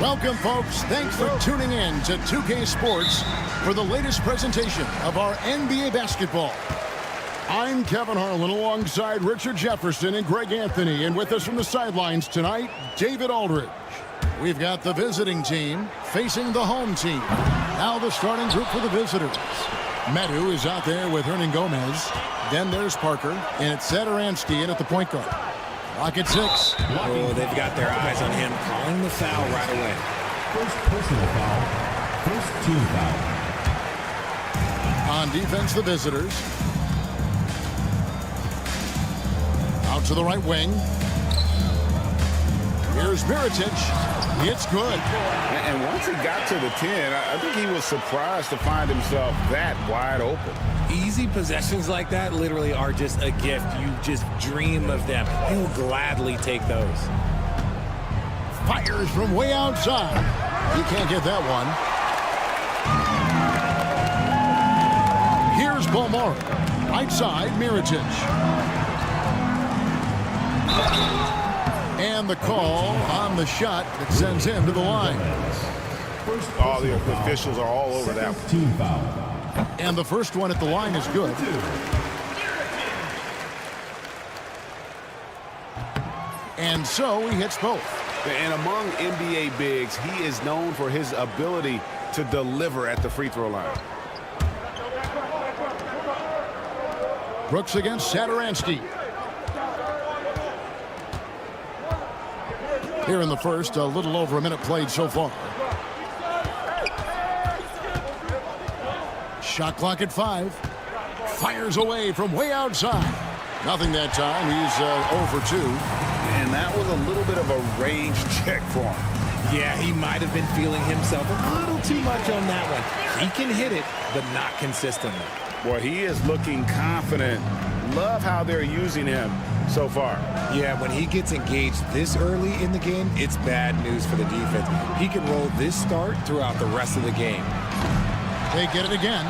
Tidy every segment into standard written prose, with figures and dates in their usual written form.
Welcome, folks. Thanks for tuning in to 2K Sports for the latest presentation of our NBA basketball. I'm Kevin Harlan alongside Richard Jefferson and Greg Anthony, and with us from the sidelines tonight, David Aldridge. We've got the visiting team facing the home team. Now the starting group for the visitors. Medu is out there with Hernan Gomez. Then there's Parker, and it's Satoransky in at the point guard. Clock at 6. Oh, they've got their eyes on him, calling the foul right away. First personal foul. First team foul. On defense, the visitors. Out to the right wing. Here's Mirotic. It's good. And once he got to the 10, I think he was surprised to find himself that wide open. Easy possessions like that literally are just a gift. You just dream of them. He'll gladly take those. Fires from way outside. He can't get that one. Here's Bomar. Right side, Mirotic. And the call on the shot that sends him to the line. All the officials are all over that one. Team foul. And the first one at the line is good. And so he hits both. And among NBA bigs, he is known for his ability to deliver at the free throw line. Brooks against Satoransky. Here in the first, a little over a minute played so far. Shot clock at 5. Fires away from way outside. Nothing that time. He's 0 for 2. And that was a little bit of a range check for him. Yeah, he might have been feeling himself a little too much on that one. He can hit it, but not consistently. Boy, he is looking confident. Love how they're using him so far. Yeah, when he gets engaged this early in the game, it's bad news for the defense. He can roll this start throughout the rest of the game. They get it again.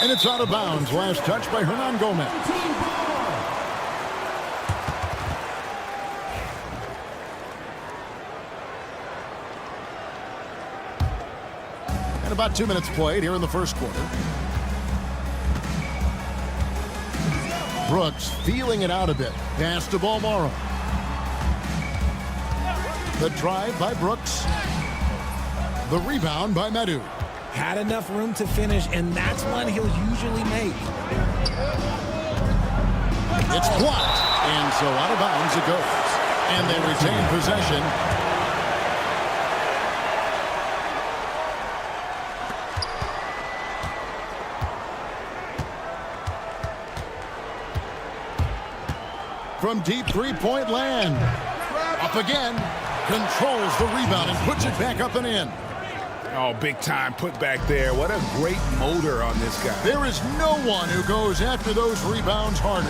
And it's out of bounds. Last touch by Hernan Gomez. And about 2 minutes played here in the first quarter. Brooks feeling it out a bit. Pass to Balmaro. The drive by Brooks. The rebound by Medu. Had enough room to finish, and that's one he'll usually make. It's blocked, and so out of bounds it goes. And they retain possession. From deep three-point land. Up again. Controls the rebound and puts it back up and in. Oh, big time put back there. What a great motor on this guy. There is no one who goes after those rebounds harder.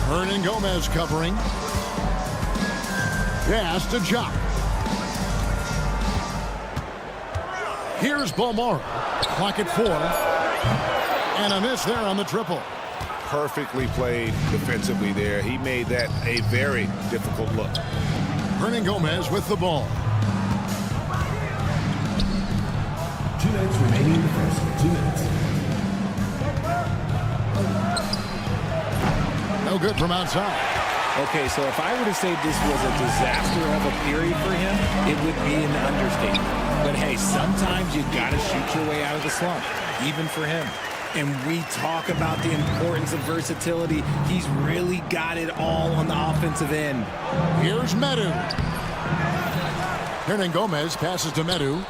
Hernan Gomez covering. Pass to Jock. Here's Bomar. Clock at 4. And a miss there on the triple. Perfectly played defensively there. He made that a very difficult look. Hernan Gomez with the ball. 2 minutes remaining in the first. 2 minutes. No good from outside. Okay, so if I were to say this was a disaster of a period for him, it would be an understatement. But hey, sometimes you got to shoot your way out of the slump, even for him. And we talk about the importance of versatility. He's really got it all on the offensive end. Here's Medu. Hernan Gomez passes to Medu.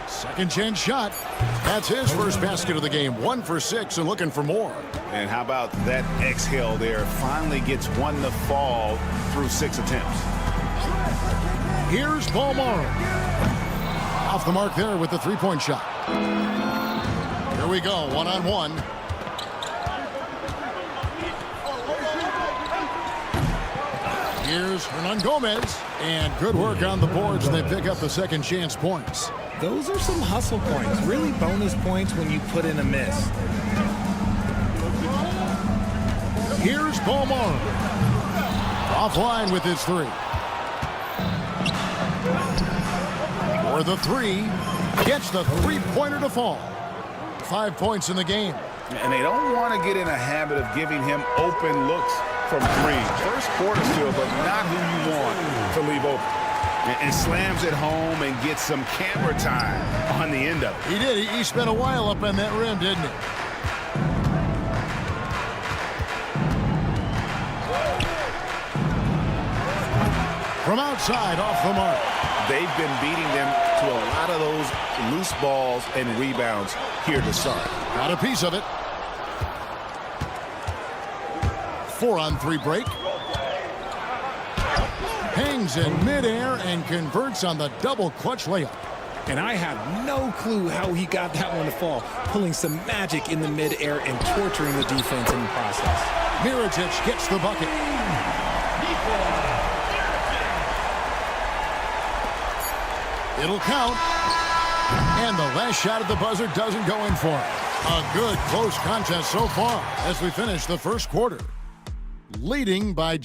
Second chance shot. That's his first basket of the game. 1 for 6 and looking for more. And how about that exhale there? Finally gets one to fall through 6 attempts. Here's Balmaro. Off the mark there with the three-point shot. Here we go, one-on-one. Here's Hernan Gomez. And good work on the boards, and they pick up the second chance points. Those are some hustle points, really bonus points when you put in a miss. Here's Beaumont. Offline with his three. For the three. Gets the three-pointer to fall. 5 points in the game. And they don't want to get in a habit of giving him open looks from three. First quarter still, but not who you want to leave open. And slams it home and gets some camera time on the end of it. He did. He spent a while up on that rim, didn't he? From outside, off the mark. They've been beating them to a lot of those loose balls and rebounds here to start. Got a piece of it. 4-on-3 break. Hangs in midair and converts on the double clutch layup. And I have no clue how he got that one to fall, pulling some magic in the midair and torturing the defense in the process. Mirotic gets the bucket. It'll count. And the last shot at the buzzer doesn't go in for it. A good close contest so far as we finish the first quarter. Leading by...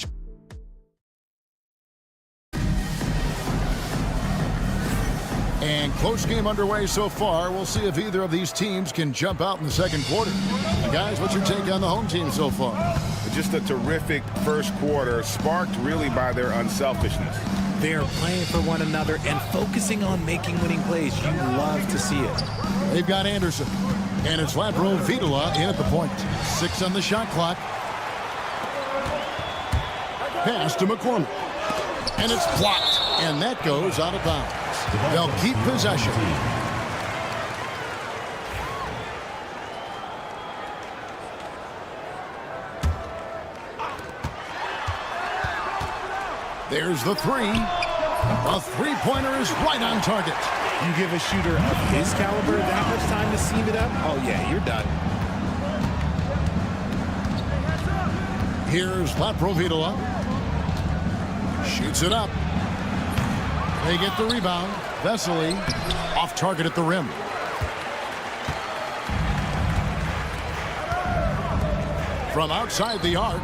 And close game underway so far. We'll see if either of these teams can jump out in the second quarter. Guys, what's your take on the home team so far? Just a terrific first quarter, sparked really by their unselfishness. They're playing for one another and focusing on making winning plays. You love to see it. They've got Anderson. And it's Latro Vitola in at the point. 6 on the shot clock. Pass to McCormick. And it's blocked. And that goes out of bounds. They'll keep possession. There's the three. A three-pointer is right on target. You give a shooter of his caliber that much time to seam it up, oh yeah, you're done. Here's Latro Vitola. Shoots it up. They get the rebound. Vesely off target at the rim. From outside the arc.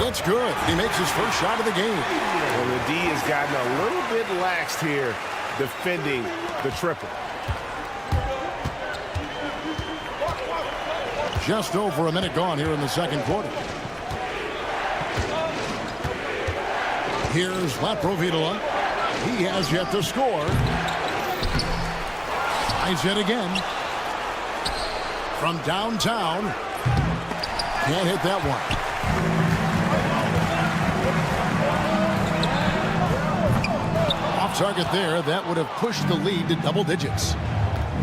It's good. He makes his first shot of the game. Well, the D has gotten a little bit laxed here defending the triple. Just over a minute gone here in the second quarter. Here's Latro Vitola. He has yet to score. Tries it again. From downtown. Can't hit that one. Off target there. That would have pushed the lead to double digits.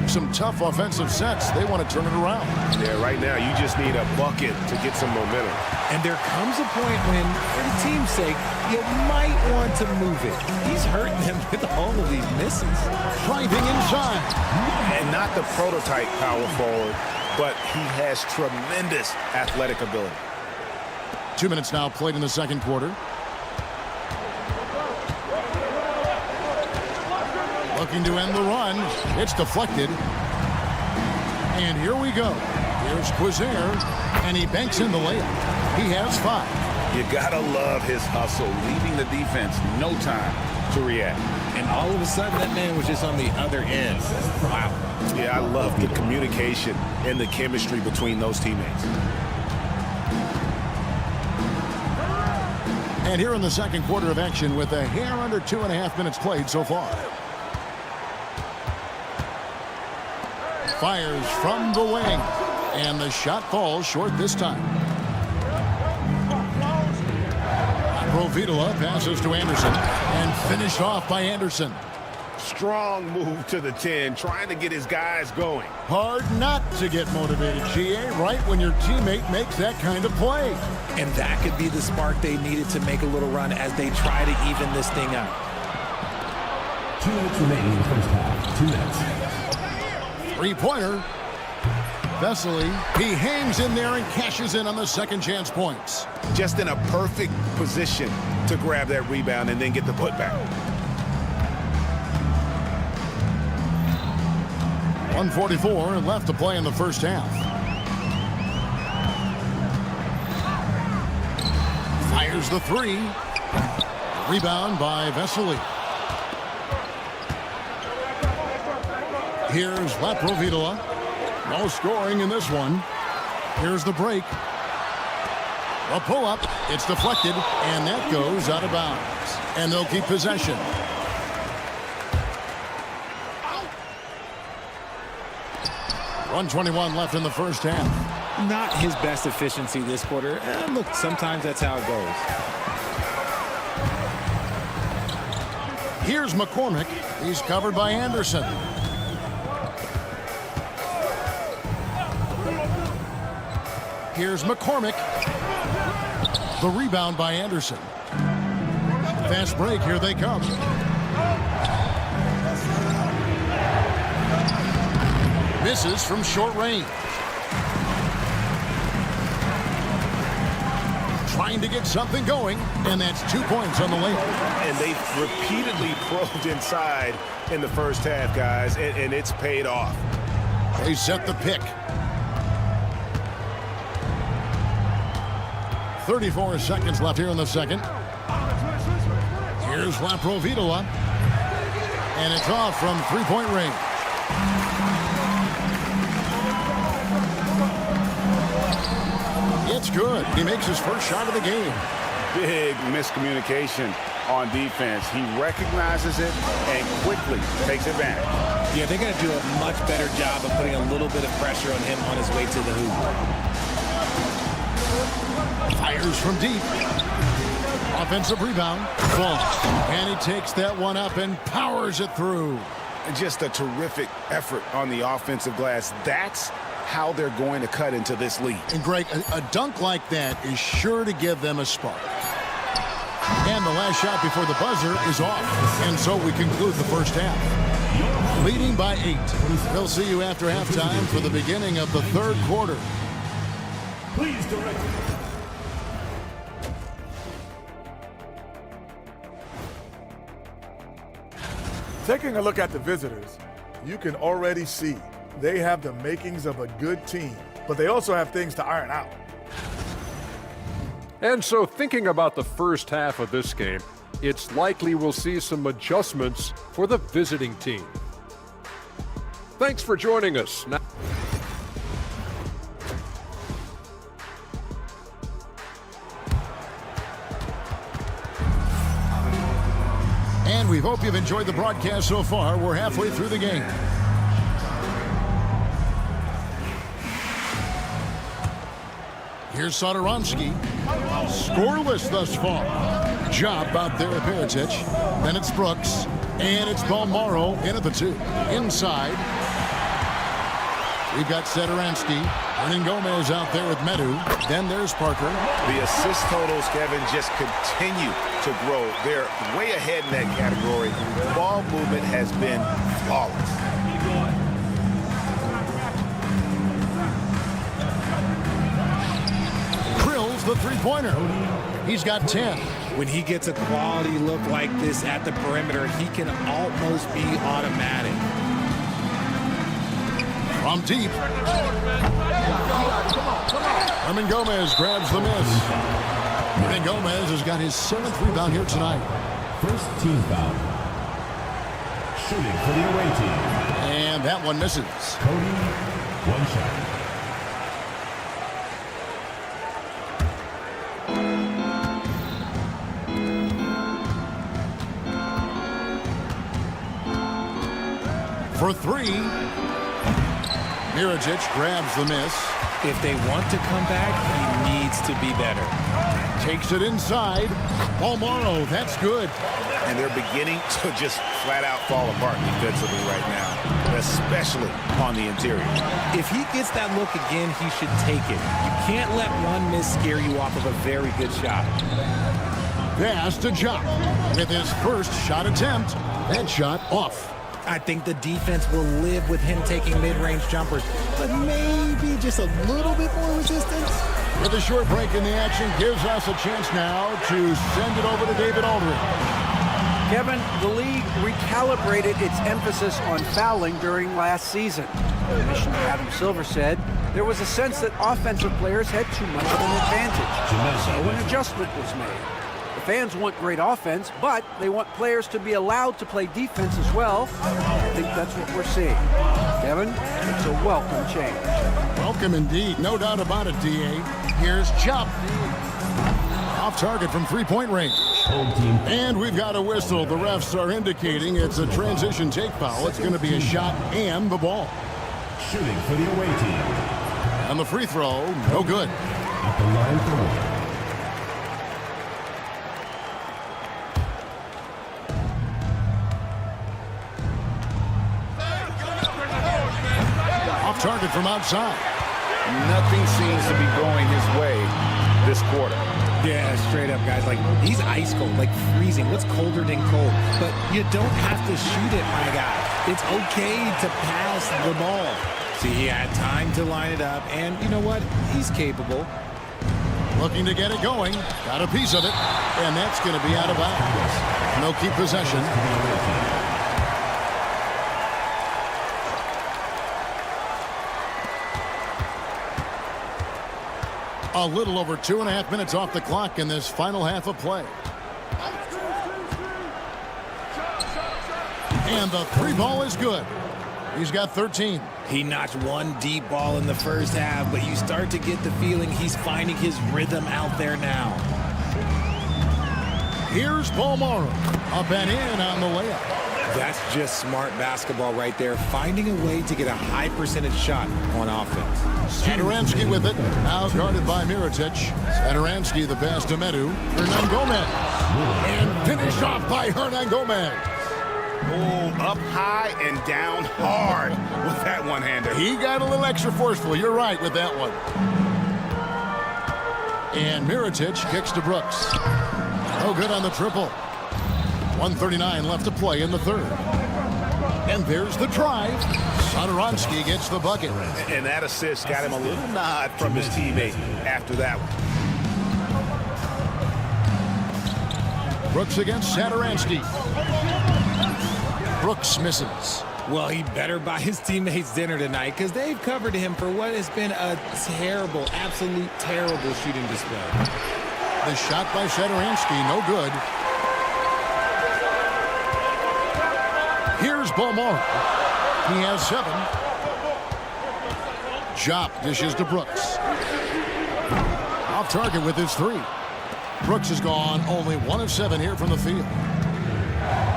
Some tough offensive sets. They want to turn it around. Yeah, right now you just need a bucket to get some momentum. And there comes a point when, for the team's sake, you might want to move it. He's hurting them with all of these misses. Driving inside. And not the prototype power forward, but he has tremendous athletic ability. 2 minutes now played in the second quarter. Looking to end the run. It's deflected. And here we go. Here's Quizair, and he banks in the layup. He has 5. You gotta love his hustle, leaving the defense no time to react. And all of a sudden, that man was just on the other end. Wow. Yeah, I love the communication and the chemistry between those teammates. And here in the second quarter of action with a hair under 2.5 minutes played so far. Fires from the wing. And the shot falls short this time. Vitola passes to Anderson. And finished off by Anderson. Strong move to the 10, trying to get his guys going. Hard not to get motivated, GA, right when your teammate makes that kind of play. And that could be the spark they needed to make a little run as they try to even this thing out. 2 minutes remaining in the first half. 2 minutes. Three-pointer. Vesely, he hangs in there and cashes in on the second chance points. Just in a perfect position to grab that rebound and then get the putback. 1:44 left to play in the first half. Fires the three. Rebound by Vesely. Here's Laprovitola. No scoring in this one. Here's the break. A pull-up. It's deflected, and that goes out of bounds. And they'll keep possession. .121 left in the first half. Not his best efficiency this quarter. Look, sometimes that's how it goes. Here's McCormick. He's covered by Anderson. Here's McCormick. The rebound by Anderson. Fast break. Here they come. Misses from short range. Trying to get something going, and that's 2 points on the layup. And they've repeatedly probed inside in the first half, guys, and it's paid off. They set the pick. 34 seconds left here in the second. Here's Laprovitola. And it's off from three-point range. It's good. He makes his first shot of the game. Big miscommunication on defense. He recognizes it and quickly takes advantage. Yeah, they're going to do a much better job of putting a little bit of pressure on him on his way to the hoop. Fires from deep. Offensive rebound. And he takes that one up and powers it through. Just a terrific effort on the offensive glass. That's how they're going to cut into this lead. And Greg, a dunk like that is sure to give them a spark. And the last shot before the buzzer is off. And so we conclude the first half. Leading by 8. We'll see you after halftime for the beginning of the third quarter. Please direct. Taking a look at the visitors, you can already see they have the makings of a good team, but they also have things to iron out. And so thinking about the first half of this game, it's likely we'll see some adjustments for the visiting team. Thanks for joining us. Now And we hope you've enjoyed the broadcast so far. We're halfway through the game. Here's Satoransky. Scoreless thus far. Job out there at Perisic. Then it's Brooks. And it's Balmaro in at the 2. Inside. We've got Satoransky. Hernan Gomez out there with Medu. Then there's Parker. The assist totals, Kevin, just continue to grow. They're way ahead in that category. Ball movement has been flawless. Krill's the three-pointer. He's got 10. When he gets a quality look like this at the perimeter, he can almost be automatic. From deep. Hernan Gomez grabs the miss. Hernan Gomez has got his 7th rebound here tonight. First team foul. Shooting for the away team. And that one misses. Cody, one shot. For 3. Mirajic grabs the miss. If they want to come back, he needs to be better. Takes it inside. Balmaro, that's good. And they're beginning to just flat out fall apart defensively right now, especially on the interior. If he gets that look again, he should take it. You can't let one miss scare you off of a very good shot. Pass to Jock. With his first shot attempt, that shot off. I think the defense will live with him taking mid-range jumpers, but maybe just a little bit more resistance. With a short break in the action, gives us a chance now to send it over to David Aldridge. Kevin, the league recalibrated its emphasis on fouling during last season. Commissioner Adam Silver said there was a sense that offensive players had too much of an advantage. So an adjustment was made. The fans want great offense, but they want players to be allowed to play defense as well. I think that's what we're seeing. Kevin, it's a welcome change. Welcome indeed. No doubt about it, D.A. Here's Chubb. Off target from three-point range. And we've got a whistle. The refs are indicating it's a transition take foul. It's going to be a shot and the ball. Shooting for the away team. And the free throw, no good. At the line for one. Off target from outside. Nothing seems to be going his way this quarter. Yeah, straight up, guys. Like, he's ice cold, like freezing. What's colder than cold? But you don't have to shoot it, my guy. It's okay to pass the ball. See, he had time to line it up, and you know what? He's capable. Looking to get it going. Got a piece of it, and that's going to be out of bounds. No keep possession. A little over 2.5 minutes off the clock in this final half of play. And the three ball is good. He's got 13. He notched one deep ball in the first half, but you start to get the feeling he's finding his rhythm out there now. Here's Paul Morrow. Up and in on the layup. That's just smart basketball right there, finding a way to get a high percentage shot on offense. Satoransky with it, now guarded by Mirotic. Satoransky the pass to Medu. Hernan Gomez. And finished off by Hernan Gomez. Oh, up high and down hard with that one-hander. He got a little extra forceful. You're right with that one. And Mirotic kicks to Brooks. No good on the triple. 1:39 left to play in the third. And there's the drive. Satoransky gets the bucket. And that assist got him a little nod from his teammate after that one. Brooks against Satoransky. Brooks misses. Well, he better buy his teammates dinner tonight because they've covered him for what has been a terrible, absolute terrible shooting display. The shot by Satoransky, no good. Here's Balmore. He has 7. Jop dishes to Brooks. Off target with his 3. Brooks has gone only 1 of 7 here from the field.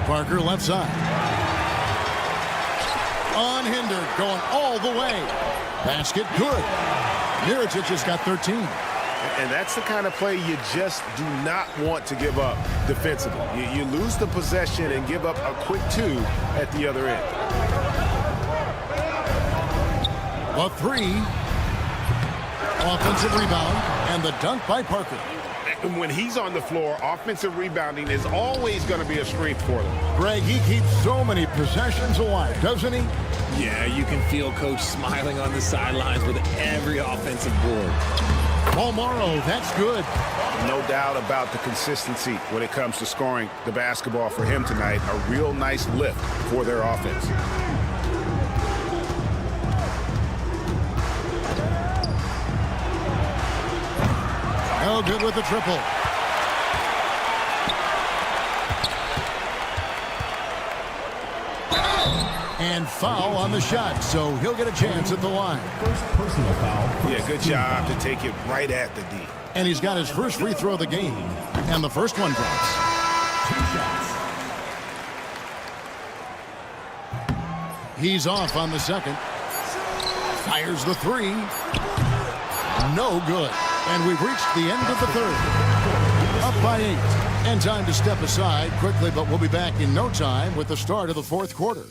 Parker left side. Unhindered, going all the way. Basket good. Mirotic has got 13. And that's the kind of play you just do not want to give up defensively. You lose the possession and give up a quick 2 at the other end. A 3. Offensive rebound and the dunk by Parker. And when he's on the floor, offensive rebounding is always going to be a strength for them. Greg, he keeps so many possessions alive, doesn't he? Yeah, you can feel Coach smiling on the sidelines with every offensive board. Paul Morrow, that's good. No doubt about the consistency when it comes to scoring the basketball for him tonight. A real nice lift for their offense. No good with the triple. And foul on the shot, so he'll get a chance at the line. First personal foul. Yeah, good job to take it right at the D. And he's got his first free throw of the game. And the first one drops. 2 shots. He's off on the second. Fires the 3. No good. And we've reached the end of the third. Up by 8. And time to step aside quickly, but we'll be back in no time with the start of the fourth quarter.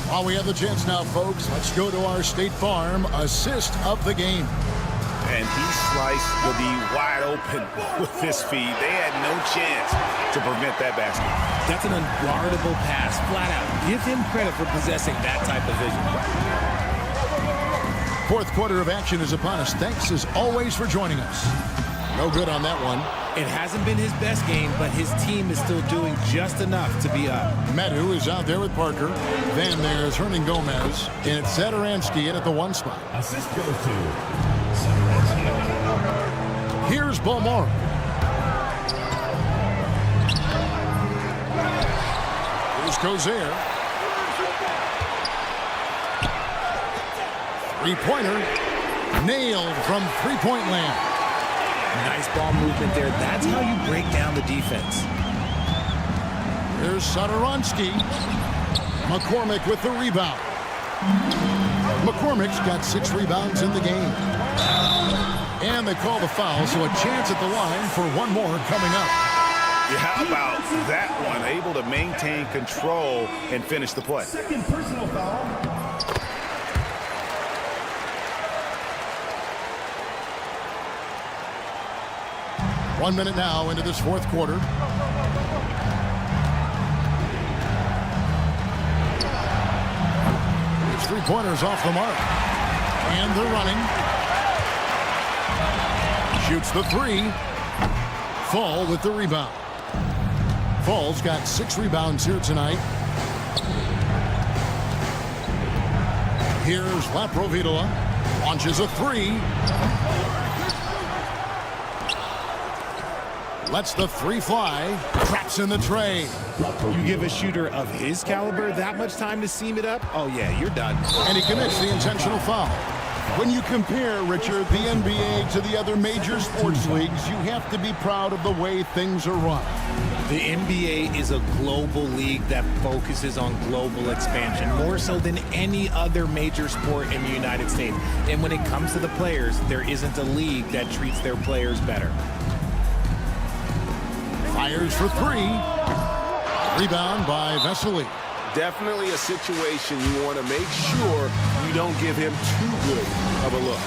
While we have the chance now, folks, let's go to our State Farm assist of the game. And he sliced the D wide open with his feed. They had no chance to prevent that basket. That's an unguardable pass, flat out. Give him credit for possessing that type of vision. Fourth quarter of action is upon us. Thanks, as always, for joining us. No good on that one. It hasn't been his best game, but his team is still doing just enough to be up. Medu is out there with Parker. Then there's Hernan Gomez. And it's Sadaransky in at the 1 spot. Assist goes to Sadaransky. Here's Beaumont. Here's Cozier. Three-pointer. Nailed from three-point land. Nice ball movement there. That's how you break down the defense. Here's Sadaransky. McCormick with the rebound. McCormick's got 6 rebounds in the game. And they call the foul, so a chance at the line for one more coming up. Yeah, how about that one? Able to maintain control and finish the play. Second personal foul. 1 minute now into this fourth quarter. It's 3-pointers off the mark. And they're running. Shoots the 3. Fall with the rebound. Fall's got 6 rebounds here tonight. Here's Laprovitola. Launches a 3. Lets the 3 fly. Traps in the tray. You give a shooter of his caliber that much time to seam it up? Oh, yeah, you're done. And he commits the intentional foul. When you compare, Richard, the NBA to the other major sports leagues, you have to be proud of the way things are run. The NBA is a global league that focuses on global expansion, more so than any other major sport in the United States. And when it comes to the players, there isn't a league that treats their players better. Fires for 3. Rebound by Vesely. Definitely a situation you want to make sure you don't give him too good of a look.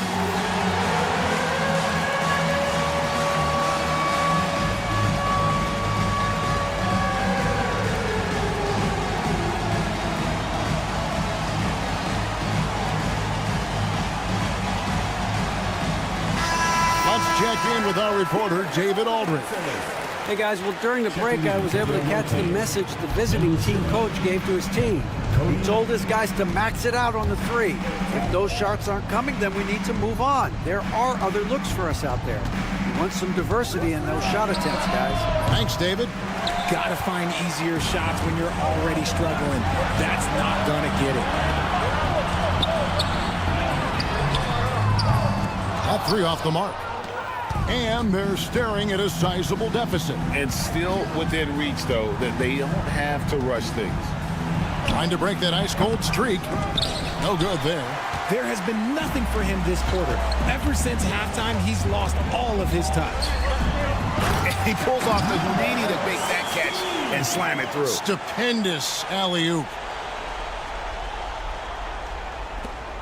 Let's check in with our reporter, David Aldridge. Hey guys, well during the break I was able to catch the message the visiting team coach gave to his team. He told his guys to max it out on the 3. If those shots aren't coming, then we need to move on. There are other looks for us out there. We want some diversity in those shot attempts, guys. Thanks, David. Gotta find easier shots when you're already struggling. That's not gonna get it. That 3 off the mark. And they're staring at a sizable deficit. And still within reach, though, that they don't have to rush things. Trying to break that ice-cold streak. No good there. There has been nothing for him this quarter. Ever since halftime, he's lost all of his touch. He pulled off the Houdini to make that catch and slam it through. Stupendous alley-oop.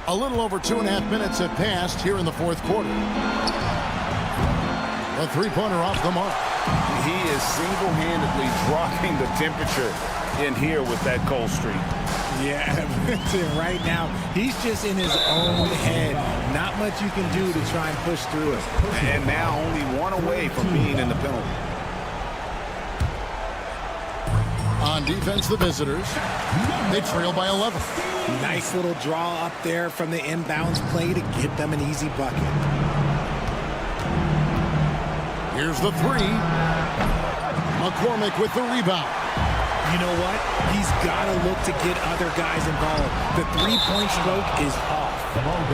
A little over 2.5 minutes have passed here in the fourth quarter. A 3-pointer off the mark. He is single-handedly dropping the temperature in here with that cold streak. Yeah, right now, he's just in his own head. Not much you can do to try and push through it. And now only 1 away from being in the penalty. On defense, the visitors. They trail by 11. Nice little draw up there from the inbounds play to get them an easy bucket. Here's the 3. McCormick with the rebound. You know what? He's got to look to get other guys involved. The 3-point stroke is off.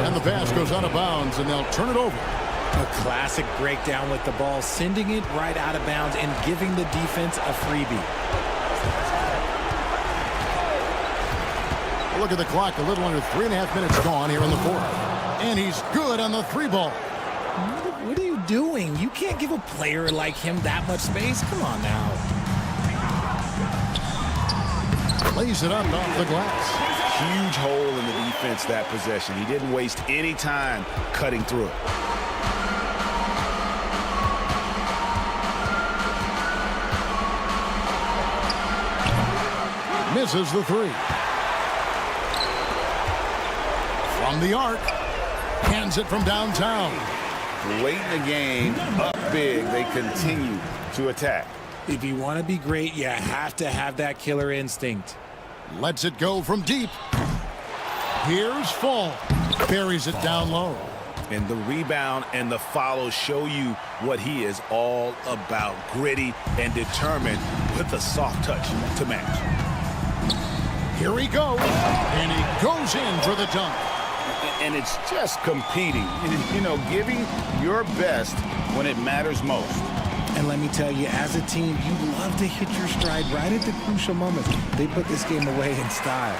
And the pass goes out of bounds, and they'll turn it over. A classic breakdown with the ball, sending it right out of bounds and giving the defense a freebie. Look at the clock. A little under 3.5 minutes gone here in the fourth. And he's good on the 3-ball. What are you doing? You can't give a player like him that much space. Come on now. Lays it up off the glass. Huge hole in the defense that possession. He didn't waste any time cutting through it. Misses the 3. From the arc. Hands it from downtown. late in the game, up big, they continue to attack. If you want to be great, you have to have that killer instinct. Lets it go from deep. Here's Fall. Buries it down low. And the rebound and the follow show you what he is all about. Gritty and determined with a soft touch to match. Here he goes. And he goes in for the dunk. And it's just competing. You know, giving your best when it matters most. And let me tell you, as a team, you love to hit your stride right at the crucial moments. They put this game away in style.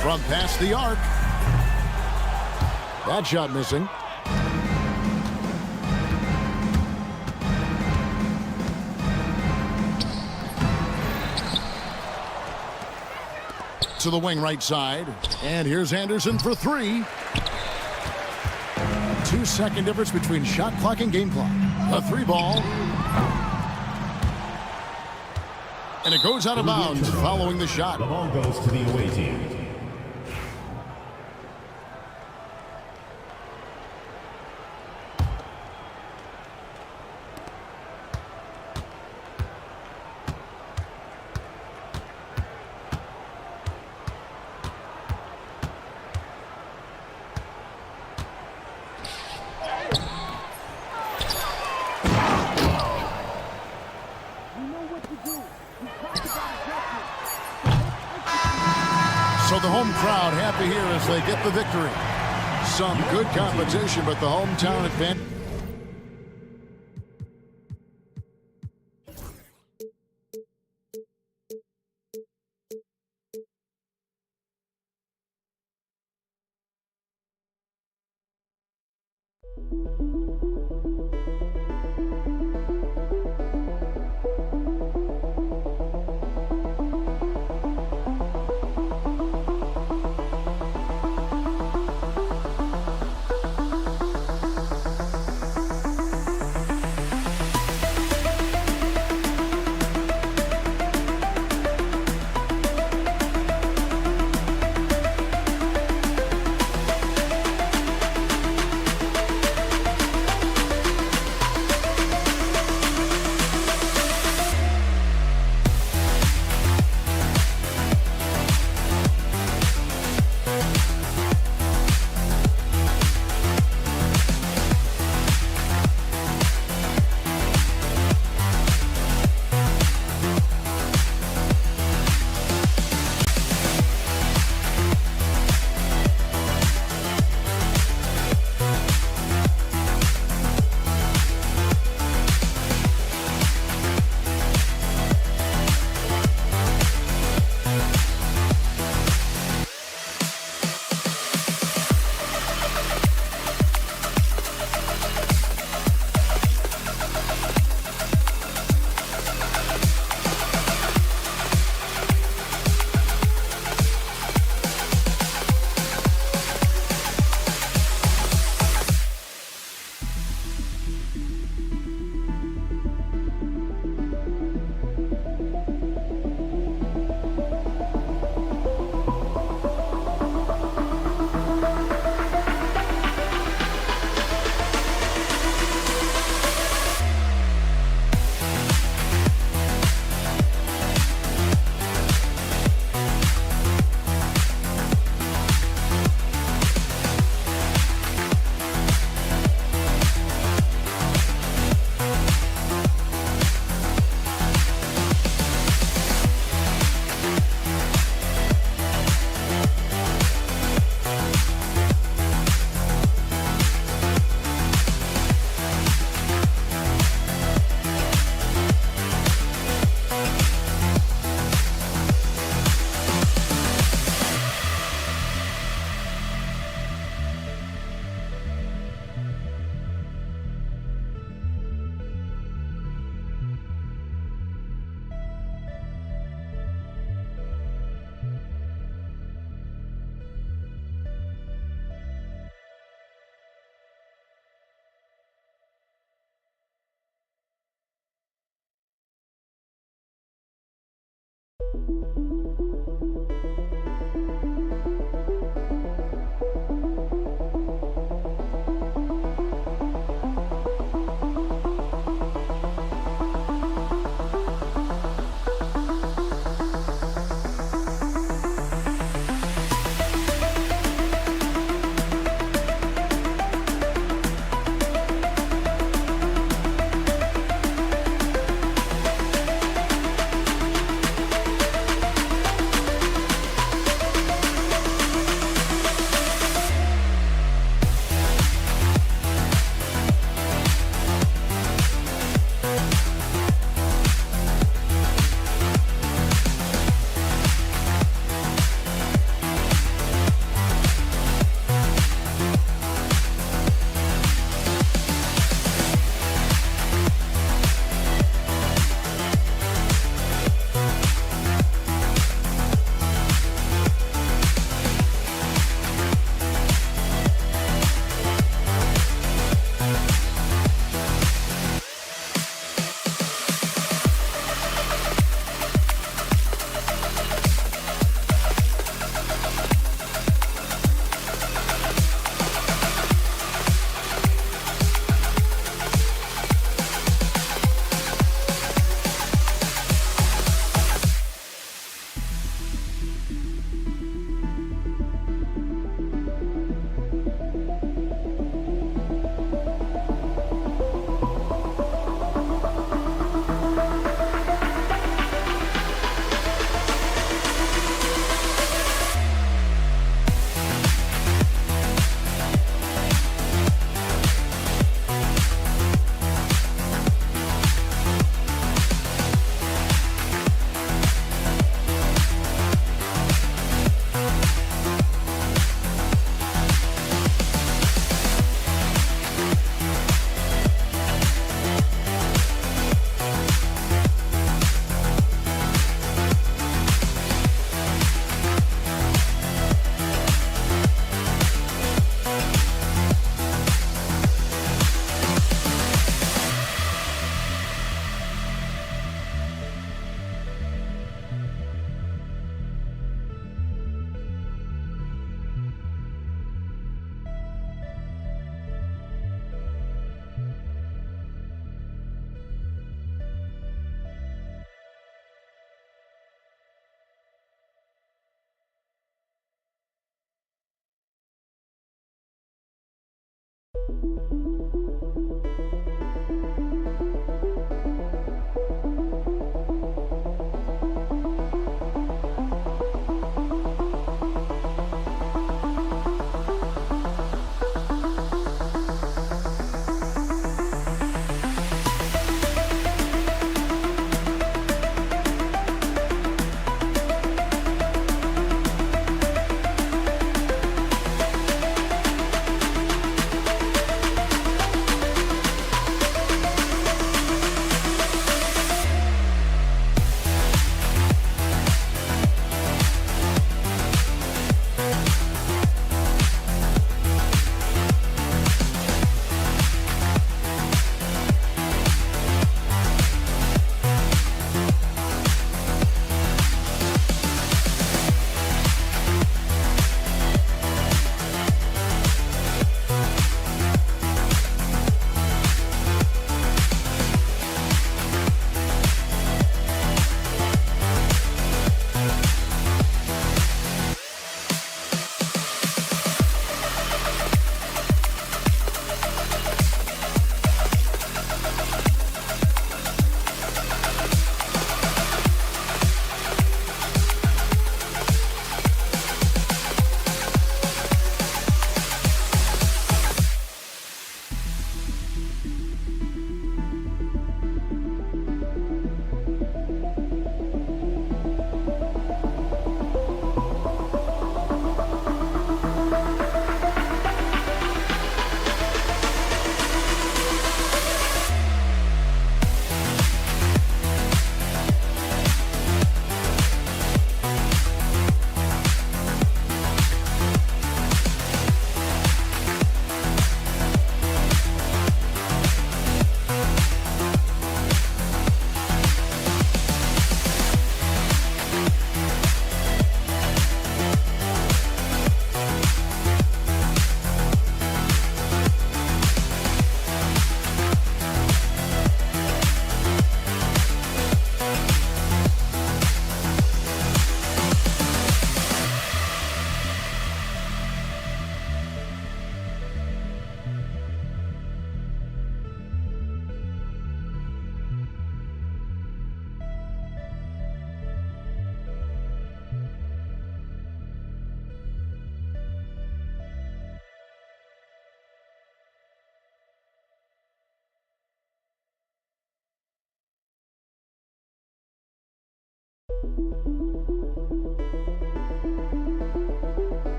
From past the arc. That shot missing. To the wing right side. And here's Anderson for three. 2-second difference between shot clock and game clock. A three ball. And it goes out of bounds following the shot. The ball goes to the away team. So the home crowd happy here as they get the victory. Some good competition, but the hometown advantage.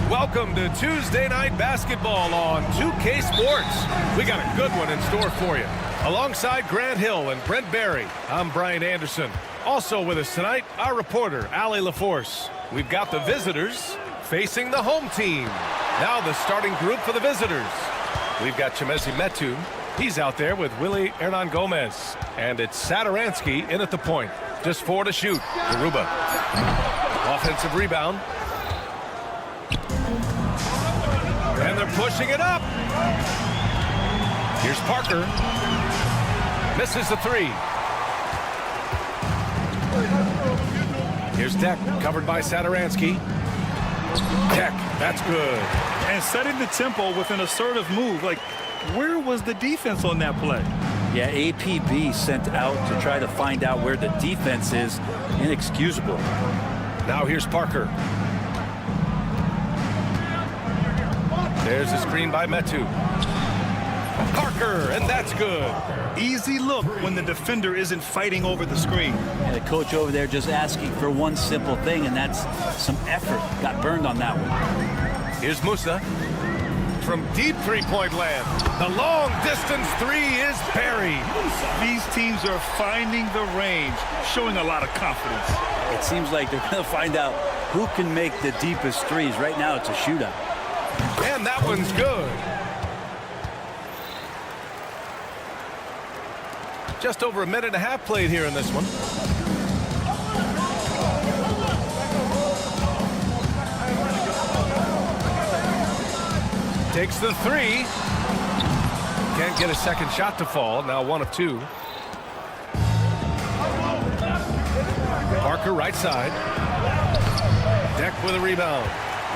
Welcome to Tuesday Night Basketball on 2K Sports. We got a good one in store for you. Alongside Grant Hill and Brent Barry, I'm Brian Anderson. Also with us tonight, our reporter, Allie LaForce. We've got the visitors facing the home team. Now the starting group for the visitors. We've got Chimezie Metu. He's out there with Willie Hernan Gomez. And it's Satoransky in at the point. Just 4 to shoot. Garuba. Offensive rebound. And they're pushing it up. Here's Parker. Misses the 3. Here's Deck, covered by Satoransky. Deck, that's good. And setting the tempo with an assertive move. Like, where was the defense on that play? Yeah, APB sent out to try to find out where the defense is. Inexcusable. Now here's Parker. There's a screen by Metu. Parker, and that's good. Easy look when the defender isn't fighting over the screen. And the coach over there just asking for one simple thing, and that's some effort. Got burned on that one. Here's Musa. From deep three-point land. The long-distance 3 is buried. These teams are finding the range, showing a lot of confidence. It seems like they're going to find out who can make the deepest threes. Right now, it's a shootout. And that one's good. Just over a minute and a half played here in this one. Takes the three. Can't get a second shot to fall. Now 1 of 2. Parker right side. Deck with a rebound.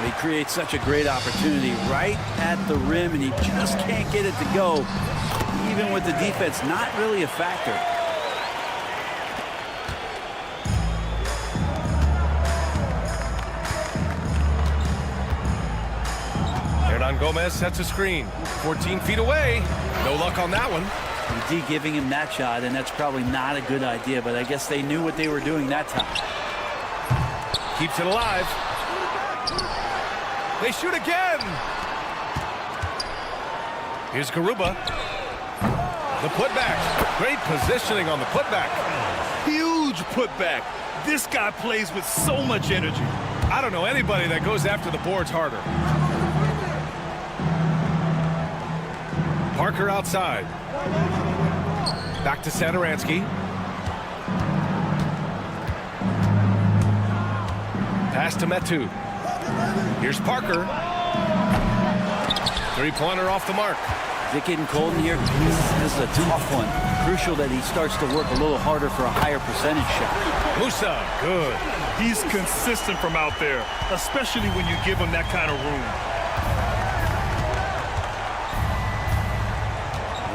He creates such a great opportunity right at the rim, and he just can't get it to go. Even with the defense, not really a factor. Hernan Gomez sets a screen. 14 feet away. No luck on that one. D giving him that shot, and that's probably not a good idea, but I guess they knew what they were doing that time. Keeps it alive. They shoot again. Here's Garuba. The putback. Great positioning on the putback. Huge putback. This guy plays with so much energy. I don't know anybody that goes after the boards harder. Parker outside. Back to Satoransky. Pass to Metu. Here's Parker. Three-pointer off the mark. Is it getting cold in here? This is a tough one. Crucial that he starts to work a little harder for a higher percentage shot. Musa, good. He's consistent from out there, especially when you give him that kind of room.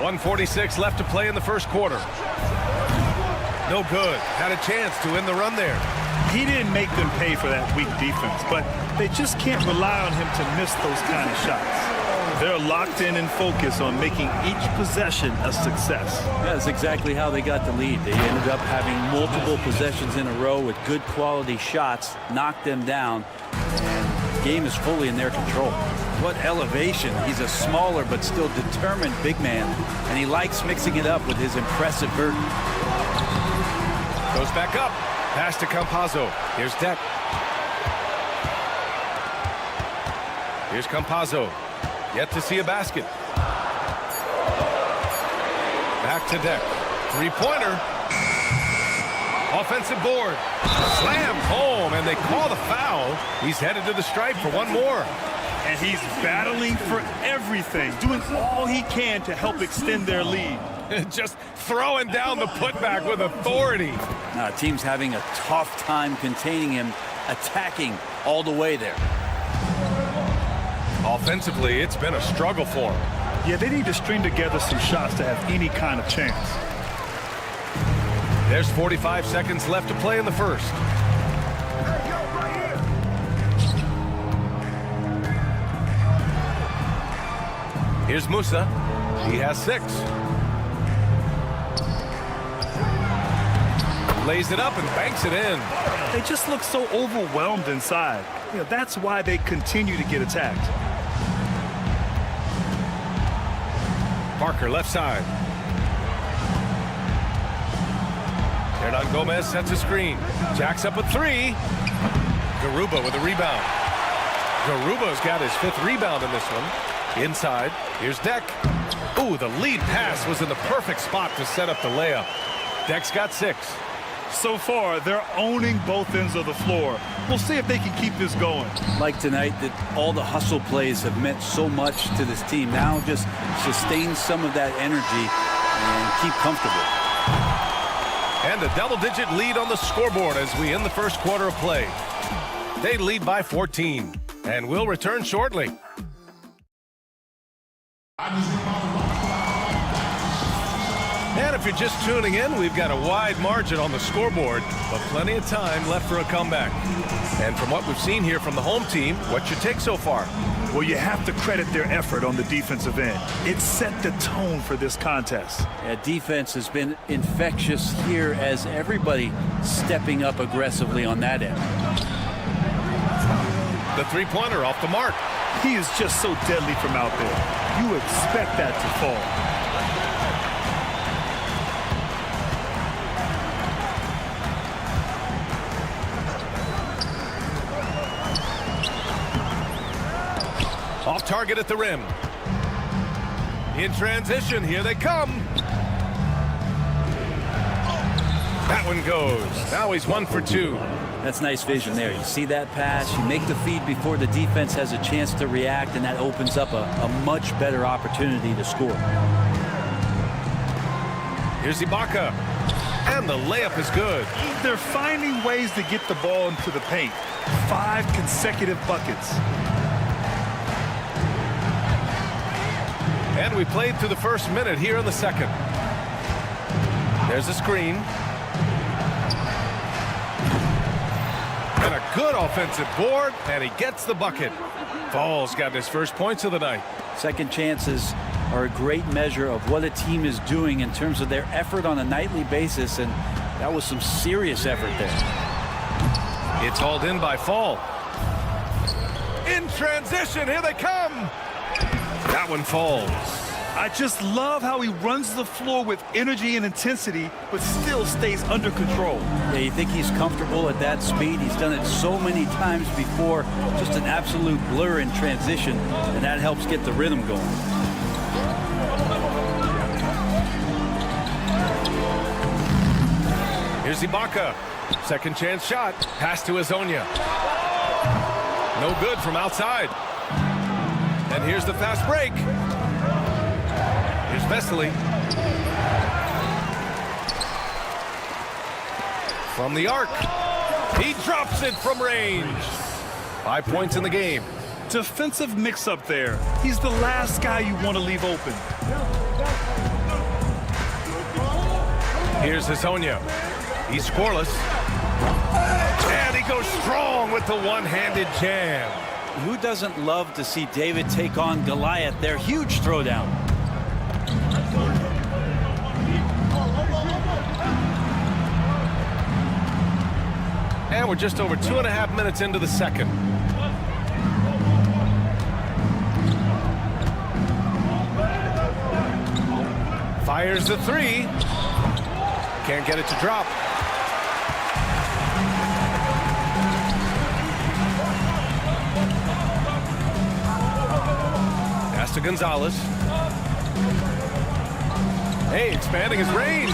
1:46 left to play in the first quarter. No good. Had a chance to end the run there. He didn't make them pay for that weak defense, but they just can't rely on him to miss those kind of shots. They're locked in and focused on making each possession a success. Yeah, that's exactly how they got the lead. They ended up having multiple possessions in a row with good quality shots, knocked them down, and the game is fully in their control. What elevation. He's a smaller but still determined big man, and he likes mixing it up with his impressive vert. Goes back up. Pass to Campazzo. Here's Deck. Here's Campazzo. Yet to see a basket. Back to Deck. Three-pointer. Offensive board. Slammed home, and they call the foul. He's headed to the stripe for one more. And he's battling for everything, doing all he can to help extend their lead. Just throwing down the putback with authority. Team's having a tough time containing him, attacking all the way there. Offensively, it's been a struggle for him. Yeah, they need to string together some shots to have any kind of chance. There's 45 seconds left to play in the first. Here's Musa. He has 6. Lays it up and banks it in. They just look so overwhelmed inside. That's why they continue to get attacked. Parker left side. Hernan Gomez sets a screen. Jacks up a 3. Garuba with a rebound. Garuba's got his 5th rebound in this one. Inside, here's Deck. Ooh, the lead pass was in the perfect spot to set up the layup. Deck's got 6. So far, they're owning both ends of the floor. We'll see if they can keep this going. Like tonight, that all the hustle plays have meant so much to this team. Now just sustain some of that energy and keep comfortable. And a double-digit lead on the scoreboard as we end the first quarter of play. They lead by 14, and we'll return shortly. And if you're just tuning in, we've got a wide margin on the scoreboard, but plenty of time left for a comeback. And from what we've seen here from the home team, what's your take so far? Well, you have to credit their effort on the defensive end. It set the tone for this contest. Yeah, defense has been infectious here as everybody stepping up aggressively on that end. The three-pointer off the mark. He is just so deadly from out there. You expect that to fall. Off target at the rim. In transition, here they come. That one goes. Now he's 1 for 2. That's nice vision there. You see that pass, you make the feed before the defense has a chance to react, and that opens up a much better opportunity to score. Here's Ibaka. And the layup is good. They're finding ways to get the ball into the paint. 5 consecutive buckets. And we played through the first minute here in the second. There's a screen. And a good offensive board, and he gets the bucket. Fall's got his first points of the night. Second chances are a great measure of what a team is doing in terms of their effort on a nightly basis, and that was some serious effort there. It's hauled in by Fall. In transition, here they come. That one falls. I just love how he runs the floor with energy and intensity, but still stays under control. Yeah, you think he's comfortable at that speed? He's done it so many times before. Just an absolute blur in transition, and that helps get the rhythm going. Here's Ibaka. Second chance shot. Pass to Azonia. No good from outside. And here's the fast break. Here's Vesely. From the arc. He drops it from range. 5 points in the game. Defensive mix-up there. He's the last guy you want to leave open. Here's Azonia. He's scoreless. And he goes strong with the one-handed jam. Who doesn't love to see David take on Goliath? Their huge throwdown. And we're just over 2.5 minutes into the second. Fires the three. Can't get it to drop. Pass to Gonzalez. Hey, expanding his range.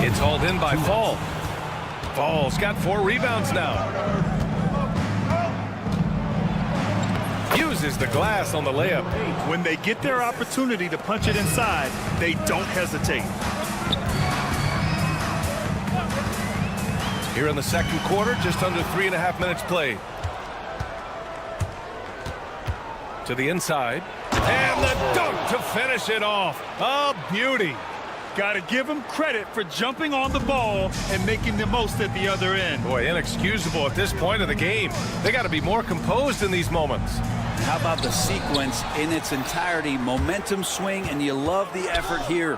It's hauled in by Fall. Fall's got 4 rebounds now. Uses the glass on the layup. When they get their opportunity to punch it inside, they don't hesitate. Here in the second quarter, just under 3.5 minutes played. To the inside. And the dunk to finish it off. A beauty. Got to give him credit for jumping on the ball and making the most at the other end. Boy, inexcusable at this point of the game. They got to be more composed in these moments. How about the sequence in its entirety? Momentum swing, and you love the effort here.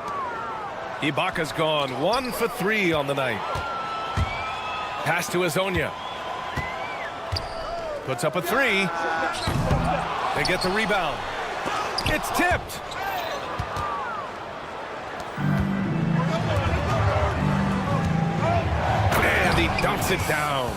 Ibaka's gone 1 for 3 on the night. Pass to Azonia. Puts up a 3. They get the rebound. It's tipped. And he dumps it down.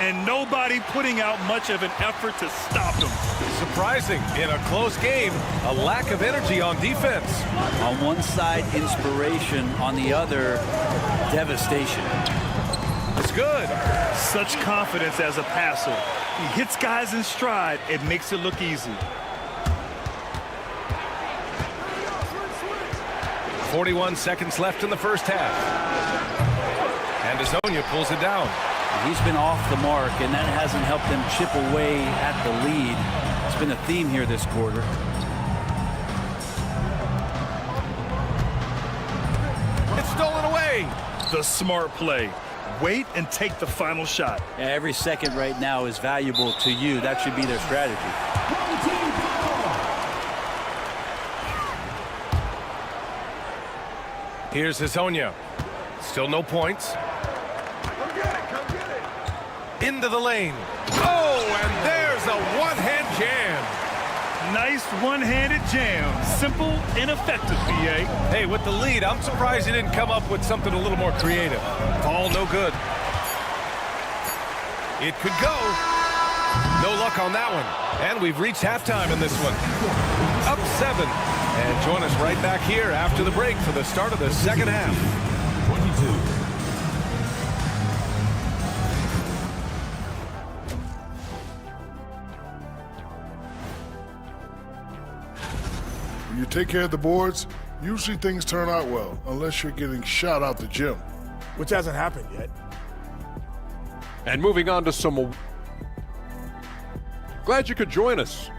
And nobody putting out much of an effort to stop him. Surprising in a close game, a lack of energy on defense. On one side, inspiration. On the other, devastation. It's good. Such confidence as a passer. He hits guys in stride. It makes it look easy. 41 seconds left in the first half. And Azonia pulls it down. He's been off the mark, and that hasn't helped them chip away at the lead. It's been a theme here this quarter. It's stolen away. The smart play. Wait and take the final shot. Every second right now is valuable to you. That should be their strategy. Here's Azonia. Still no points. Into the lane. Oh, and there's a one-hand jam. Nice one-handed jam. Simple and effective, B.A. Hey, with the lead, I'm surprised he didn't come up with something a little more creative. Ball no good. It could go. No luck on that one. And we've reached halftime in this one. Up 7. And join us right back here after the break for the start of the second half. 22. When you take care of the boards, usually things turn out well, unless you're getting shot out the gym. Which hasn't happened yet. And moving on to some... Glad you could join us.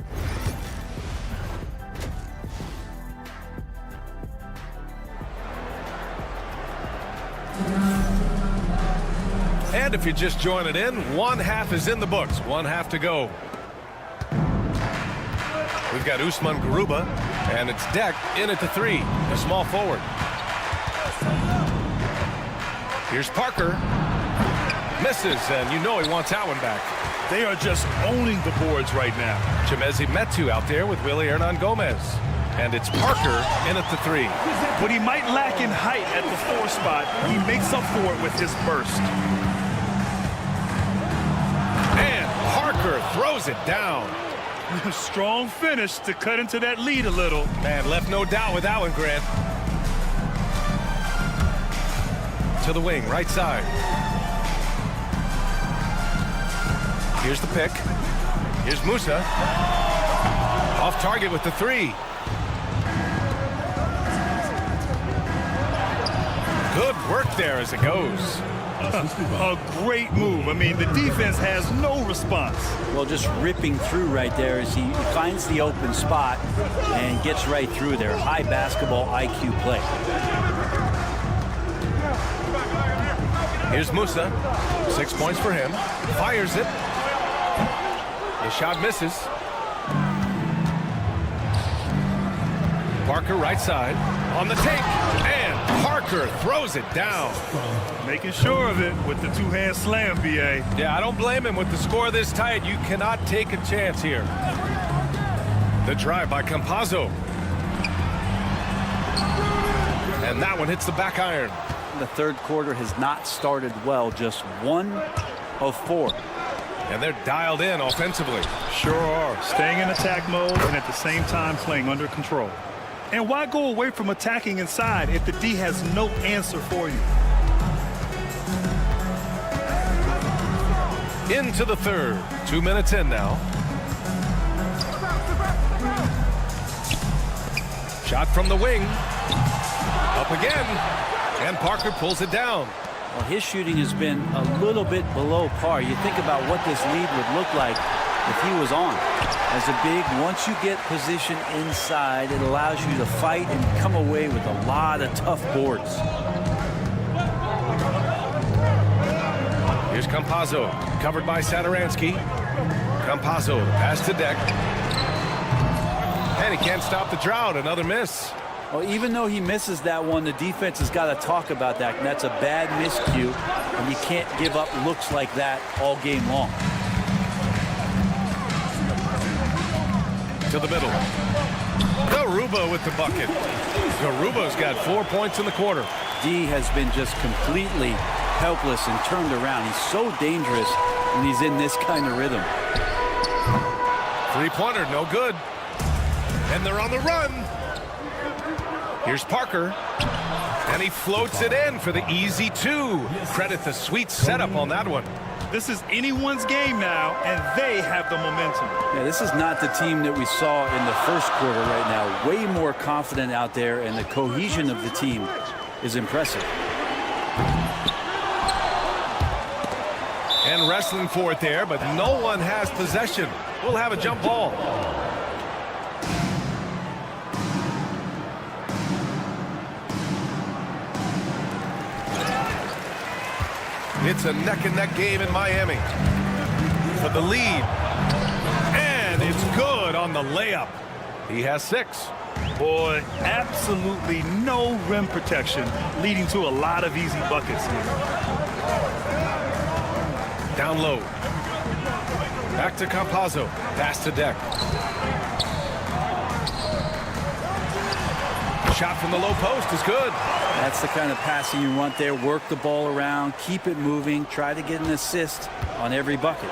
And if you're just joining in, one half is in the books. One half to go. We've got Usman Garuba, and it's Deck in at the 3, the small forward. Here's Parker. Misses, and you know he wants that one back. They are just owning the boards right now. Chimezi Metu out there with Willie Hernan Gomez. And it's Parker in at the 3. What he might lack in height at the 4 spot, he makes up for it with his burst. And Parker throws it down. Strong finish to cut into that lead a little. Man, left no doubt with that one, Grant. To the wing, right side. Here's the pick. Here's Musa. Off target with the 3. Good work there as it goes. A great move. I mean, the defense has no response. Well, just ripping through right there as he finds the open spot and gets right through there. High basketball IQ play. Here's Musa. 6 points for him. Fires it. The shot misses. Parker right side. On the take. And Parker throws it down. Making sure of it with the 2-hand slam, B.A. Yeah, I don't blame him with the score this tight. You cannot take a chance here. The drive by Campazzo. And that one hits the back iron. The third quarter has not started well, just 1 of 4. And they're dialed in offensively. Sure are. Staying in attack mode and at the same time playing under control. And why go away from attacking inside if the D has no answer for you? Into the third. 2 minutes in now. Shot from the wing. Up again. And Parker pulls it down. Well, his shooting has been a little bit below par. You think about what this lead would look like if he was on. As a big, once you get position inside, it allows you to fight and come away with a lot of tough boards. Here's Campazzo, covered by Satoransky. Campazzo, pass to Deck. And he can't stop the drought, another miss. Well, even though he misses that one, the defense has got to talk about that, and that's a bad miscue, and you can't give up looks like that all game long. To the middle. Garuba with the bucket. Garuba's got 4 points in the quarter. D has been just completely helpless and turned around. He's so dangerous when he's in this kind of rhythm. 3-pointer, no good. And they're on the run. Here's Parker. And he floats it in for the easy 2. Credit the sweet setup on that one. This is anyone's game now, and they have the momentum. Yeah, this is not the team that we saw in the first quarter right now. Way more confident out there, and the cohesion of the team is impressive. And wrestling for it there, but no one has possession. We'll have a jump ball. It's a neck-and-neck game in Miami for the lead. And it's good on the layup. He has 6. Boy, absolutely no rim protection, leading to a lot of easy buckets here. Down low. Back to Campazzo. Pass to Deck. Shot from the low post is good. That's the kind of passing you want there. Work the ball around, keep it moving, try to get an assist on every bucket.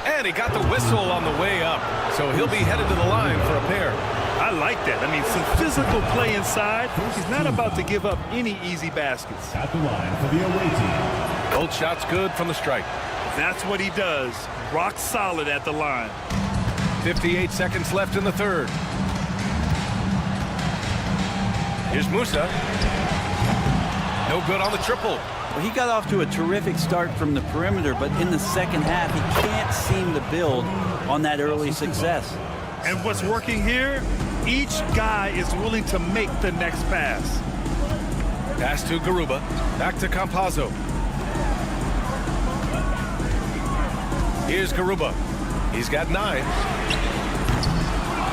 And he got the whistle on the way up, so he'll be headed to the line for a pair. I like that. I mean, some physical play inside. He's not about to give up any easy baskets. At the line for the away team. Both shots good from the strike. That's what he does. Rock solid at the line. 58 seconds left in the third. Here's Musa. No good on the triple. Well, he got off to a terrific start from the perimeter, but in the second half, he can't seem to build on that early success. And what's working here, each guy is willing to make the next pass. Pass to Garuba. Back to Campazzo. Here's Garuba. He's got 9.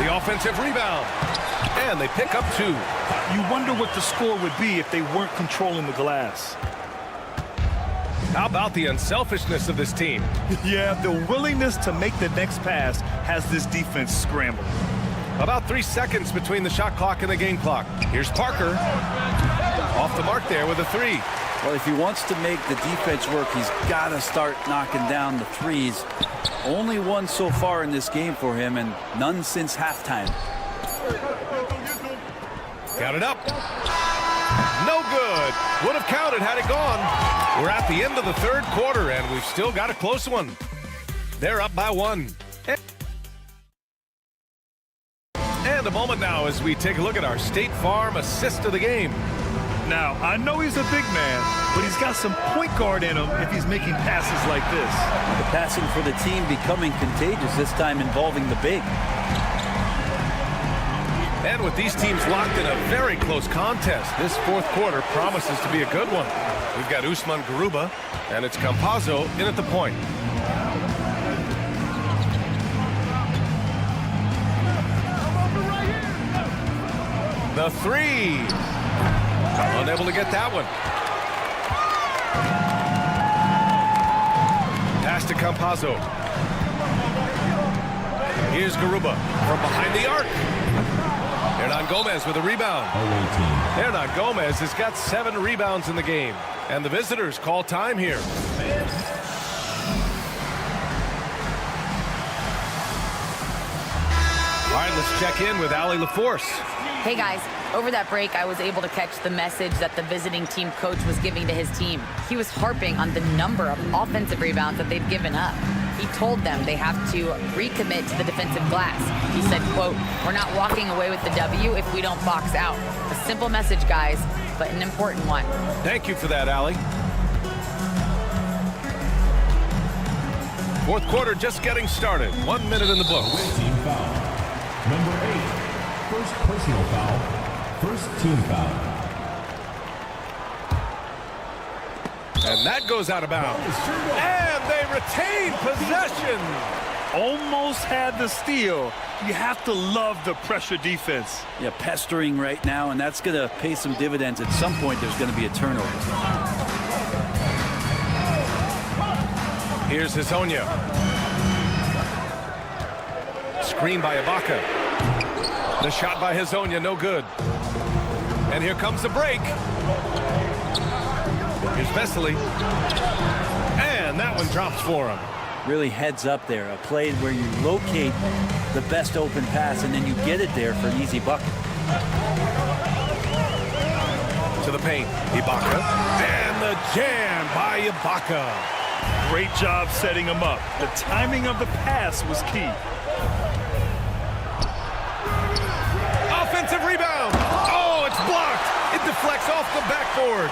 The offensive rebound. And they pick up 2. You wonder what the score would be if they weren't controlling the glass. How about the unselfishness of this team? Yeah, the willingness to make the next pass has this defense scrambled. About 3 seconds between the shot clock and the game clock. Here's Parker. Off the mark there with a 3. Well, if he wants to make the defense work, he's got to start knocking down the threes. Only one so far in this game for him, and none since halftime. Count it up. No good. Would have counted had it gone. We're at the end of the third quarter, and we've still got a close one. They're up by 1. And a moment now as we take a look at our State Farm assist of the game. Now, I know he's a big man, but he's got some point guard in him if he's making passes like this. The passing for the team becoming contagious, this time involving the big. And with these teams locked in a very close contest, this fourth quarter promises to be a good one. We've got Usman Garuba, and it's Campazzo in at the point. The 3. Unable to get that one. Pass to Campazzo. Here's Garuba from behind the arc. Hernan Gomez with a rebound. Hernan Gomez has got 7 rebounds in the game. And the visitors call time here. All right, let's check in with Allie LaForce. Hey guys, over that break, I was able to catch the message that the visiting team coach was giving to his team. He was harping on the number of offensive rebounds that they've given up. He told them they have to recommit to the defensive glass. He said, quote, "We're not walking away with the W if we don't box out." A simple message, guys, but an important one. Thank you for that, Allie. Fourth quarter just getting started. 1 minute in the books. Team foul. Number 8. First personal foul. First team foul. And that goes out of bounds. And they retain possession. Almost had the steal. You have to love the pressure defense. Yeah, pestering right now, and that's going to pay some dividends. At some point, there's going to be a turnover. Here's Hezonja. Screen by Ibaka. The shot by Hezonja, no good. And here comes the break. Here's Vesely. And that one drops for him. Really heads up there. A play where you locate the best open pass, and then you get it there for an easy bucket. To the paint, Ibaka. And the jam by Ibaka. Great job setting him up. The timing of the pass was key. Offensive rebound. Oh, it's blocked. It deflects off the backboard.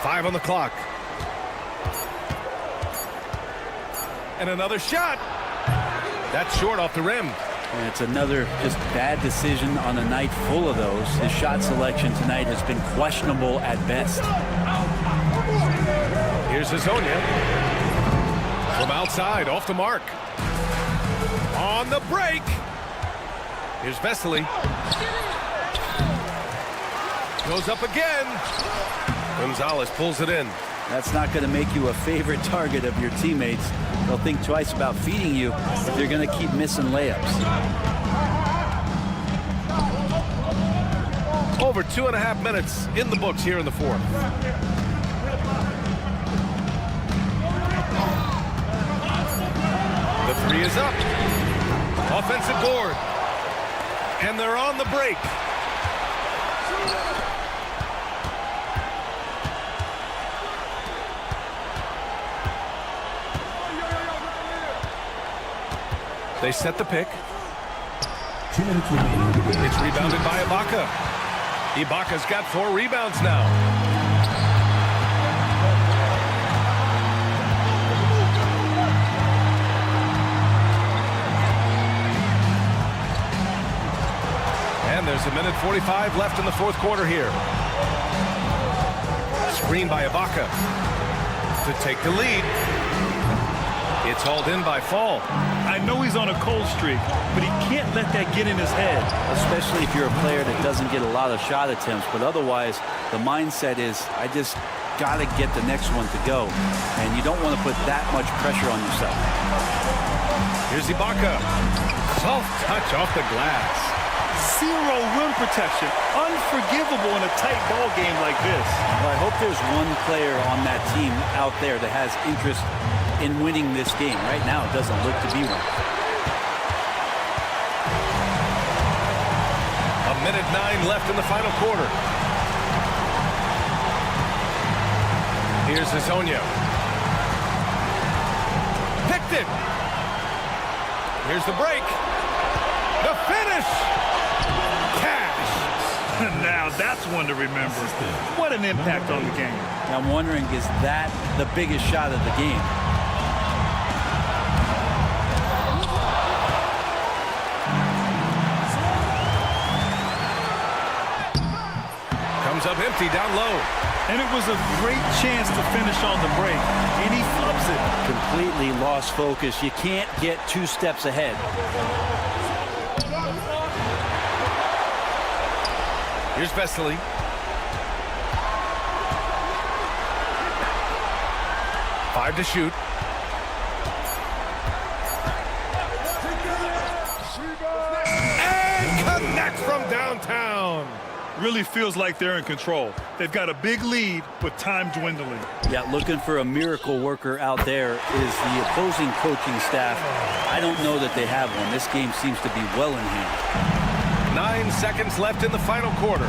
Five on the clock. And another shot. That's short off the rim. And it's another just bad decision on a night full of those. His shot selection tonight has been questionable at best. Here's Hezonja. From outside, off the mark. On the break. Here's Vesely. Goes up again. Gonzalez pulls it in. That's not going to make you a favorite target of your teammates. They'll think twice about feeding you if they're going to keep missing layups. Over 2.5 minutes in the books here in the fourth. The 3 is up. Offensive board. And they're on the break. They set the pick. 2 minutes remaining. It's rebounded by Ibaka. Ibaka's got 4 rebounds now. And there's 1:45 left in the fourth quarter here. Screen by Ibaka to take the lead. It's hauled in by Fall. I know he's on a cold streak, but he can't let that get in his head. Especially if you're a player that doesn't get a lot of shot attempts, but otherwise the mindset is I just got to get the next one to go, and you don't want to put that much pressure on yourself. Here's Ibaka. Soft touch off the glass. Zero rim protection. Unforgivable in a tight ball game like this. Well, I hope there's one player on that team out there that has interest in winning this game. Right now, it doesn't look to be one. 1:09 left in the final quarter. Here's Hezonja. Picked it. Here's the break. The finish. Cash. Now that's one to remember. What an impact on the game. I'm wondering, is that the biggest shot of the game? Comes up empty down low. And it was a great chance to finish on the break. And he flubs it. Completely lost focus. You can't get 2 steps ahead. Here's Vesely. Five to shoot. And connects from downtown. Really feels like they're in control. They've got a big lead with time dwindling. Yeah, looking for a miracle worker out there is the opposing coaching staff. I don't know that they have one. This game seems to be well in hand. 9 seconds left in the final quarter.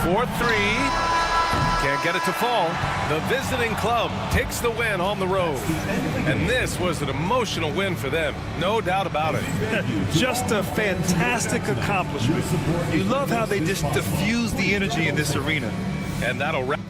For 3. Can't get it to fall. The visiting club takes the win on the road. And this was an emotional win for them. No doubt about it. Just a fantastic accomplishment. You love how they just diffuse the energy in this arena. And that'll wrap.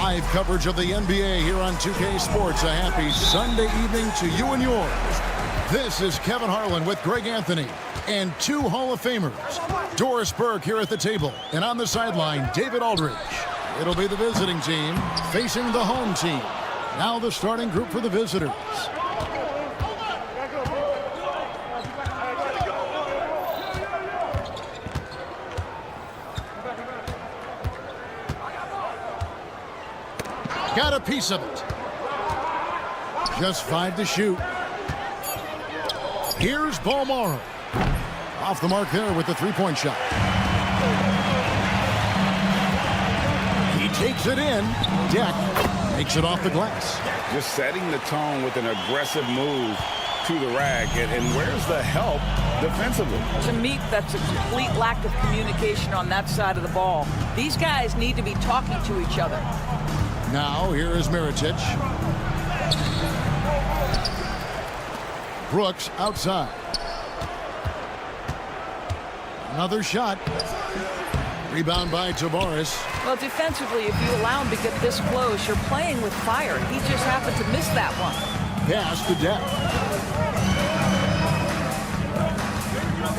Live coverage of the NBA here on 2K Sports. A happy Sunday evening to you and yours. This is Kevin Harlan with Greg Anthony and two Hall of Famers. Doris Burke here at the table, and on the sideline, David Aldridge. It'll be the visiting team facing the home team. Now the starting group for the visitors. Got a piece of it. Just 5 to shoot. Here's Balmaro. Off the mark there with the three-point shot. He takes it in. Deck makes it off the glass. Just setting the tone with an aggressive move to the rack. And where's the help defensively? To me, that's a complete lack of communication on that side of the ball. These guys need to be talking to each other. Now, here is Mirotic. Brooks outside. Another shot. Rebound by Tavares. Well, defensively, if you allow him to get this close, you're playing with fire. He just happened to miss that one. pass to Depp.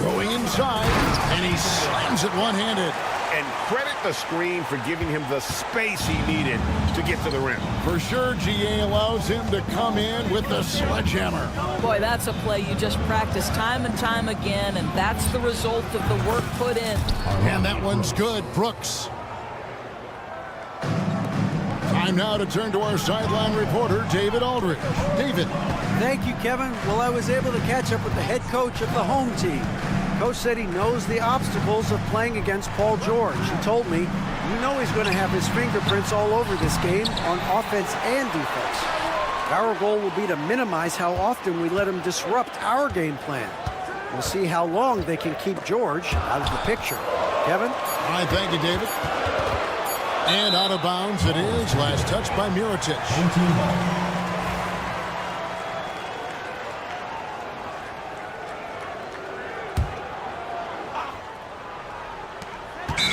Going inside, and he slams it one-handed. And credit the screen for giving him the space he needed to get to the rim. For sure, GA allows him to come in with the sledgehammer. Boy, that's a play you just practice time and time again, and that's the result of the work put in. And that one's good, Brooks. Time now to turn to our sideline reporter, David Aldridge. David. Thank you, Kevin. Well, I was able to catch up with the head coach of the home team. Coach said he knows the obstacles of playing against Paul George. He told me, you know he's going to have his fingerprints all over this game on offense and defense. Our goal will be to minimize how often we let him disrupt our game plan. We'll see how long they can keep George out of the picture. Kevin? All right, thank you, David. And out of bounds it is. Last touch by Mirotic.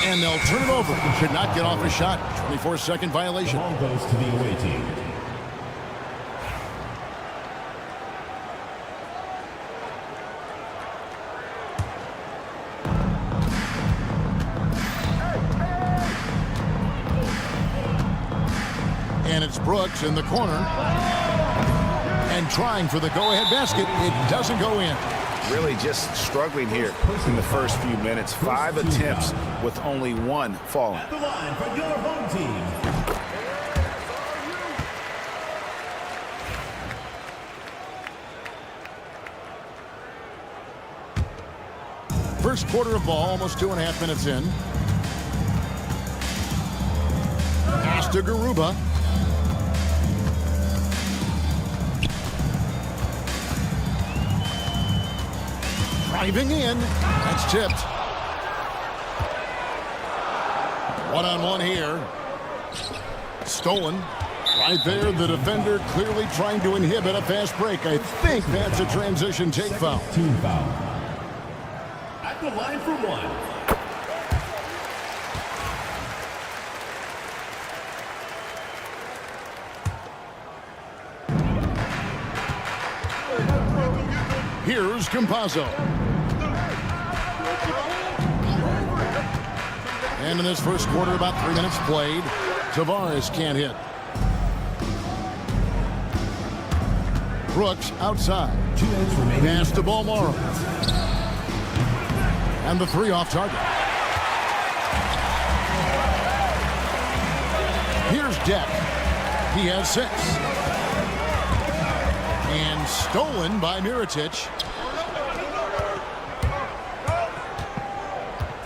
And they'll turn it over. Should not get off a shot. 24-second violation. Ball goes to the away team. And it's Brooks in the corner. And trying for the go-ahead basket. It doesn't go in. Really just struggling here in the first few minutes. 5 attempts with only 1 falling. At the line for your home team. First quarter of ball, almost 2.5 minutes in. Pass to Garuba. Driving in. That's tipped. One-on-one here. Stolen. Right there, the defender clearly trying to inhibit a fast break. I think that's a transition take foul. Team foul. At the line for 1. Here's Campazzo. And in this first quarter, about 3 minutes played. Tavares can't hit. Brooks outside. 2 minutes remaining. Pass to Balmaro. And the 3 off target. Here's Depp. He has 6. And stolen by Mirotic.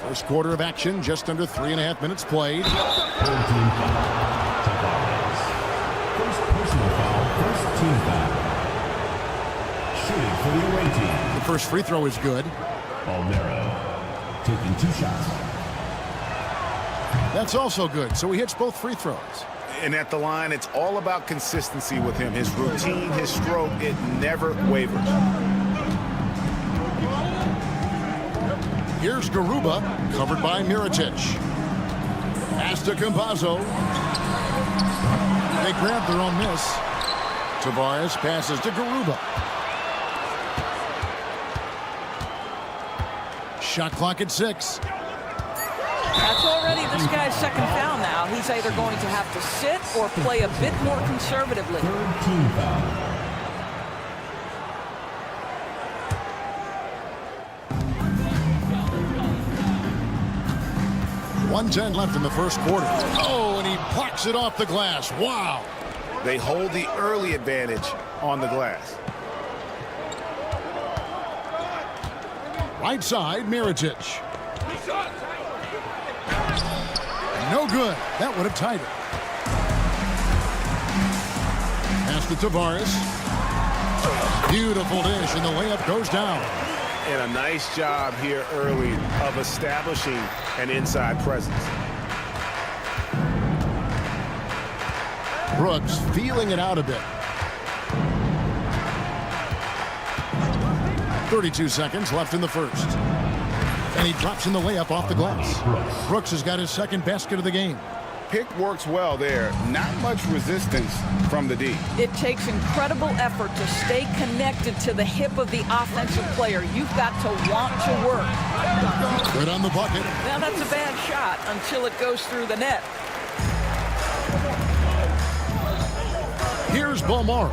First quarter of action, just under 3.5 minutes played. Third team foul. Tavares. First personal foul. First team foul. Shooting for the away team. The first free throw is good. Almero taking 2 shots. That's also good, so he hits both free throws. And at the line, it's all about consistency with him. His routine, his stroke, it never wavers. Here's Garuba, covered by Mirotic. Pass to Campazzo. They grab their own miss. Tavares passes to Garuba. Shot clock at 6. That's already this guy's second foul now. He's either going to have to sit or play a bit more conservatively. Third team foul. .110 left in the first quarter. Oh, and he plucks it off the glass. Wow. They hold the early advantage on the glass. Right side, Mirotic. No good. That would have tied it. Pass to Tavares. Beautiful dish, and the layup goes down. And a nice job here early of establishing an inside presence. Brooks feeling it out a bit. 32 seconds left in the first. And he drops in the layup off the glass. Brooks has got his second basket of the game. pick works well there. Not much resistance from the D. It takes incredible effort to stay connected to the hip of the offensive player. You've got to want to work. Good on the bucket. Now that's a bad shot until it goes through the net. Here's Bomar.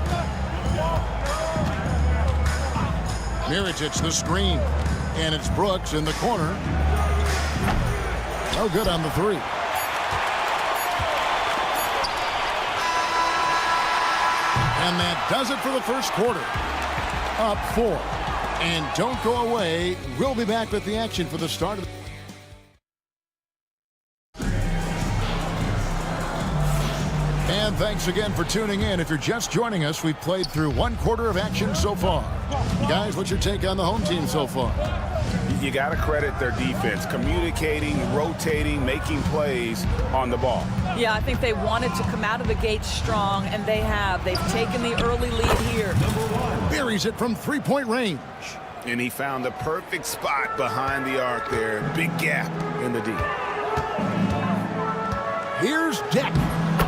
Miritich the screen. And it's Brooks in the corner. No good on the three. And that does it for the first quarter. Up 4. And don't go away. We'll be back with the action for the start of the... And thanks again for tuning in. If you're just joining us, we've played through 1 quarter of action so far. Guys, what's your take on the home team so far? You got to credit their defense, communicating, rotating, making plays on the ball. Yeah, I think they wanted to come out of the gate strong, and they have. They've taken the early lead here. Buries it from three-point range. And he found the perfect spot behind the arc there. Big gap in the D. Here's Deck.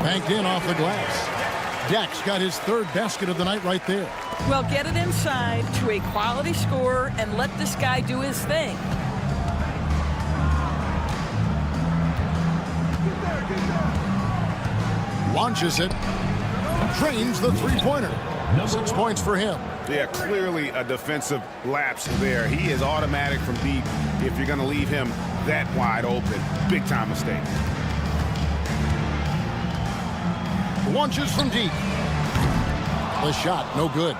Banked in off the glass. Deck's got his 3rd basket of the night right there. Well, get it inside to a quality scorer and let this guy do his thing. Launches it. Drains the three-pointer. 6 points for him. Yeah, clearly a defensive lapse there. He is automatic from deep if you're going to leave him that wide open. Big-time mistake. Launches from deep. The shot, no good.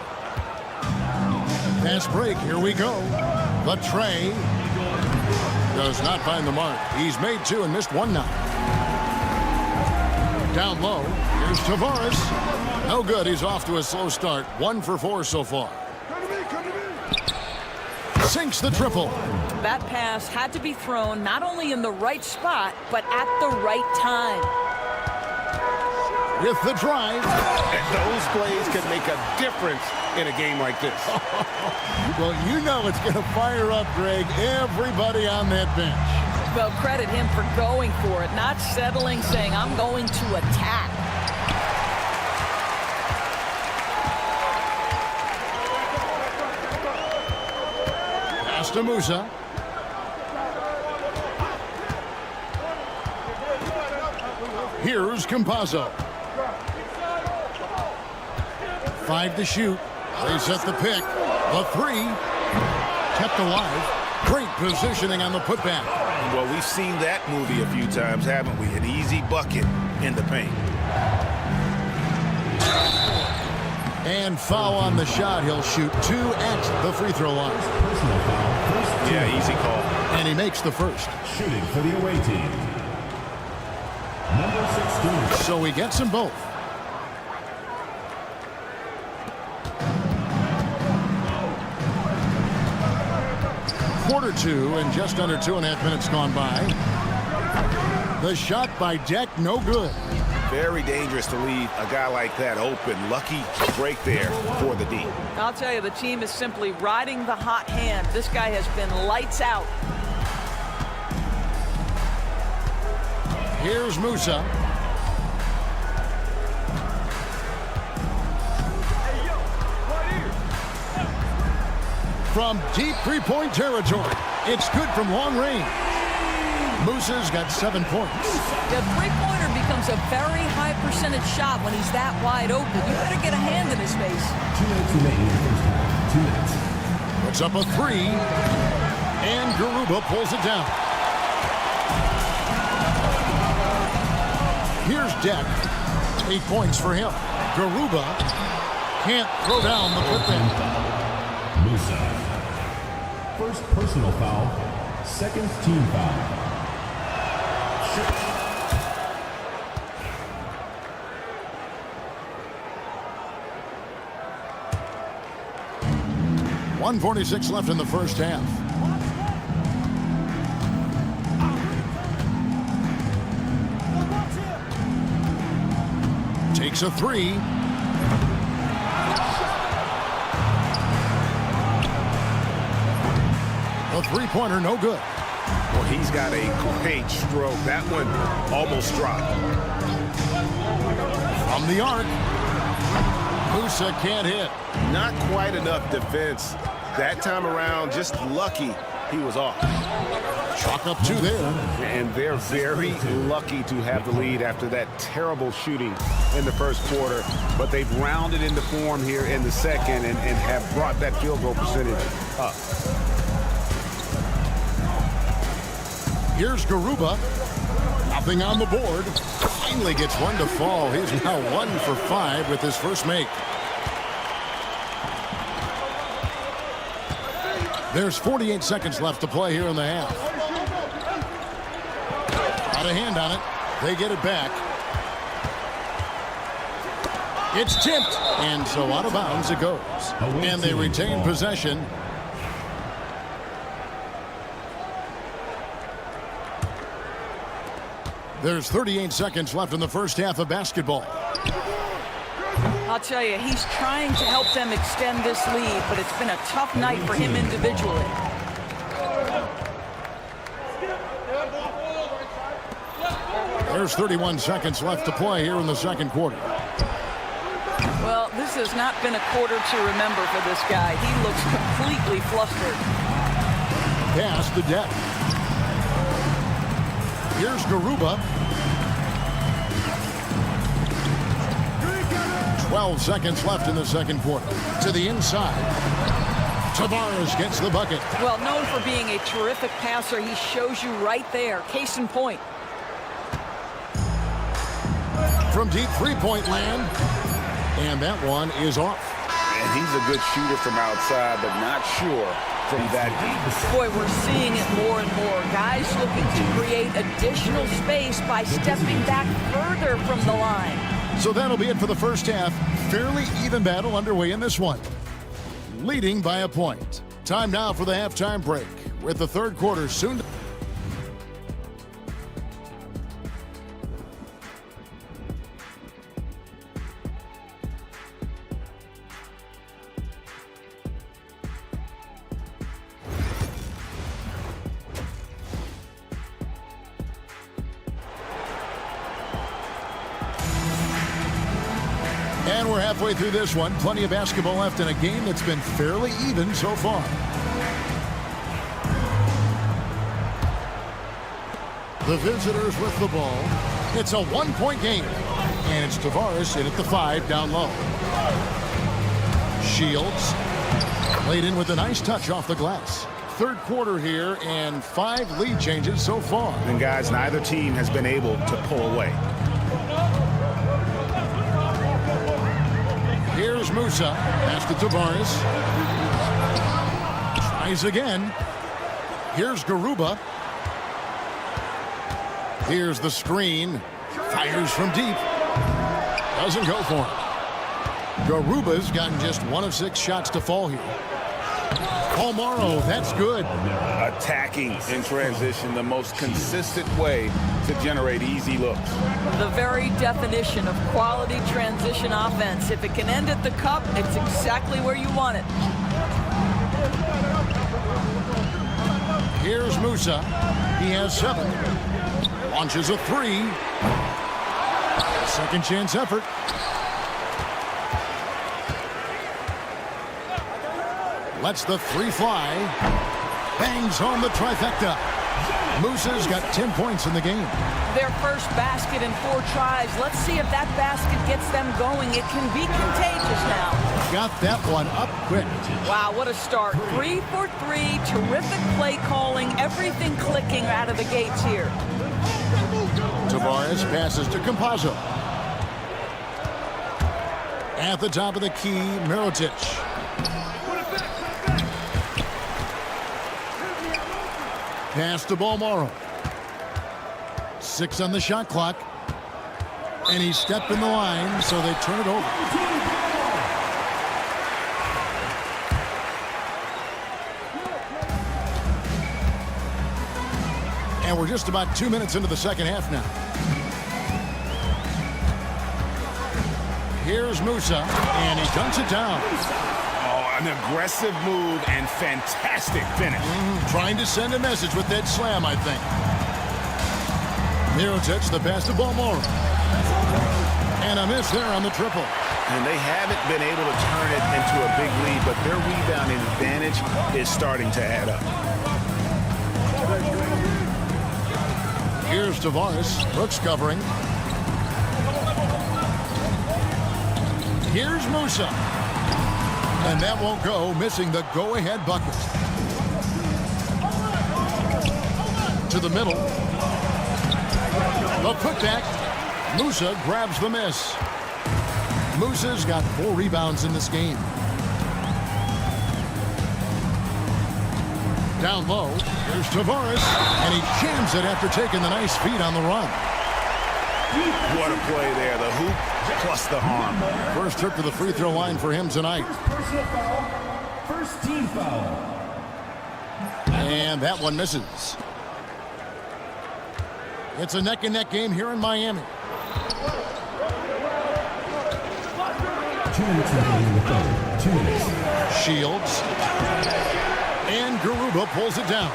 Fast break, here we go. The tray does not find the mark. He's made 2 and missed 1 now. Down low, here's Tavares. No good, he's off to a slow start. 1 for 4 so far. Sinks the triple. That pass had to be thrown not only in the right spot, but at the right time. With the drive. And those plays can make a difference in a game like this. Well, you know it's going to fire up, Greg, everybody on that bench. Well, credit him for going for it, not settling, saying, I'm going to attack. Pass to Musa. Here's Campazzo. 5 to shoot. They set the pick. The 3. Kept alive. Great positioning on the putback. Well, we've seen that movie a few times, haven't we? An easy bucket in the paint. And foul on the shot. He'll shoot 2 at the free throw line. Yeah, easy call. And he makes the first. Shooting for the away team. Number 16. So he gets them both. Quarter 2 and just under 2.5 minutes gone by. The shot by Deck, no good. Very dangerous to leave a guy like that open. Lucky break there for the D. I'll tell you, the team is simply riding the hot hand. This guy has been lights out. Here's Musa. From deep three-point territory. It's good from long range. Musa's got 7 points. The three-pointer becomes a very high percentage shot when he's that wide open. You better get a hand in his face. 2 minutes remaining in the first half. 2 minutes. Puts up a 3. And Garuba pulls it down. Here's Deck. 8 points for him. Garuba can't throw down the putback. Musa. First personal foul. Second team foul. 1:46 left in the first half. Takes a 3. A three-pointer, no good. Well, he's got a great stroke. That one almost dropped. From the arc, Musa can't hit. Not quite enough defense. That time around, just lucky he was off. Chalk up 2 there. And they're very lucky to have the lead after that terrible shooting in the first quarter. But they've rounded into form here in the second and have brought that field goal percentage up. Here's Garuba. Nothing on the board. Finally gets one to fall. He's now 1 for 5 with his first make. There's 48 seconds left to play here in the half. Got a hand on it. They get it back. It's tipped. And so out of bounds it goes. And they retain possession. There's 38 seconds left in the first half of basketball. I'll tell you, he's trying to help them extend this lead, but it's been a tough night for him individually. There's 31 seconds left to play here in the second quarter. Well, this has not been a quarter to remember for this guy. He looks completely flustered. Pass to depth. Here's Garuba. 12 seconds left in the second quarter. To the inside. Tavares gets the bucket. Well, known for being a terrific passer, he shows you right there. Case in point. From deep three-point land. And that one is off. And he's a good shooter from outside, but not sure from that deep. Boy, we're seeing it more and more. Guys looking to create additional space by stepping back further from the line. So that'll be it for the first half. Fairly even battle underway in this one. Leading by a point. Time now for the halftime break, with the third quarter soon to... And we're halfway through this one. Plenty of basketball left in a game that's been fairly even so far. The visitors with the ball. It's a one-point game. And it's Tavares in at the 5 down low. Shields laid in with a nice touch off the glass. Third quarter here and 5 lead changes so far. And guys, neither team has been able to pull away. Here's Musa. Pass to Tavares. Tries again. Here's Garuba. Here's the screen. Fires from deep. Doesn't go for him. Garuba's gotten just 1 of 6 shots to fall here. Palmaro, that's good. Attacking in transition, the most consistent way to generate easy looks. The very definition of quality transition offense. If it can end at the cup, it's exactly where you want it. Here's Musa. He has 7. Launches a 3. Second chance effort. Lets the 3 fly. Bangs home the trifecta. Musa's got 10 points in the game. Their first basket in 4 tries. Let's see if that basket gets them going. It can be contagious now. Got that one up quick. Wow, what a start. 3 for 3. Terrific play calling. Everything clicking out of the gates here. Tavares passes to Campazzo. At the top of the key, Mirotic. Pass to Palmaro. 6 on the shot clock. And he stepped in the line, so they turn it over. And we're just about 2 minutes into the second half now. Here's Musa, and he dunks it down. Oh, An aggressive move and fantastic finish. Trying to send a message with that slam, I think. Mirotic, the pass to Balmora. And a miss there on the triple. And they haven't been able to turn it into a big lead, but their rebounding advantage is starting to add up. Here's Tavares. Brooks covering. Here's Musa. And that won't go, missing the go-ahead bucket. To the middle. The putback. Musa grabs the miss. Musa's got 4 rebounds in this game. Down low, here's Tavares, and he jams it after taking the nice feed on the run. What a play there, the hoop plus the harm. First trip to the free throw line for him tonight. Personal foul. First team foul. And that one misses. It's a neck-and-neck game here in Miami. 2 minutes remaining in the third. 2 minutes. Shields. And Garuba pulls it down.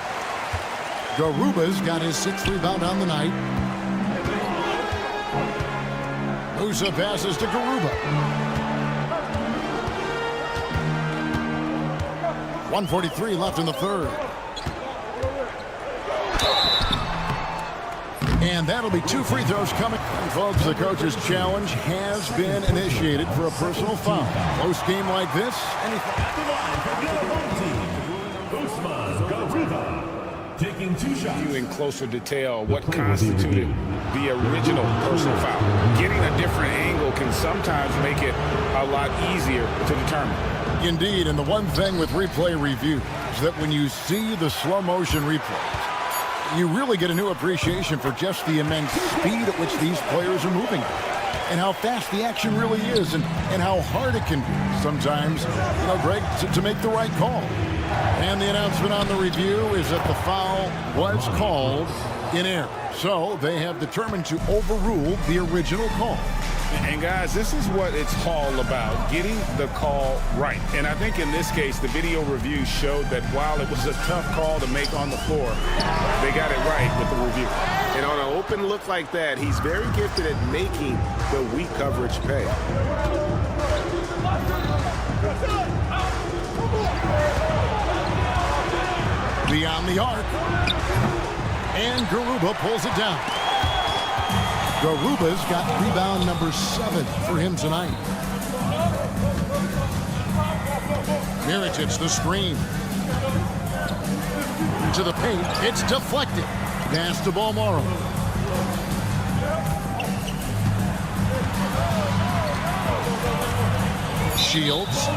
Garuba's got his 6th rebound on the night. Musa passes to Garuba. 1:43 left in the third. And that'll be 2 free throws coming. And folks, the coach's challenge has been initiated for a personal foul. Close game like this, anything. Taking 2 shots. In closer detail, what constituted the original personal foul. Getting a different angle can sometimes make it a lot easier to determine. Indeed, and the one thing with replay review is that when you see the slow motion replays, you really get a new appreciation for just the immense speed at which these players are moving and how fast the action really is and how hard it can be sometimes, Greg, to make the right call. And the announcement on the review is that the foul was called in error. So they have determined to overrule the original call. And guys, this is what it's all about, getting the call right. And I think in this case, the video review showed that while it was a tough call to make on the floor, they got it right with the review. And on an open look like that, he's very gifted at making the weak coverage pay. Beyond the arc. And Garuba pulls it down. Garuba's got rebound number 7 for him tonight. Mirotic, the screen. To the paint. It's deflected. Pass to Balmora. Shields.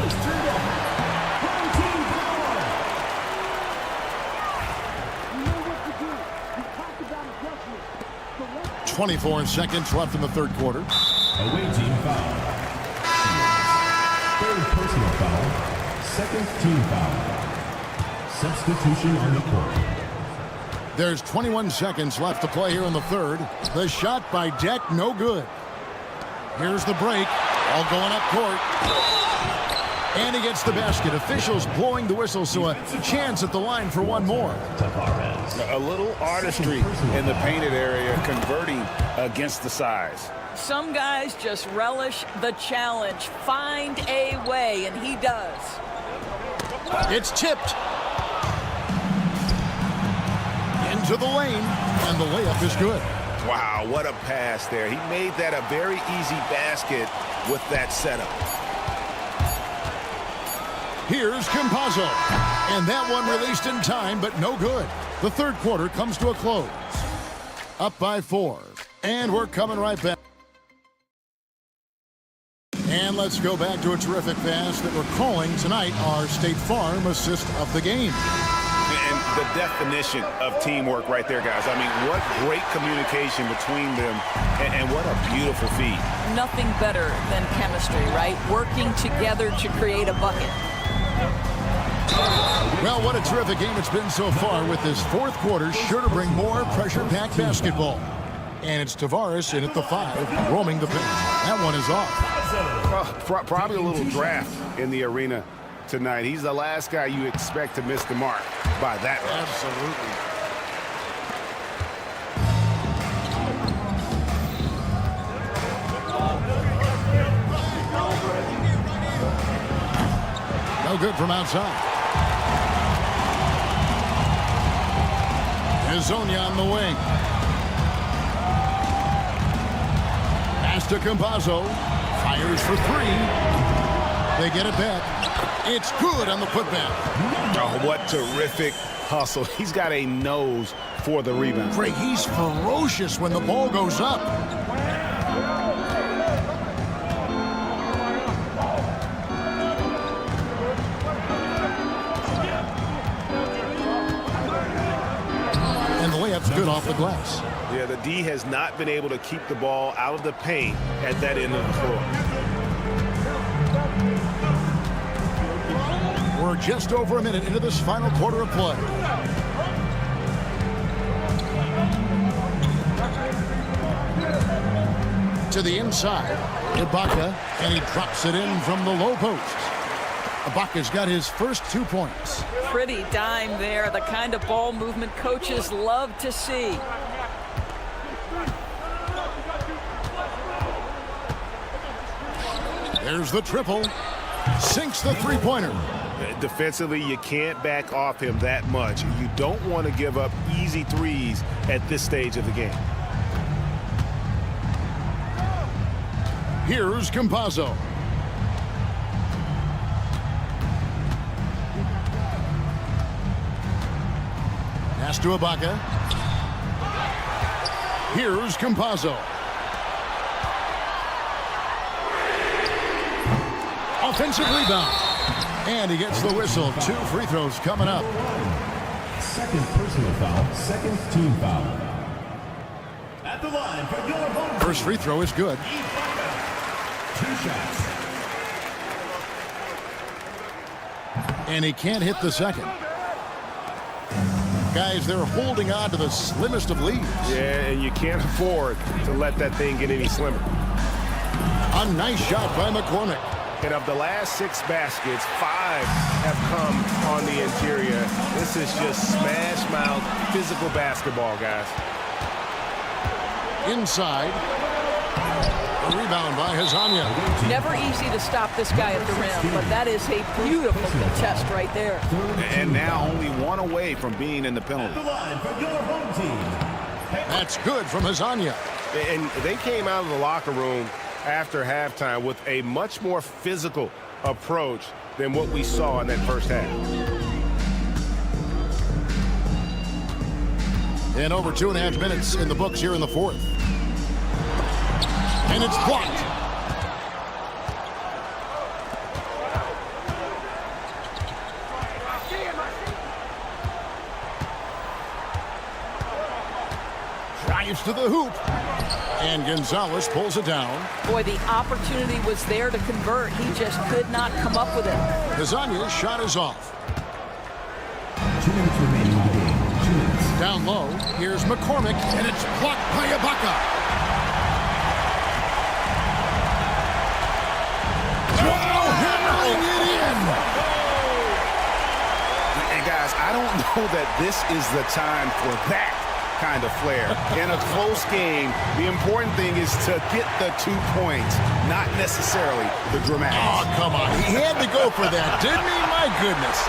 24 seconds left in the third quarter. Away team foul. Third personal foul. Second team foul. Substitution on the court. There's 21 seconds left to play here in the third. The shot by Deck, no good. Here's the break. All going up court. And he gets the basket. Officials blowing the whistle, so a chance at the line for one more. A little artistry in the painted area, converting against the size. Some guys just relish the challenge. Find a way, and he does. It's tipped. Into the lane, and the layup is good. Wow, what a pass there. He made that a very easy basket with that setup. Here's Campazzo. And that one released in time, but no good. The third quarter comes to a close. Up by 4. And we're coming right back. And let's go back to a terrific pass that we're calling tonight our State Farm assist of the game. And the definition of teamwork right there, guys. I mean, what great communication between them, and what a beautiful feed. Nothing better than chemistry, right? Working together to create a bucket. Well, what a terrific game it's been so far, with this fourth quarter sure to bring more pressure-packed basketball. And it's Tavares in at the 5, roaming the pitch. That one is off. Probably a little draft in the arena tonight. He's the last guy you expect to miss the mark by that much. Absolutely. No good from outside. Hezonja on the wing. Pass to Campazzo. Fires for three. They get it back. It's good on the putback. Oh, what terrific hustle. He's got a nose for the rebound. Greg, he's ferocious when the ball goes up. And the layup's good off the glass. Yeah, the D has not been able to keep the ball out of the paint at that end of the floor. We're just over a minute into this final quarter of play. To the inside, Ibaka, and he drops it in from the low post. Ibaka's got his first 2 points. Pretty dime there, the kind of ball movement coaches love to see. There's the triple. Sinks the three-pointer. Defensively, you can't back off him that much. You don't want to give up easy threes at this stage of the game. Here's Campazzo. Pass to Ibaka. Here's Campazzo. Offensive rebound. And he gets the whistle. 2 free throws coming up. Second personal foul, second team foul. At the line for your home. First free throw is good. 2 shots. And he can't hit the second. Guys, they're holding on to the slimmest of leads. Yeah, and you can't afford to let that thing get any slimmer. A nice shot by McCormick. And of the last 6 baskets, 5 have come on the interior. This is just smash mouth physical basketball, guys. Inside. A rebound by Hezonja. Never easy to stop this guy at the rim, but that is a beautiful contest right there. And now only 1 away from being in the penalty. At the line for your home team. That's good from Hezonja. And they came out of the locker room after halftime with a much more physical approach than what we saw in that first half. And over 2.5 minutes in the books here in the fourth. And it's blocked. Drives to the hoop. And Gonzalez pulls it down. Boy, the opportunity was there to convert. He just could not come up with it. Hezonja's shot is off. 2 minutes remaining in the game. 2 minutes. Down low, here's McCormick, and it's blocked by Ibaka. Wow, hammering it in. And guys, I don't know that this is the time for that kind of flair. In a close game, the important thing is to get the 2 points, not necessarily the dramatics. Oh, come on. He had to go for that, didn't he? My goodness.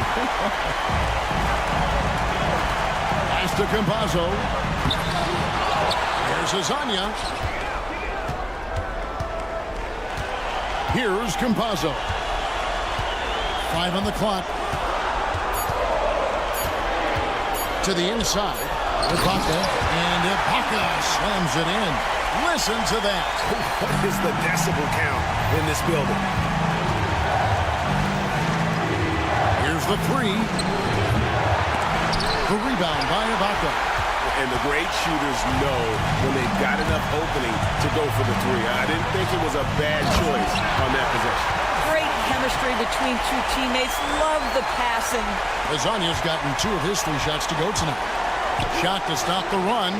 Pass to Campazzo. Here's Hezonja. Here's Campazzo. 5 on the clock. To the inside. Ibaka, and Ibaka slams it in. Listen to that. What is the decibel count in this building? Here's the 3. The rebound by Ibaka. And the great shooters know when they've got enough opening to go for the 3. I didn't think it was a bad choice on that possession. Great chemistry between 2 teammates. Love the passing. Hezonja's gotten 2 of his 3 shots to go tonight. Shot to stop the run.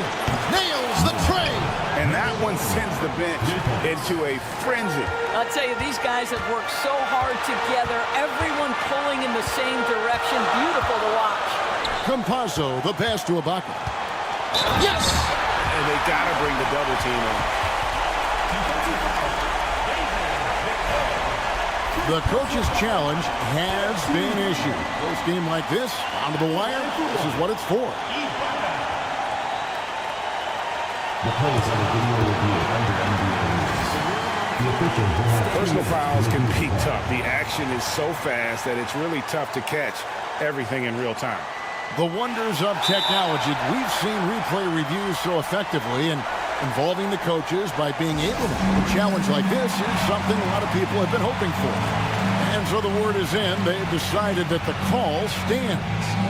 Nails the tray. And that one sends the bench into a frenzy. I'll tell you, these guys guys have worked so hard together, everyone pulling in the same direction. Beautiful to watch. Campazzo, the pass to Ibaka. Yes! And they got to bring the double team in. The coach's challenge has been issued. Close game like this, onto the wire, this is what it's for. The plays on the video review under NBA rules. The official will have Personal fouls can be tough. The action is so fast that it's really tough to catch everything in real time. The wonders of technology. We've seen replay reviews so effectively, and involving the coaches by being able to do a challenge like this is something a lot of people have been hoping for. And so the word is in. They've decided that the call stands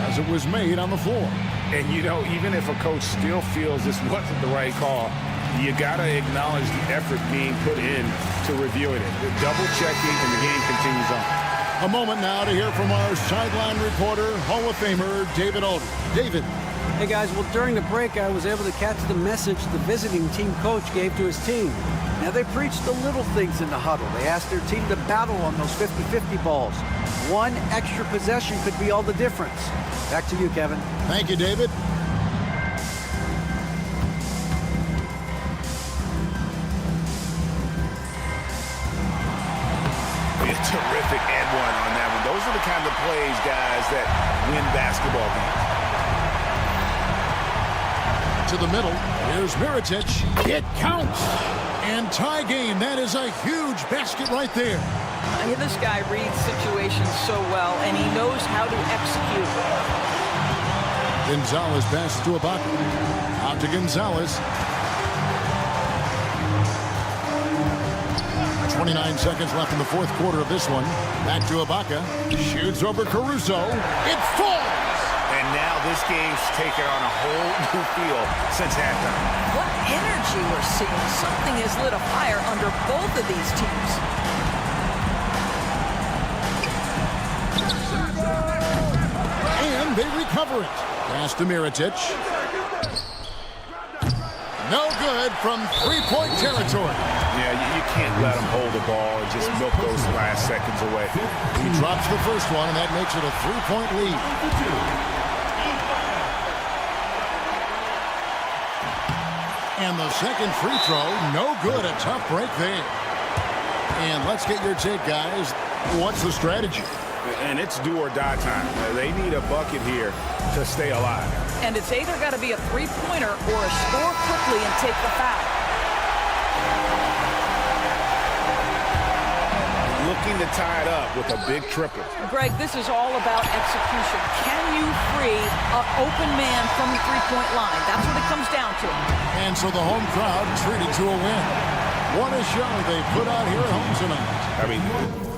as it was made on the floor. And, you know, even if a coach still feels this wasn't the right call, you got to acknowledge the effort being put in to reviewing it. The double checking, and the game continues on. A moment now to hear from our sideline reporter, Hall of Famer David Alden. David. Hey guys, well during the break I was able to catch the message the visiting team coach gave to his team. Now they preached the little things in the huddle. They asked their team to battle on those 50-50 balls. One extra possession could be all the difference. Back to you, Kevin. Thank you, David. A terrific and one on that one. Those are the kind of plays, guys, that win basketball games. To the middle. Here's Mirotic. It counts. And tie game. That is a huge basket right there. This guy reads situations so well, and he knows how to execute. Gonzalez passes to Ibaka. Out to Gonzalez. 29 seconds left in the fourth quarter of this one. Back to Ibaka. Shoots over Caruso. It falls! And now this game's taken on a whole new feel since halftime. What energy we're seeing. Something has lit a fire under both of these teams. And they recover it. Pass to Mirotic. No good from three-point territory. Yeah, you can't let him hold the ball and just milk those last seconds away. He drops the first one, and that makes it a three-point lead. And the second free throw, no good. A tough break there. And let's get your take, guys. What's the strategy? And it's do or die time. They need a bucket here to stay alive. And it's either got to be a three-pointer or a score quickly and take the foul. Looking to tie it up with a big triple. Greg, this is all about execution. Can you free an open man from the three-point line? That's what it comes down to. And so the home crowd treated to a win. What a show they put out here at home tonight. I mean...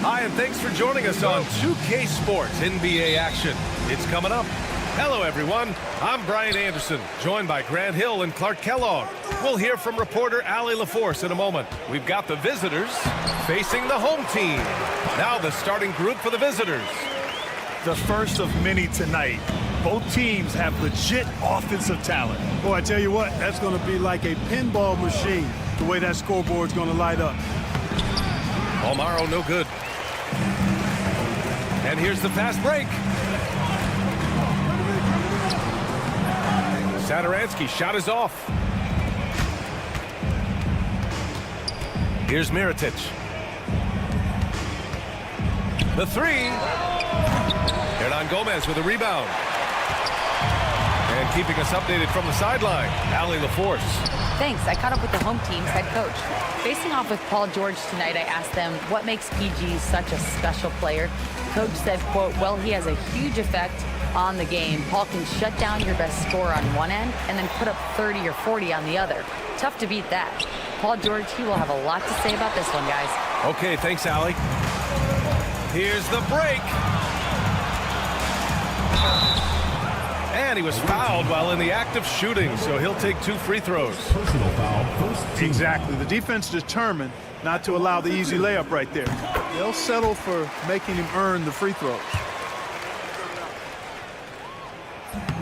Hi, and thanks for joining us on 2K Sports NBA action. It's coming up. Hello, everyone. I'm Brian Anderson, joined by Grant Hill and Clark Kellogg. We'll hear from reporter Allie LaForce in a moment. We've got the visitors facing the home team. Now the starting group for the visitors. The first of many tonight. Both teams have legit offensive talent. Boy, I tell you what, that's going to be like a pinball machine, the way that scoreboard's going to light up. Almaro, no good. And here's the fast break. Satoransky's shot is off. Here's Mirotic. The three. Hernan Gomez with a rebound. And keeping us updated from the sideline, Allie LaForce. Thanks. I caught up with the home team's head coach. Facing off with Paul George tonight, I asked them what makes PG such a special player. The coach said, quote, well, he has a huge effect on the game. Paul can shut down your best scorer on one end and then put up 30 or 40 on the other. Tough to beat that. Paul George, he will have a lot to say about this one, guys. Okay, thanks, Allie. Here's the break. And he was fouled while in the act of shooting, so he'll take 2 free throws. Personal foul, first team. Exactly. The defense determined not to allow the easy layup right there. They'll settle for making him earn the free throws.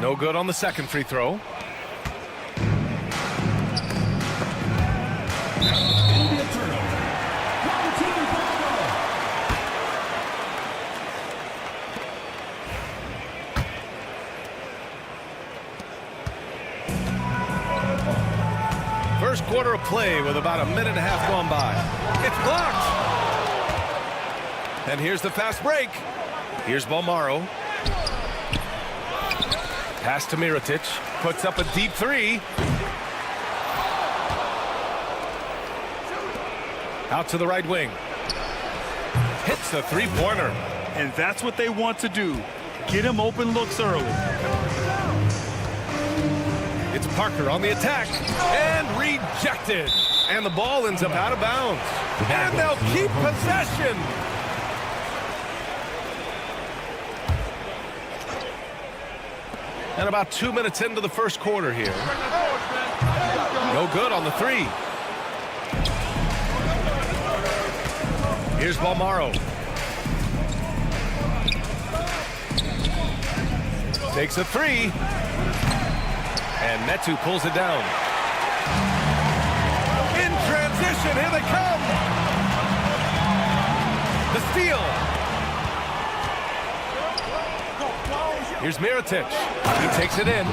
No good on the second free throw. It'll be a turnover. One team foul. First quarter of play with about a minute and a half gone by. It's blocked. And here's the fast break. Here's Bolmaro. Pass to Mirotic. Puts up a deep 3. Out to the right wing. Hits the 3-pointer. And that's what they want to do. Get him open looks early. It's Parker on the attack. And rejected. And the ball ends up out of bounds. And they'll keep possession. And about 2 minutes into the first quarter here. No good on the 3. Here's Bolmaro. Takes a 3. And Metu pulls it down. In transition, here they come. The steal. Here's Mirotic. He takes it in.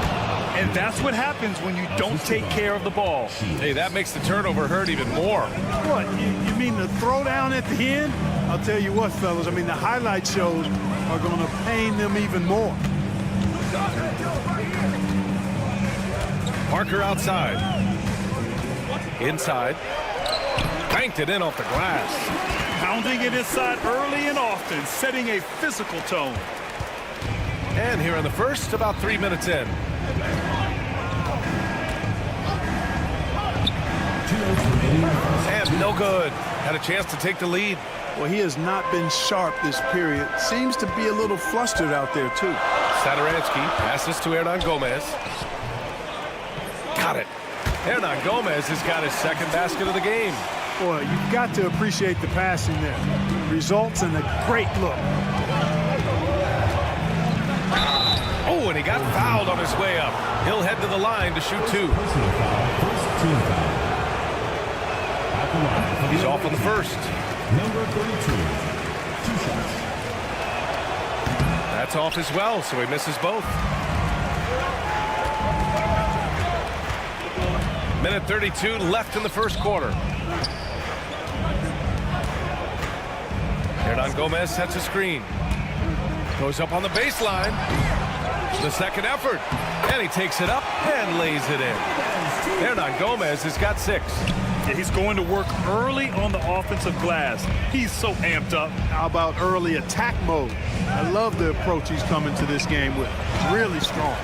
And that's what happens when you don't take care of the ball. Hey, that makes the turnover hurt even more. What, you mean the throwdown at the end? I'll tell you what, fellas, I mean, the highlight shows are going to pain them even more. Parker outside. Inside. Banked it in off the glass. Pounding it inside early and often, setting a physical tone. And here in the first, about 3 minutes in. And no good. Had a chance to take the lead. Well, he has not been sharp this period. Seems to be a little flustered out there, too. Satoransky passes to Hernan Gomez. Got it. Hernan Gomez has got his second basket of the game. Boy, you've got to appreciate the passing there. Results in a great look. Oh, and he got fouled on his way up. He'll head to the line to shoot 2. Personal foul, first team foul. At the line. He's off on the first. Number 32. 2 shots. That's off as well, so he misses both. Minute 32 left in the first quarter. Hernan Gomez sets a screen. Goes up on the baseline. The second effort. And he takes it up and lays it in. Hernan Gomez has got 6. Yeah, he's going to work early on the offensive glass. He's so amped up. How about early attack mode? I love the approach he's coming to this game with. Really strong.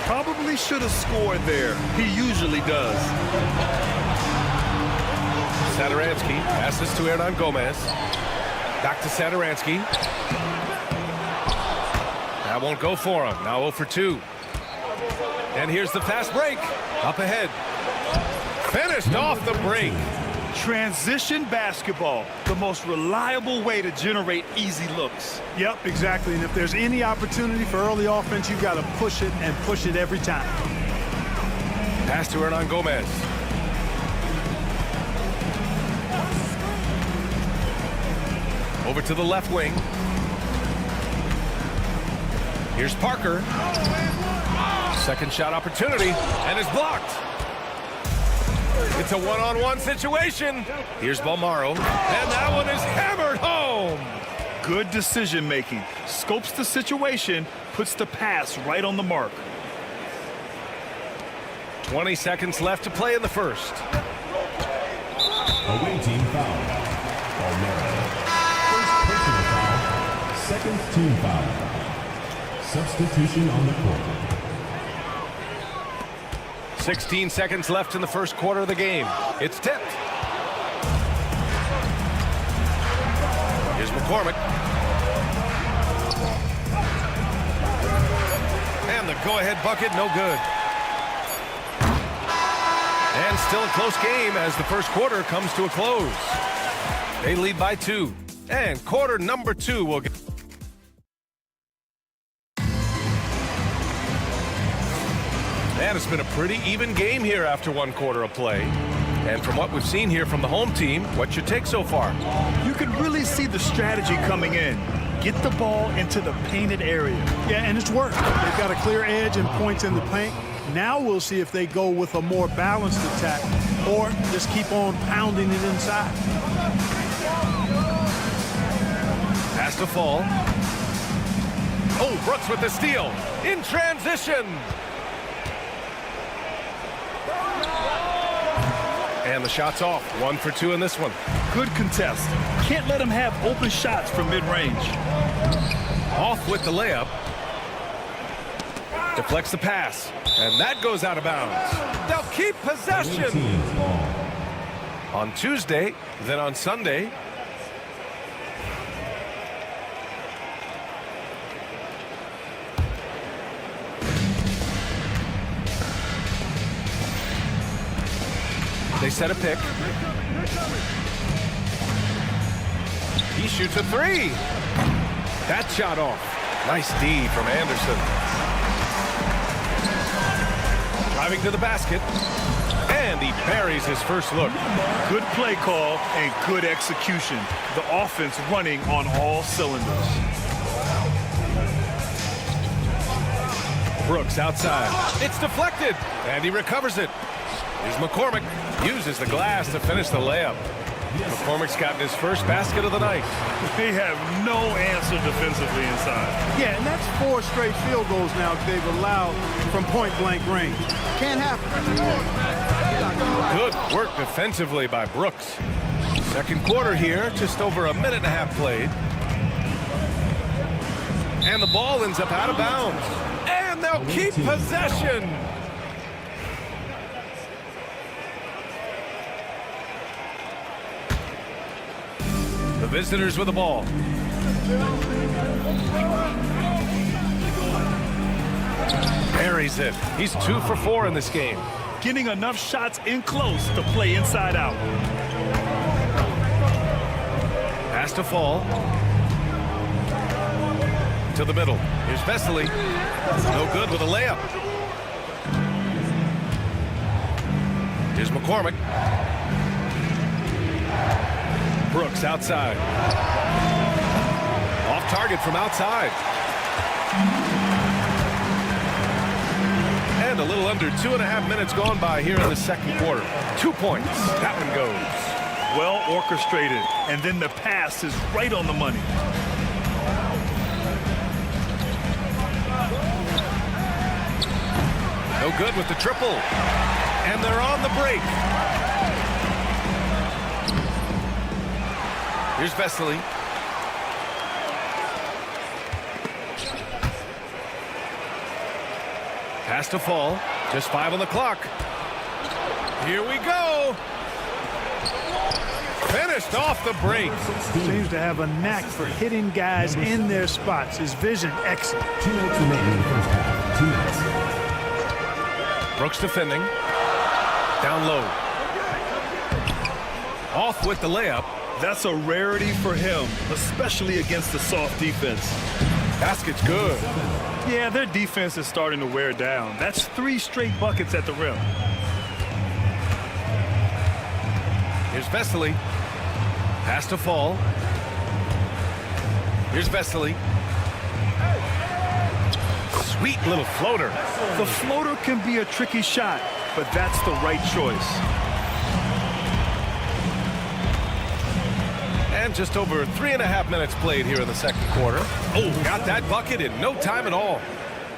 Probably should have scored there. He usually does. Satoransky passes to Hernan Gomez. Back to Satoransky. That won't go for him. Now 0 for 2. And here's the fast break. Up ahead. Finished off the break. Transition basketball, the most reliable way to generate easy looks. Yep, exactly. And if there's any opportunity for early offense, you've got to push it and push it every time. Pass to Hernan Gomez. Over to the left wing. Here's Parker. Second shot opportunity, and is blocked. It's a one-on-one situation. Here's Bolmaro, and that one is hammered home. Good decision making. Scopes the situation, puts the pass right on the mark. 20 seconds left to play in the first. Away team foul. Bolmaro. First personal foul. Second team foul. Substitution on the court. 16 seconds left in the first quarter of the game. It's tipped. Here's McCormick. And the go-ahead bucket, no good. And still a close game as the first quarter comes to a close. They lead by 2. And quarter number 2 will get. And it's been a pretty even game here after one quarter of play. And from what we've seen here from the home team, what's your take so far? You can really see the strategy coming in. Get the ball into the painted area. Yeah, and it's worked. They've got a clear edge and points in the paint. Now we'll see if they go with a more balanced attack or just keep on pounding it inside. Has to fall. Oh, Brooks with the steal. In transition. And the shot's off. 1 for 2 in this one. Good contest. Can't let him have open shots from mid-range. Off with the layup. Deflects the pass. And that goes out of bounds. They'll keep possession. On Tuesday, then on Sunday. They set a pick. He shoots a 3. That shot off. Nice D from Anderson. Driving to the basket. And he buries his first look. Good play call and good execution. The offense running on all cylinders. Brooks outside. It's deflected. And he recovers it. Here's McCormick. Uses the glass to finish the layup. McCormick's gotten his first basket of the night. They have no answer defensively inside. Yeah, and that's 4 straight field goals now they've allowed from point-blank range. Can't happen. Good work defensively by Brooks. Second quarter here, just over a minute and a half played. And the ball ends up out of bounds. And they'll keep possession. The visitors with the ball. Buries it. He's 2 for 4 in this game. Getting enough shots in close to play inside out. Has to fall. To the middle. Here's Vesely. No good with a layup. Here's McCormick. Brooks outside. Off target from outside. And a little under 2.5 minutes gone by here in the second quarter. 2 points. That one goes. Well orchestrated. And then the pass is right on the money. No good with the triple. And they're on the break. Here's Vesely. Pass to fall. Just 5 on the clock. Here we go. Finished off the break. Seems to have a knack for hitting guys in their spots. His vision excellent. 2 minutes remaining in the first half. 2 minutes. Brooks defending. Down low. Off with the layup. That's a rarity for him, especially against the soft defense. Basket's good. Yeah, their defense is starting to wear down. That's 3 straight buckets at the rim. Here's Vesely. Pass to fall. Here's Vesely. Sweet little floater. The floater can be a tricky shot, but that's the right choice. And just over 3.5 minutes played here in the second quarter. Oh, got that bucket in no time at all.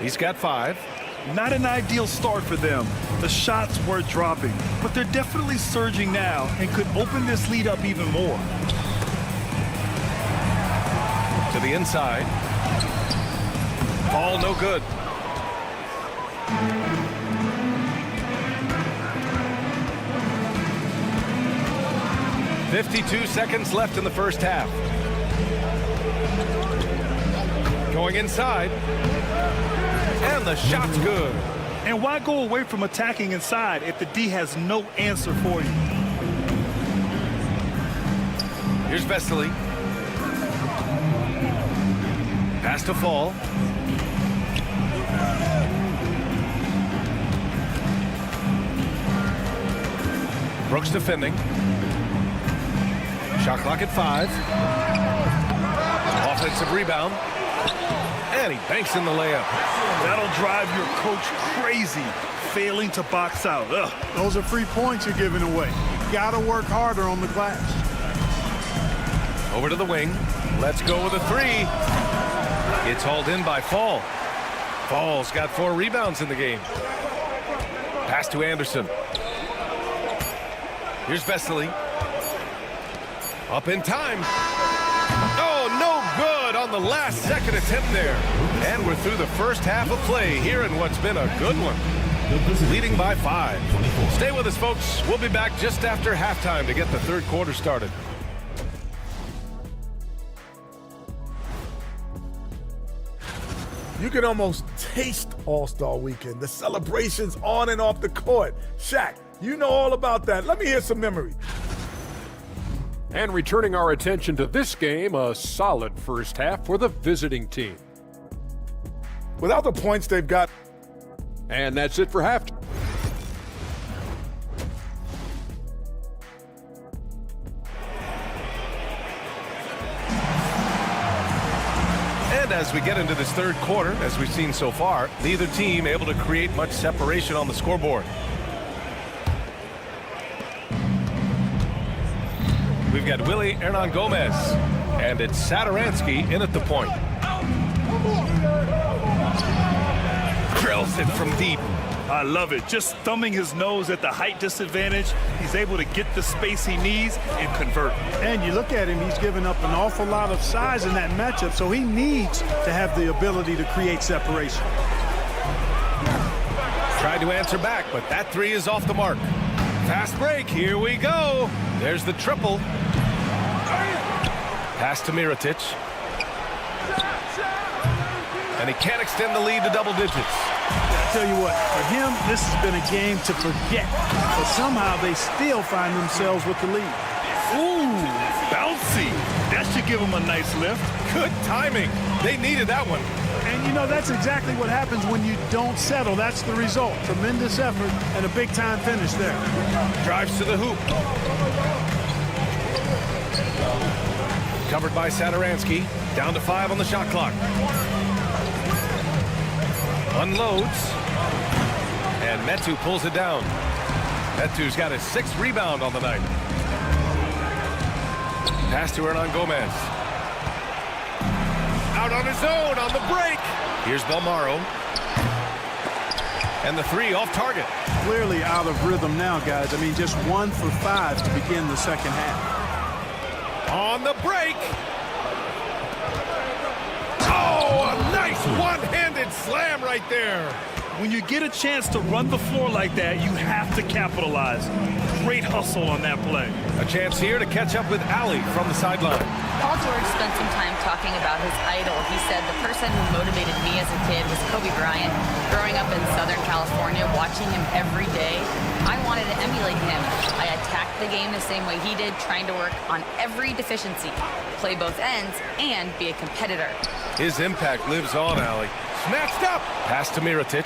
He's got 5. Not an ideal start for them. The shots were dropping, but they're definitely surging now and could open this lead up even more. To the inside. Ball no good. .52 seconds left in the first half. Going inside. And the shot's good. And why go away from attacking inside if the D has no answer for you? Here's Vesely. Pass to Fall. Brooks defending. Shot clock at 5. Offensive rebound. And he banks in the layup. That'll drive your coach crazy, failing to box out. Ugh. Those are free points you're giving away. You got to work harder on the glass. Over to the wing. Let's go with a 3. It's hauled in by Fall. Fall's got 4 rebounds in the game. Pass to Anderson. Here's Vesely. Up in time. Oh, no good on the last second attempt there. And we're through the first half of play here in what's been a good one. Leading by 5. Stay with us, folks. We'll be back just after halftime to get the third quarter started. You can almost taste All-Star Weekend, the celebrations on and off the court. Shaq, you know all about that. Let me hear some memory. And returning our attention to this game, a solid first half for the visiting team. Without the points they've got. And that's it for halftime. And as we get into this third quarter, as we've seen so far, neither team able to create much separation on the scoreboard. We've got Willie Hernan Gomez, and it's Saturansky in at the point. Drills it from deep. I love it. Just thumbing his nose at the height disadvantage. He's able to get the space he needs and convert. And you look at him, he's given up an awful lot of size in that matchup, so he needs to have the ability to create separation. Tried to answer back, but that 3 is off the mark. Fast break, here we go. There's the triple. Pass to Mirotic. And he can't extend the lead to double digits. I tell you what, for him, this has been a game to forget. But somehow they still find themselves with the lead. Ooh, bouncy. That should give him a nice lift. Good timing. They needed that one. And, you know, that's exactly what happens when you don't settle. That's the result. Tremendous effort and a big-time finish there. Drives to the hoop. Covered by Saturansky. Down to 5 on the shot clock. Unloads. And Metu pulls it down. Metu's got his 6th rebound on the night. Pass to Hernan Gomez. Out on his own on the break. Here's Belmaro. And the 3 off target. Clearly out of rhythm now, guys. I mean, just 1 for 5 to begin the second half. On the break. Oh, a nice one-handed slam right there. When you get a chance to run the floor like that, you have to capitalize. Great hustle on that play. A chance here to catch up with Allie from the sideline. Paul George spent some time talking about his idol. He said, the person who motivated me as a kid was Kobe Bryant. Growing up in Southern California, watching him every day, I wanted to emulate him. I attacked the game the same way he did, trying to work on every deficiency, play both ends, and be a competitor. His impact lives on, Allie. Snatched up. Pass to Mirotic.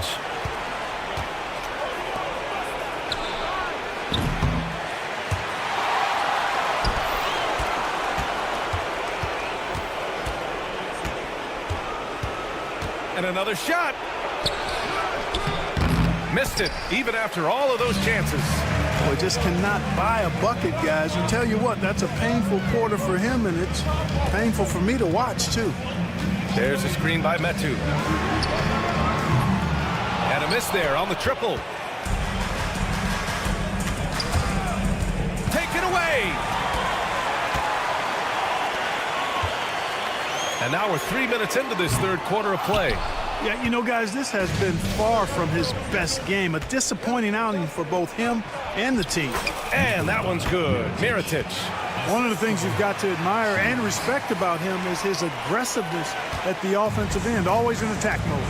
And another shot. Missed it, even after all of those chances. Well, just cannot buy a bucket, guys. And tell you what, that's a painful quarter for him, and it's painful for me to watch, too. There's a screen by Metu. And a miss there on the triple. Taken away. And now we're 3 minutes into this third quarter of play. Yeah, you know, guys, this has been far from his best game. A disappointing outing for both him and the team. And that one's good. Mirotic. One of the things you've got to admire and respect about him is his aggressiveness at the offensive end, always in attack mode.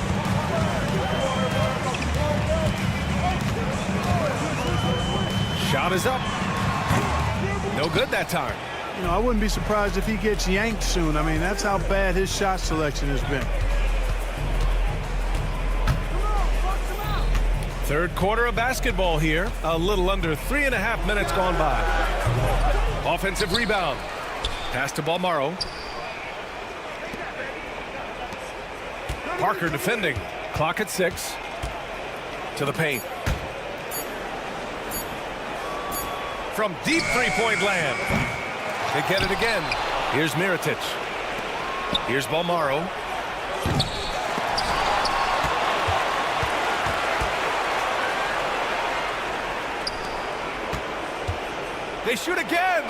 Shot is up. No good that time. You know, I wouldn't be surprised if he gets yanked soon. I mean, that's how bad his shot selection has been. Third quarter of basketball here. A little under 3.5 minutes gone by. Offensive rebound. Pass to Balmaro. Parker defending. Clock at 6. To the paint. From deep three-point land. They get it again. Here's Mirotic. Here's Balmaro. They shoot again.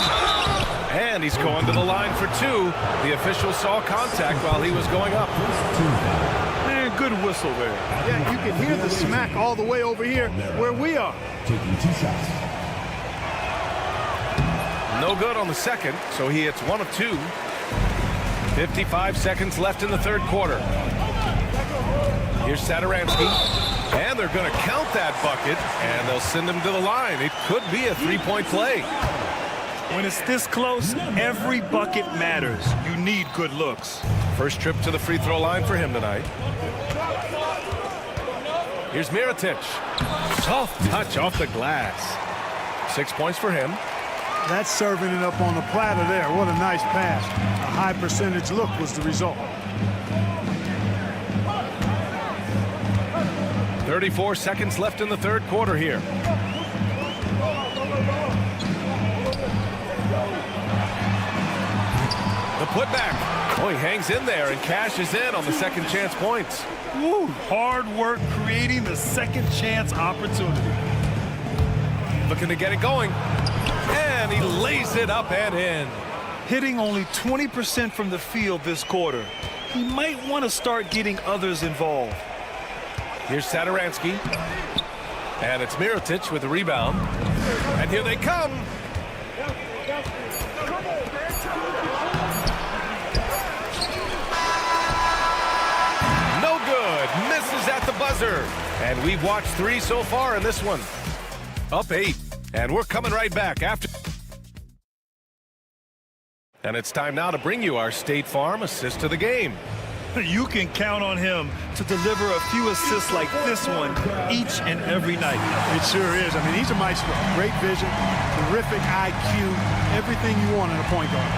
And he's going to the line for 2. The official saw contact while he was going up. Man, good whistle there. Yeah, you can hear the smack all the way over here where we are. Taking 2 shots. No good on the second, so he hits 1 of 2. 55 seconds left in the third quarter. Here's Satoransky. And they're going to count that bucket, and they'll send him to the line. It could be a 3-point play. When it's this close, every bucket matters. You need good looks. First trip to the free throw line for him tonight. Here's Mirotic. Soft touch off the glass. 6 points for him. That's serving it up on the platter there. What a nice pass. A high percentage look was the result. 34 seconds left in the third quarter here. The putback. Oh, he hangs in there and cashes in on the second chance points. Woo, hard work creating the second chance opportunity. Looking to get it going. And he lays it up and in. Hitting only 20% from the field this quarter. He might want to start getting others involved. Here's Satoransky. And it's Mirotic with the rebound. And here they come. No good. Misses at the buzzer. And we've watched 3 so far in this one. Up 8. And we're coming right back after. And it's time now to bring you our State Farm assist to the game. You can count on him to deliver a few assists like this one each and every night. It sure is. I mean, he's a maestro. Great vision, terrific IQ, everything you want in a point guard.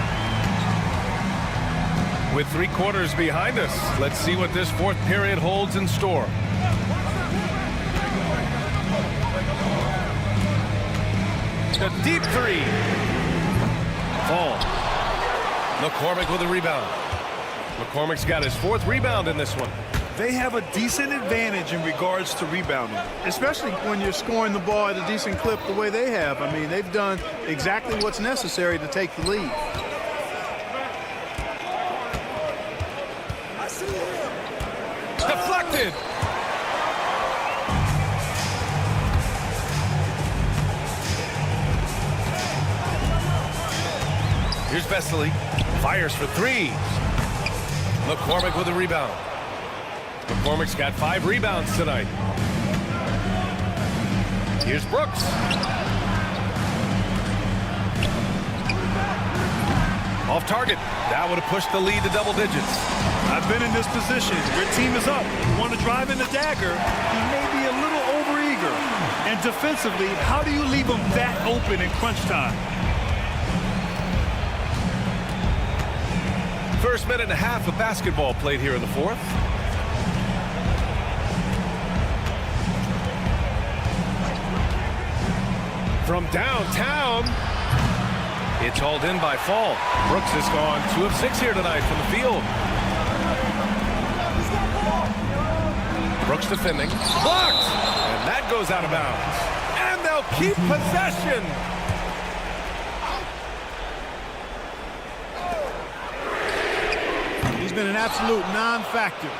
With 3 quarters behind us, let's see what this fourth period holds in store. The deep 3. Fall. McCormick with a rebound. McCormick's got his 4th rebound in this one. They have a decent advantage in regards to rebounding. Especially when you're scoring the ball at a decent clip the way they have. I mean, they've done exactly what's necessary to take the lead. Deflected. Here's Vesely. Fires for 3. McCormick with a rebound. McCormick's got 5 rebounds tonight. Here's Brooks. Off target. That would have pushed the lead to double digits. I've been in this position. Your team is up. You want to drive in the dagger. He may be a little overeager. And defensively, how do you leave him that open in crunch time? First minute and a half of basketball played here in the fourth. From downtown, it's hauled in by Fall. Brooks has gone 2 of 6 here tonight from the field. Brooks defending. Blocked! And that goes out of bounds. And they'll keep possession. He's been an absolute non-factor.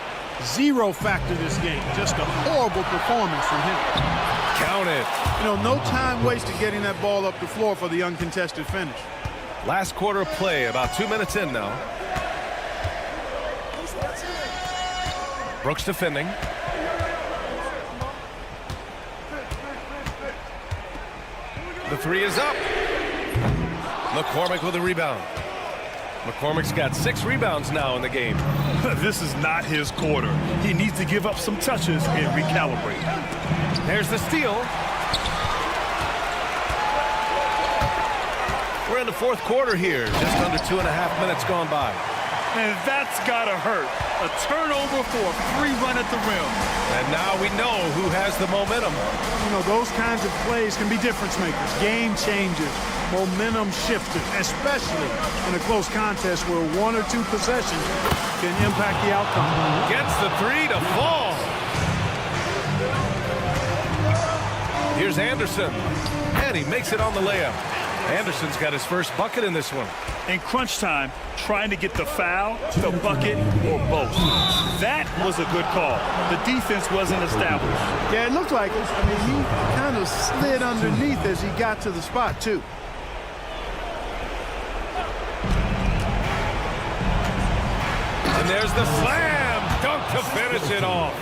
0 factor this game. Just a horrible performance from him. Count it. You know, no time wasted getting that ball up the floor for the uncontested finish. Last quarter of play, about 2 minutes in now. Brooks defending. The three is up. McCormick with a rebound. McCormick's got 6 rebounds now in the game. This is not his quarter. He needs to give up some touches and recalibrate. There's the steal. We're in the fourth quarter here. Just under 2.5 minutes gone by. And that's gotta hurt. A turnover for a free run at the rim. And now we know who has the momentum. You know, those kinds of plays can be difference makers, game changers, momentum shifters, especially in a close contest where 1 or 2 possessions can impact the outcome. Gets the three to fall. Here's Anderson, and he makes it on the layup. Anderson's got his first bucket in this one. In crunch time, trying to get the foul, the bucket, or both. That was a good call. The defense wasn't established. Yeah, it looked like it. I mean, he kind of slid underneath as he got to the spot, too. And there's the slam dunk to finish it off.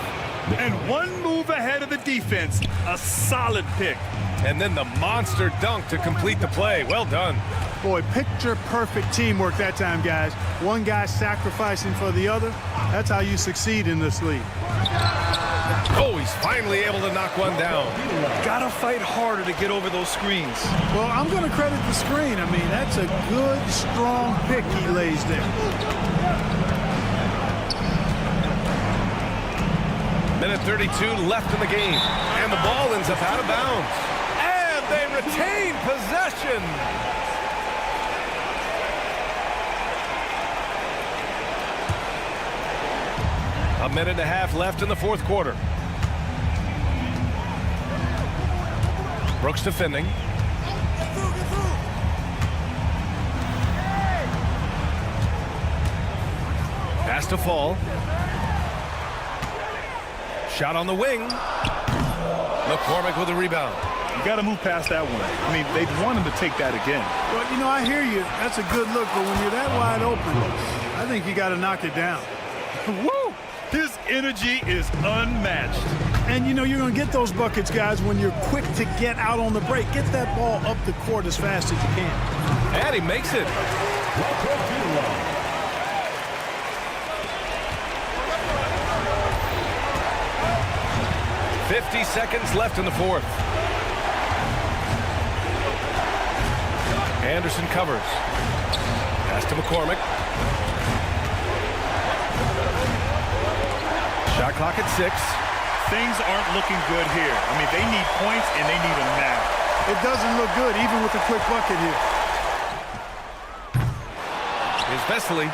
And one move ahead of the defense, a solid pick. And then the monster dunk to complete the play. Well done. Boy, picture-perfect teamwork that time, guys. One guy sacrificing for the other. That's how you succeed in this league. Oh, he's finally able to knock one down. Gotta fight harder to get over those screens. Well, I'm going to credit the screen. I mean, that's a good, strong pick he lays there. Minute 32 left in the game. And the ball ends up out of bounds. And they retain possession. A minute and a half left in the fourth quarter. Brooks defending. Pass to fall. Shot on the wing. McCormick with a rebound. You got to move past that one. I mean, they'd want him to take that again. Well, you know, I hear you. That's a good look, but when you're that wide open, I think you got to knock it down. Woo! His energy is unmatched. And, you know, you're going to get those buckets, guys, when you're quick to get out on the break. Get that ball up the court as fast as you can. And he makes it. 50 seconds left in the fourth. Anderson covers. Pass to McCormick. Shot clock at 6. Things aren't looking good here. I mean, they need points, and they need them now. It doesn't look good, even with a quick bucket here. Here's Vesely.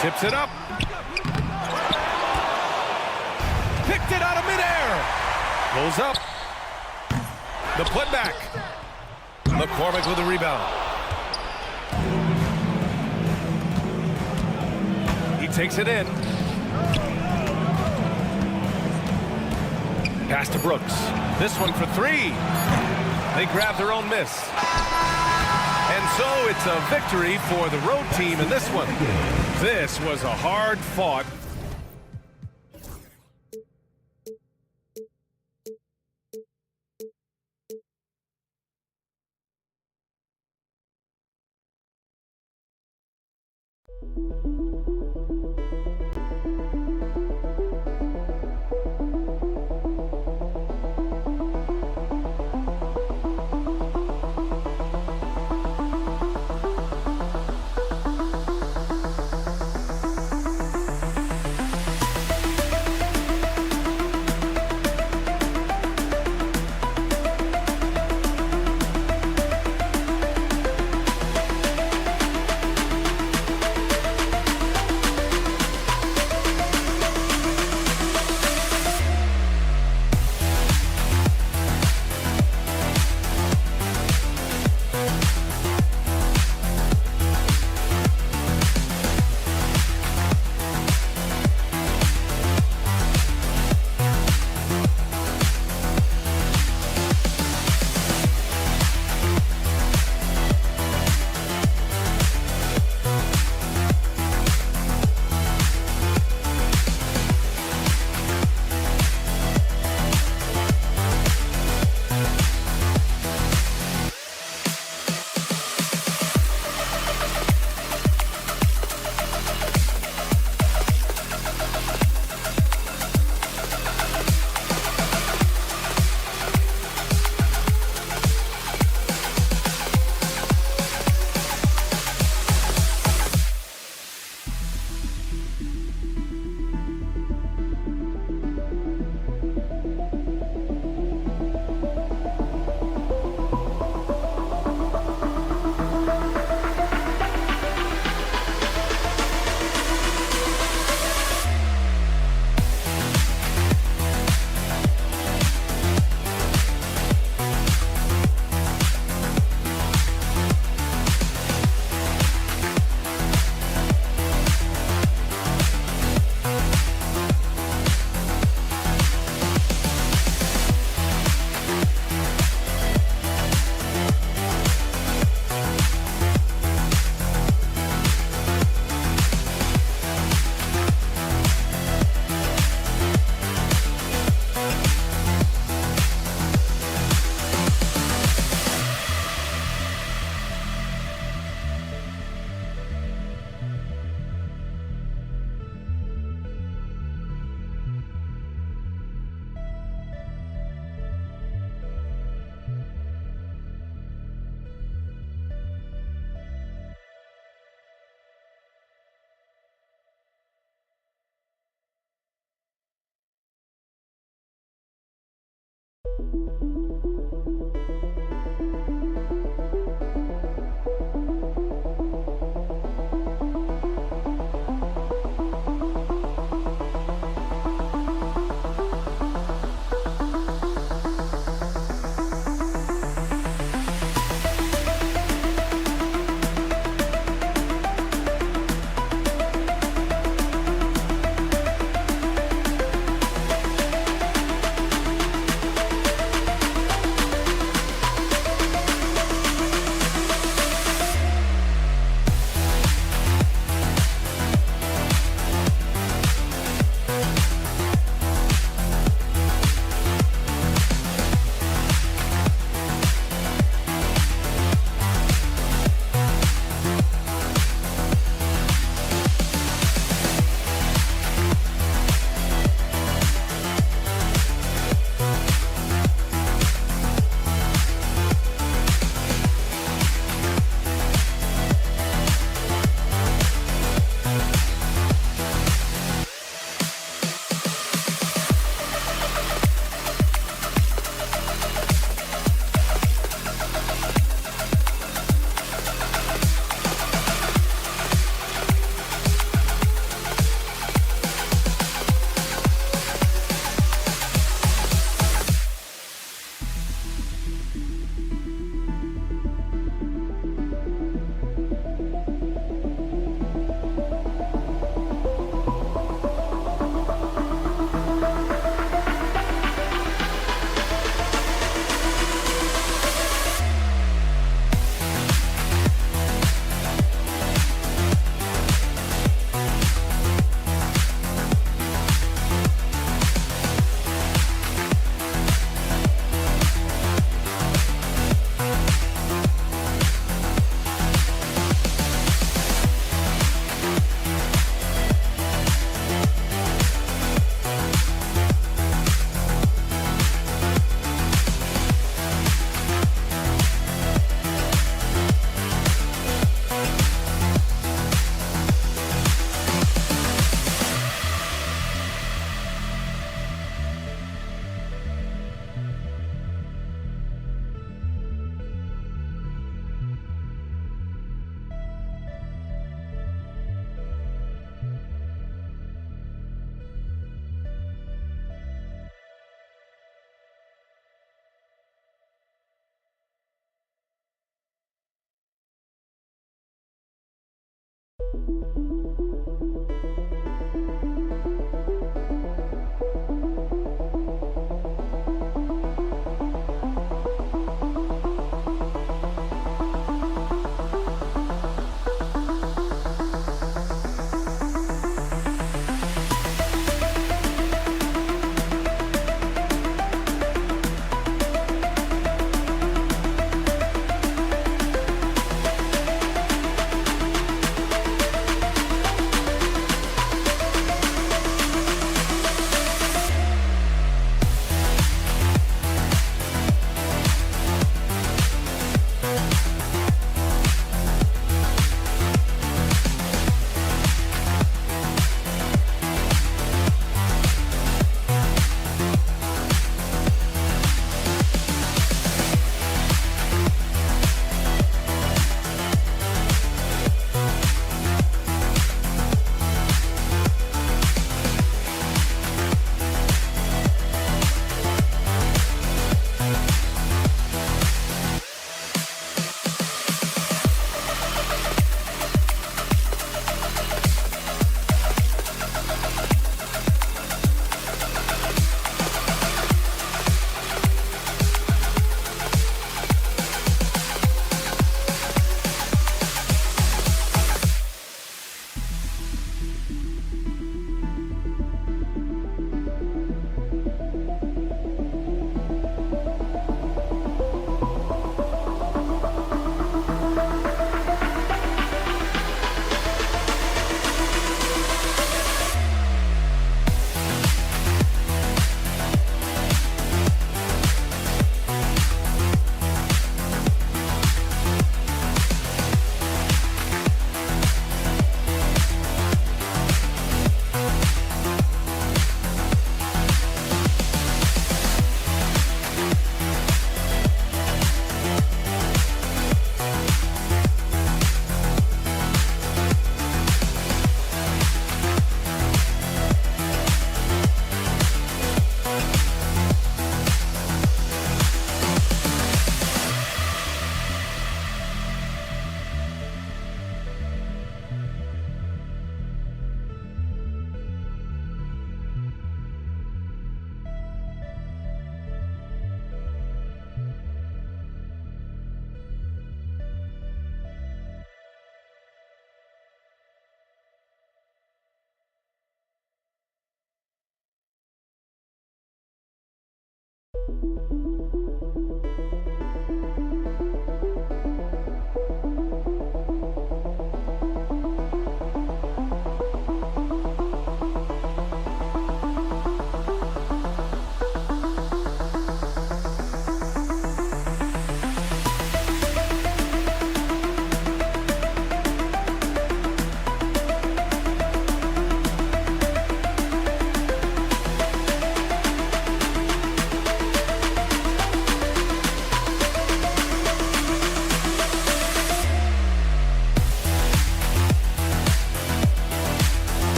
Tips it up. Picked it out of midair. Pulls up. The putback. McCormick with a rebound. He takes it in. Pass to Brooks. This one for 3. They grab their own miss. And so it's a victory for the road team in this one. This was a hard-fought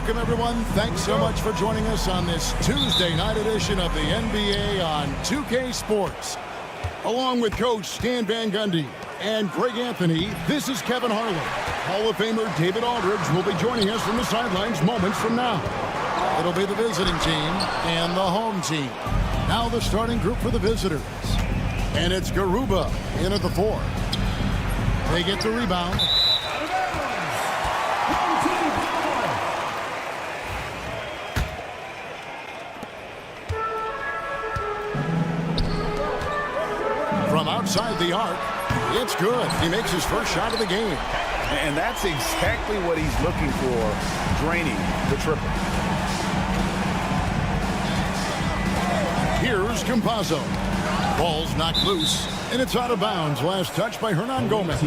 Welcome, everyone. Thanks so much for joining us on this Tuesday night edition of the NBA on 2K Sports. Along with Coach Stan Van Gundy and Greg Anthony, this is Kevin Harlan. Hall of Famer David Aldridge will be joining us from the sidelines moments from now. It'll be the visiting team and the home team. Now the starting group for the visitors. And it's Garuba in at the 4. They get the rebound. From outside the arc, it's good. He makes his first shot of the game. And that's exactly what he's looking for, draining the triple. Here's Campazzo. Ball's knocked loose, and it's out of bounds. Last touch by Hernan Gomez.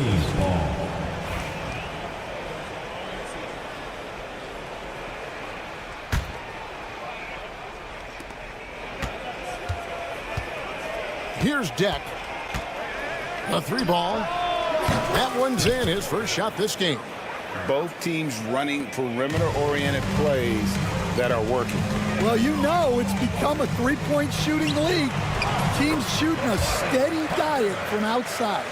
Here's Deck. A 3-ball. That one's in. His first shot this game. Both teams running perimeter-oriented plays that are working. Well, you know it's become a three-point shooting league. Teams shooting a steady diet from outside.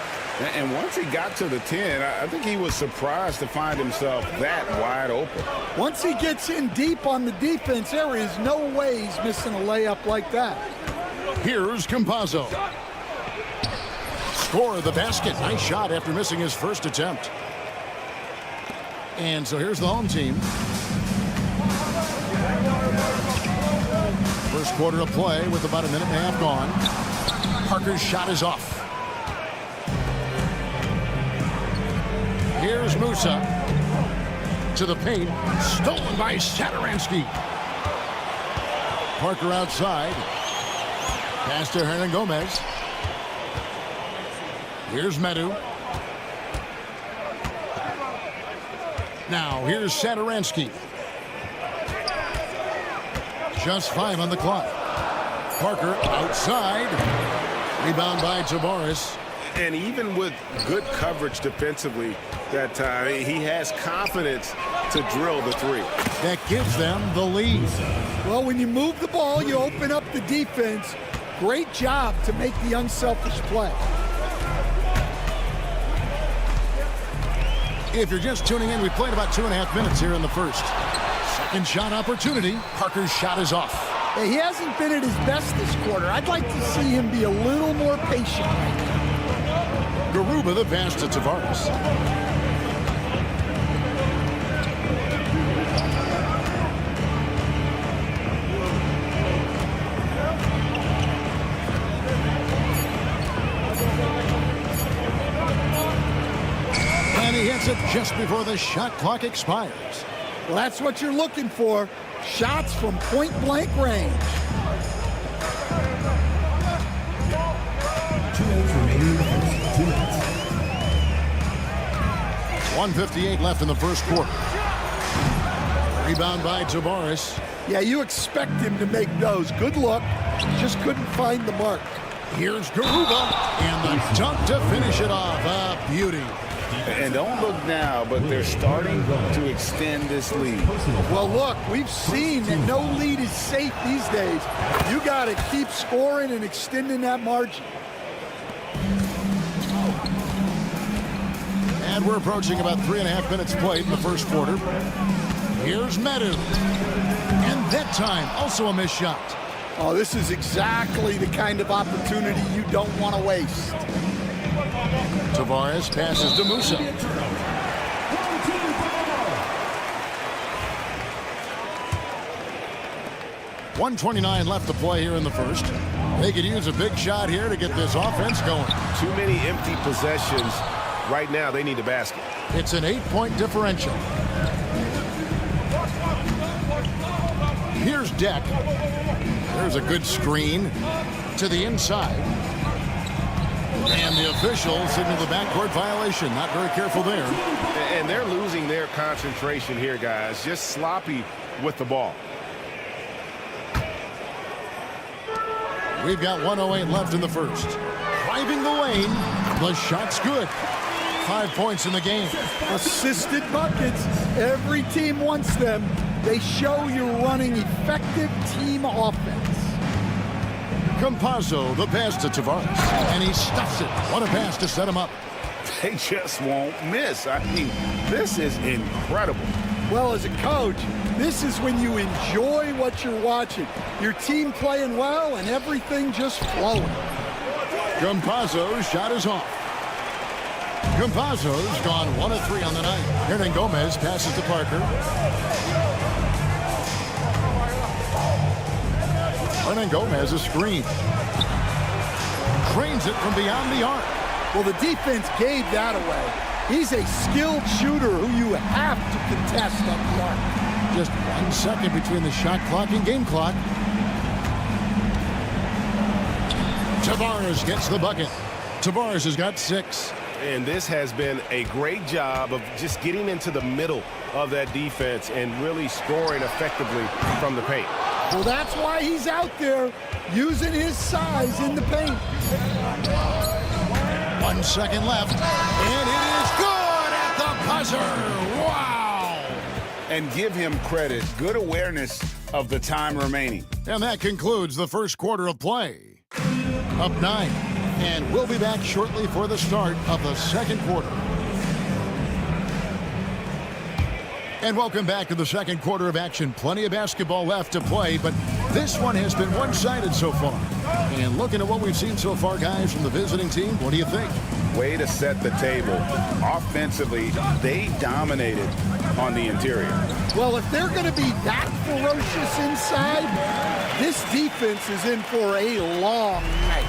And once he got to the 10, I think he was surprised to find himself that wide open. Once he gets in deep on the defense, there is no way he's missing a layup like that. Here's Campazzo. Score of the basket. Nice shot after missing his first attempt. And so here's the home team. First quarter of play with about a minute and a half gone. Parker's shot is off. Here's Musa. To the paint. Stolen by Satoransky. Parker outside. Pass to Hernan Gomez. Here's Medu. Now here's Satoransky. Just 5 on the clock. Parker outside. Rebound by Tavares. And even with good coverage defensively that time, he has confidence to drill the 3. That gives them the lead. Well, when you move the ball, you open up the defense. Great job to make the unselfish play. If you're just tuning in, we played about 2.5 minutes here in the first. Second shot opportunity. Parker's shot is off. Hey, he hasn't been at his best this quarter. I'd like to see him be a little more patient right now. Garuba the pass to Tavares. And he hits it just before the shot clock expires. Well, that's what you're looking for. Shots from point-blank range. 2 minutes remaining in the first. 2 minutes. 1:58 left in the first quarter. Rebound by Tavares. Yeah, you expect him to make those. Good look. Just couldn't find the mark. Here's Garuba. And the dunk to finish it off. A beauty. And don't look now, but they're starting to extend this lead. Well, look, we've seen that no lead is safe these days. You got to keep scoring and extending that margin. And we're approaching about 3.5 minutes played in the first quarter. Here's Medu. And that time, also a missed shot. Oh, this is exactly the kind of opportunity you don't want to waste. Tavares passes to Musa. 1:29 left to play here in the first. They could use a big shot here to get this offense going. Too many empty possessions. Right now, they need a basket. It's an 8-point differential. Here's Deck. There's a good screen to the inside. And the officials signal the backcourt violation. Not very careful there. And they're losing their concentration here, guys. Just sloppy with the ball. We've got 1:08 left in the first. Driving the lane. The shot's good. 5 points in the game. Assisted buckets. Every team wants them. They show you're running effective team offense. Campazzo, the pass to Tavares. And he stuffs it. What a pass to set him up. They just won't miss. I mean, this is incredible. Well, as a coach, this is when you enjoy what you're watching. Your team playing well and everything just flowing. Campazzo's shot is off. Campazzo's gone 1 of 3 on the night. Hernan Gomez passes to Parker. Hernan Gomez a screen. Trains it from beyond the arc. Well, the defense gave that away. He's a skilled shooter who you have to contest at the arc. Just 1 second between the shot clock and game clock. Tavares gets the bucket. Tavares has got 6. And this has been a great job of just getting into the middle of that defense and really scoring effectively from the paint. Well, that's why he's out there using his size in the paint. 1 second left. And it is good at the buzzer. Wow. And give him credit. Good awareness of the time remaining. And that concludes the first quarter of play. Up 9. And we'll be back shortly for the start of the second quarter. And welcome back to the second quarter of action. Plenty of basketball left to play, but this one has been one-sided so far. And looking at what we've seen so far, guys, from the visiting team, what do you think? Way to set the table. Offensively, they dominated on the interior. Well, if they're going to be that ferocious inside, this defense is in for a long night.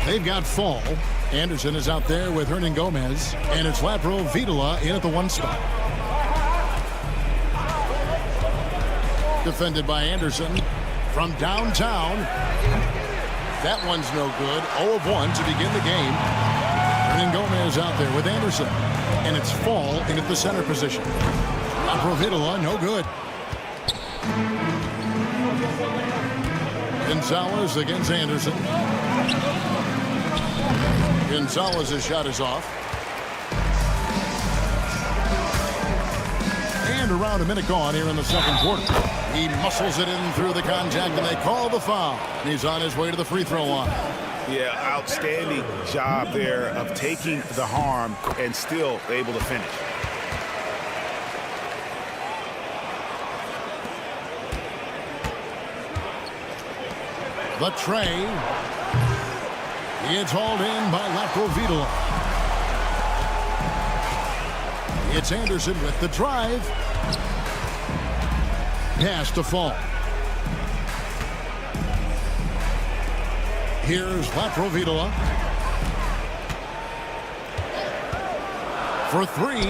They've got Fall. Anderson is out there with Hernan Gomez, and it's Lapro Vitola in at the 1 spot. Defended by Anderson from downtown. That one's no good. 0 of 1 to begin the game. Hernan Gomez out there with Anderson, and it's Fall in at the center position. Lapro Vitola, no good. Gonzalez against Anderson. Gonzalez's shot is off. And around a minute gone here in the second quarter. He muscles it in through the contact, and they call the foul. He's on his way to the free throw line. Yeah, outstanding job there of taking the harm and still able to finish. The tray. It's hauled in by Lapro Vitola. It's Anderson with the drive. Pass to Fall. Here's Lapro Vitola. For 3.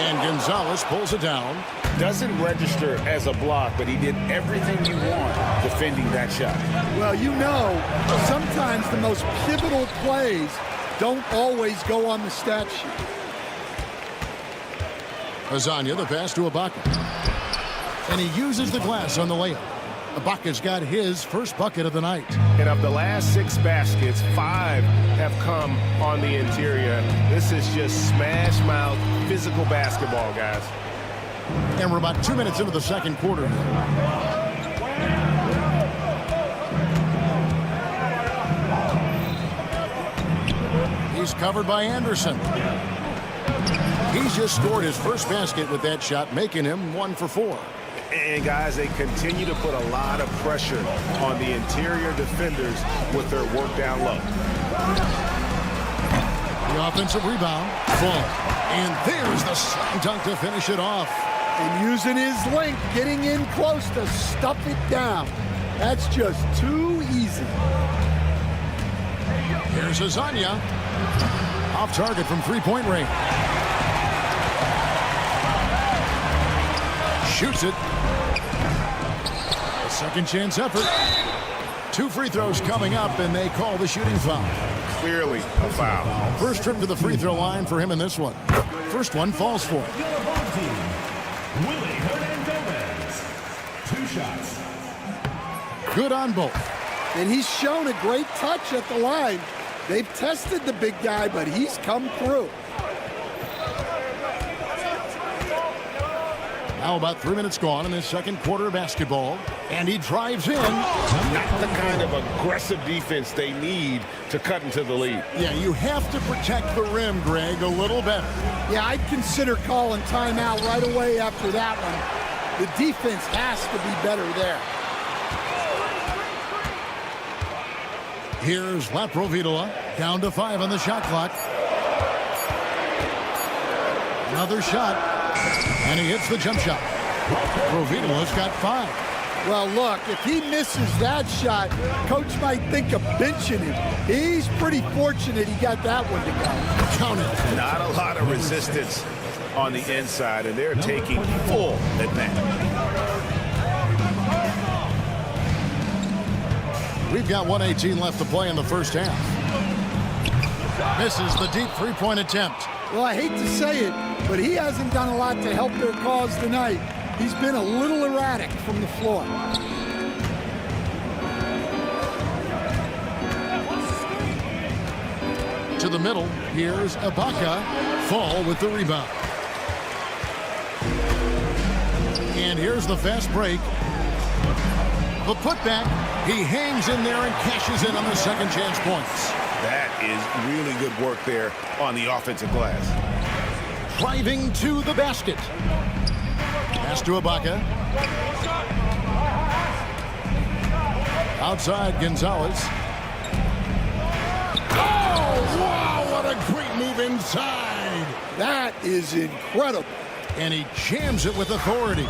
And Gonzalez pulls it down. Doesn't register as a block, but he did everything you want defending that shot. Well, you know, sometimes the most pivotal plays don't always go on the stat sheet. Azania, the pass to Ibaka. And he uses the glass on the layup. Ibaka's got his first bucket of the night. And of the last 6 baskets, 5 have come on the interior. This is just smash mouth physical basketball, guys. And we're about 2 minutes into the second quarter. He's covered by Anderson. He's just scored his first basket with that shot, making him 1 for 4. And, guys, they continue to put a lot of pressure on the interior defenders with their work down low. The offensive rebound, Full. And there's the slam dunk to finish it off. And using his length, getting in close to stuff it down. That's just too easy. Here's Azania. Off target from three-point range. Shoots it. A second chance effort. 2 free throws coming up, and they call the shooting foul. Clearly a foul. First trip to the free throw line for him in this one. First one falls for him. Willie Hernandez. 2 shots. Good on both. And he's shown a great touch at the line. They've tested the big guy, but he's come through. Now about 3 minutes gone in this second quarter of basketball. And he drives in. Not the kind of aggressive defense they need to cut into the lead. Yeah, you have to protect the rim, Greg, a little better. Yeah, I'd consider calling timeout right away after that one. The defense has to be better there. Here's Laprovitola, down to 5 on the shot clock. Another shot, and he hits the jump shot. Laprovitola's got 5. Well, look, if he misses that shot, coach might think of benching him. He's pretty fortunate he got that one to go. Count it. Not a lot of resistance on the inside, and they're taking full advantage. We've got 1:18 left to play in the first half. Misses the deep three-point attempt. Well, I hate to say it, but he hasn't done a lot to help their cause tonight. He's been a little erratic from the floor. To the middle, here's Ibaka. Fall with the rebound. And here's the fast break. The putback. He hangs in there and cashes in on the second chance points. That is really good work there on the offensive glass. Driving to the basket. Pass to Ibaka. Outside Gonzalez. Oh, wow, what a great move inside. That is incredible. And he jams it with authority.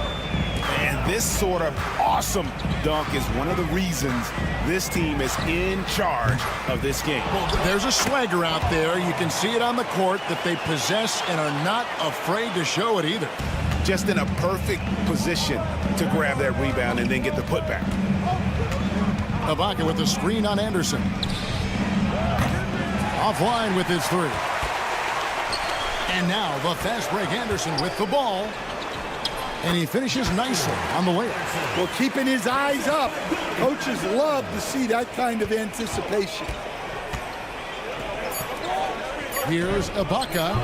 And this sort of awesome dunk is one of the reasons this team is in charge of this game. Well, there's a swagger out there. You can see it on the court that they possess and are not afraid to show it either. Just in a perfect position to grab that rebound and then get the putback. Ibaka with the screen on Anderson. Offline with his 3. And now the fast break Anderson with the ball. And he finishes nicely on the layup. Well, keeping his eyes up. Coaches love to see that kind of anticipation. Here's Ibaka.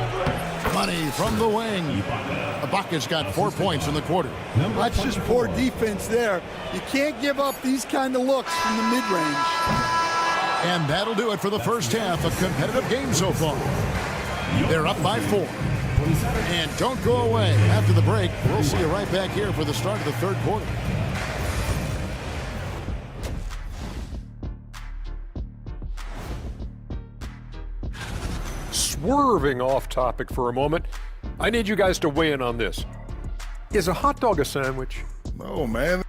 Money from the wing. Ibaka's got 4 points in the quarter. That's just poor defense there. You can't give up these kind of looks from the mid-range. And that'll do it for the first half. A competitive game so far. They're up by 4. And don't go away. After the break, we'll see you right back here for the start of the third quarter. Swerving off topic for a moment, I need you guys to weigh in on this. Is a hot dog a sandwich? Oh, man.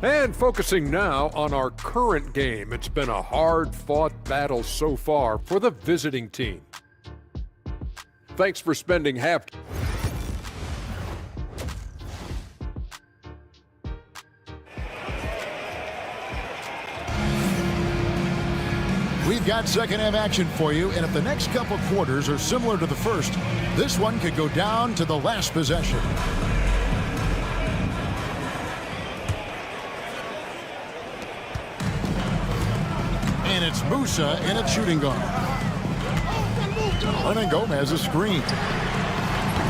And focusing now on our current game, it's been a hard-fought battle so far for the visiting team. Thanks for spending half. We've got second half action for you, and if the next couple quarters are similar to the first, this one could go down to the last possession. And it's Musa in a shooting guard. Hernan Gomez a screen.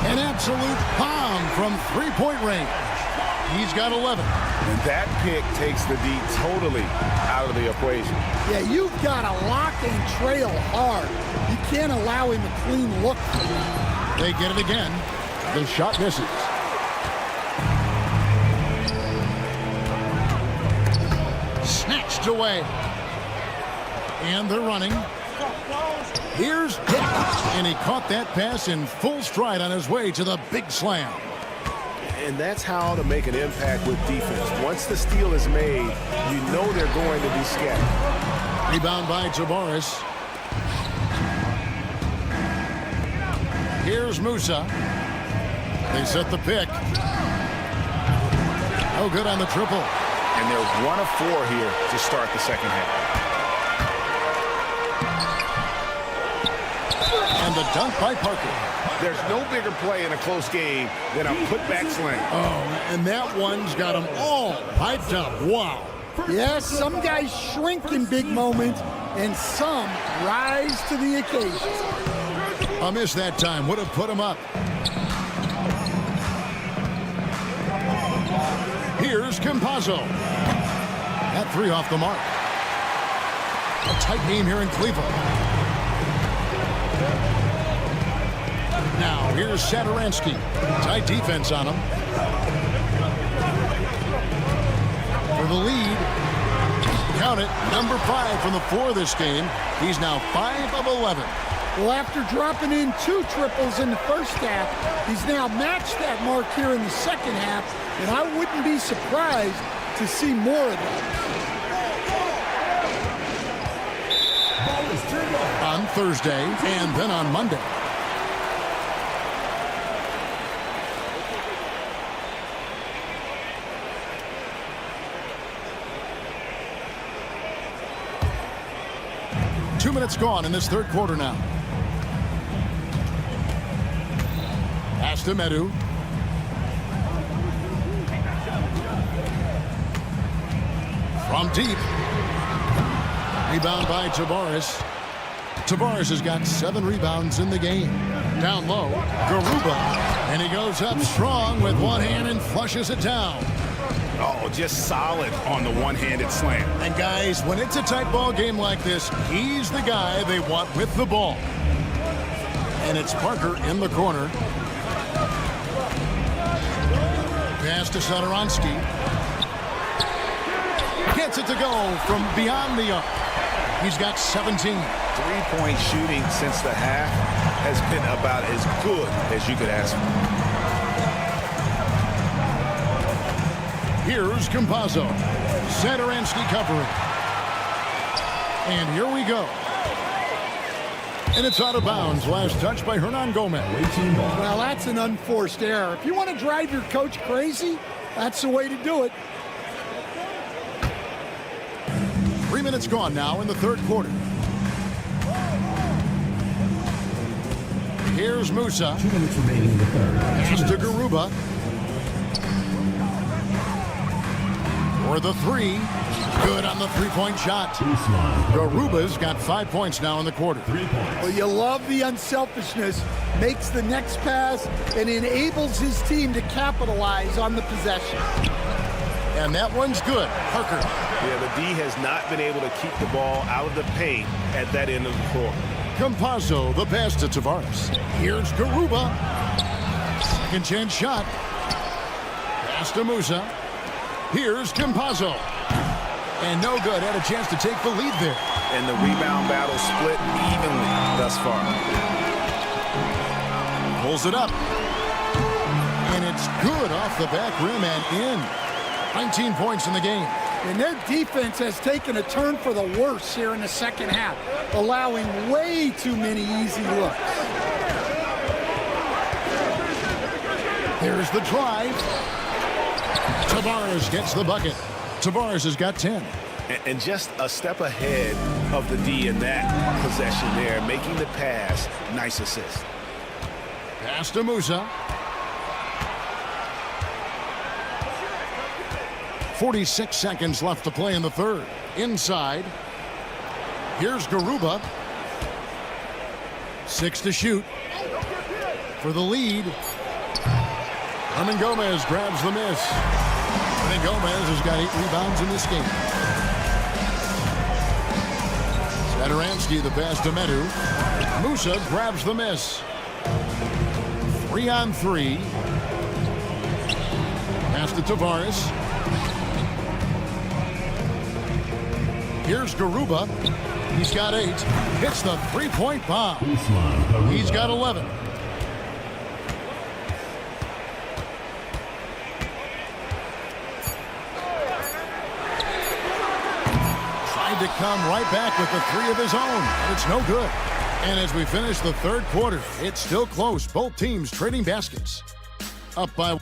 An absolute bomb from three-point range. He's got 11. And that pick takes the D totally out of the equation. Yeah, you've got to lock and trail hard. You can't allow him a clean look. They get it again. The shot misses. Snatched away. And they're running. Here's Dick. And he caught that pass in full stride on his way to the big slam. And that's how to make an impact with defense. Once the steal is made, you know they're going to be scattered. Rebound by Tavares. Here's Musa. They set the pick. Oh, good on the triple. And they're 1 of 4 here to start the second half. And the dunk by Parker. There's no bigger play in a close game than a putback slam. Oh, and that one's got them all piped up. Wow. Yes, some guys shrink in big moments, and some rise to the occasion. A miss that time would have put him up. Here's Campazzo. That 3 off the mark. A tight game here in Cleveland. Now, here's Satoransky. Tight defense on him. For the lead. Count it. Number 5 from the floor this game. He's now 5 of 11. Well, after dropping in 2 triples in the first half, he's now matched that mark here in the second half, and I wouldn't be surprised to see more of that. On Thursday and then on Monday. Two minutes gone in this third quarter now. Pass to Medu. From deep. Rebound by Tavares. Tavares has got 7 rebounds in the game. Down low, Garuba. And he goes up strong with one hand and flushes it down. Oh, just solid on the one-handed slam. And guys, when it's a tight ball game like this, he's the guy they want with the ball. And it's Parker in the corner. Pass to Satoransky. Gets it to go from beyond the arc. He's got 17. Three-point shooting since the half has been about as good as you could ask for. Here's Campazzo. Satoransky covering. And here we go. And it's out of bounds. Last touch by Hernan Gomez. Well, that's an unforced error. If you want to drive your coach crazy, that's the way to do it. 3 minutes gone now in the third quarter. Here's Musa. 2 minutes remaining in the third. Pass to Garuba. For the 3. Good on the three-point shot. Garuba's got 5 points now in the quarter. 3 points. Well, you love the unselfishness. Makes the next pass and enables his team to capitalize on the possession. And that one's good. Parker. Yeah, the D has not been able to keep the ball out of the paint at that end of the court. Campazzo, the pass to Tavares. Here's Garuba. Second chance shot. Pass to Musa. Here's Campazzo. And no good. Had a chance to take the lead there. And the rebound battle split evenly thus far. Pulls it up. And it's good off the back rim and in. 19 points in the game. And their defense has taken a turn for the worse here in the second half, allowing way too many easy looks. Here's the drive. Tavares gets the bucket. Tavares has got 10. And just a step ahead of the D in that possession there, making the pass. Nice assist. Pass to Musa. 46 seconds left to play in the third. Inside. Here's Garuba. 6 to shoot. For the lead. Hernan Gomez grabs the miss. Hernangomez has got 8 rebounds in this game. Sadaransky the pass to Medu. Musa grabs the miss. 3-on-3. Pass to Tavares. Here's Garuba. He's got 8. Hits the three-point bomb. He's got 11. Tried to come right back with the 3 of his own, but it's no good. And as we finish the third quarter, it's still close. Both teams trading baskets. Up by...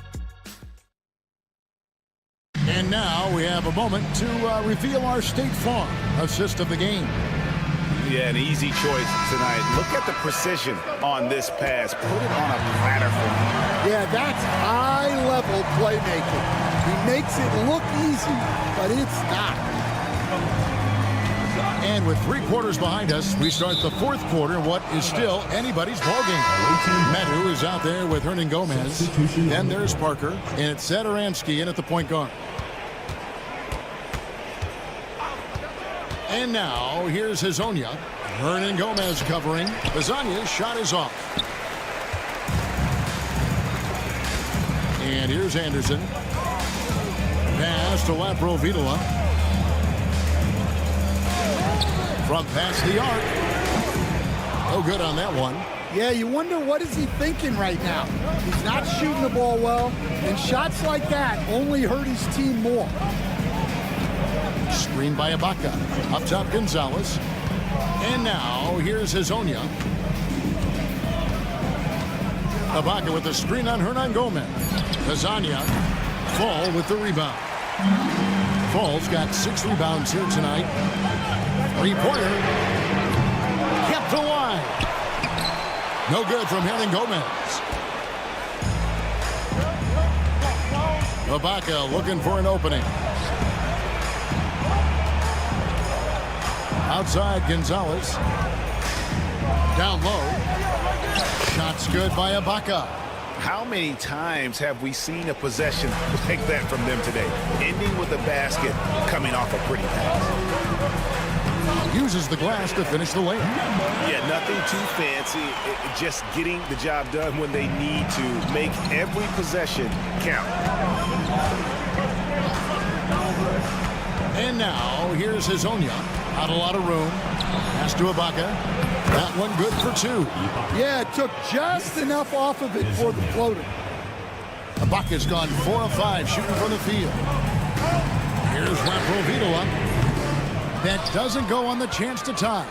And now we have a moment to reveal our State Farm assist of the game. Yeah, an easy choice tonight. Look at the precision on this pass. Put it on a platter for me. Yeah, that's high-level playmaking. He makes it look easy, but it's not. And with 3 quarters behind us, we start the fourth quarter, what is still anybody's ballgame. Medu is out there with Hernangomez. Then there's Parker, and it's Sadaransky in at the point guard. And now, here's Hezonja. Hernangomez covering. Hezonja's shot is off. And here's Anderson. Pass to Laprovitola. From past the arc. No good on that one. Yeah, you wonder what is he thinking right now. He's not shooting the ball well, and shots like that only hurt his team more. Screen by Ibaka. Up top, Gonzalez. And now, here's Hezonja. Ibaka with the screen on Hernangomez. Hezonja. Fall with the rebound. Fall's got 6 rebounds here tonight. 3-pointer. Kept alive. No good from Hernangomez. Ibaka looking for an opening. Outside, Gonzalez. Down low. Shots good by Ibaka. How many times have we seen a possession like that from them today? Ending with a basket, coming off a pretty pass. Uses the glass to finish the layup. Yeah, nothing too fancy. Just getting the job done when they need to. Make every possession count. And now, here's Hezonja. Not a lot of room. Pass to Ibaka. That one good for 2. Yeah, it took just enough off of it for the floater. Ibaka's gone 4 of 5 shooting from the field. Here's Laprovitola. That doesn't go on the chance to tie.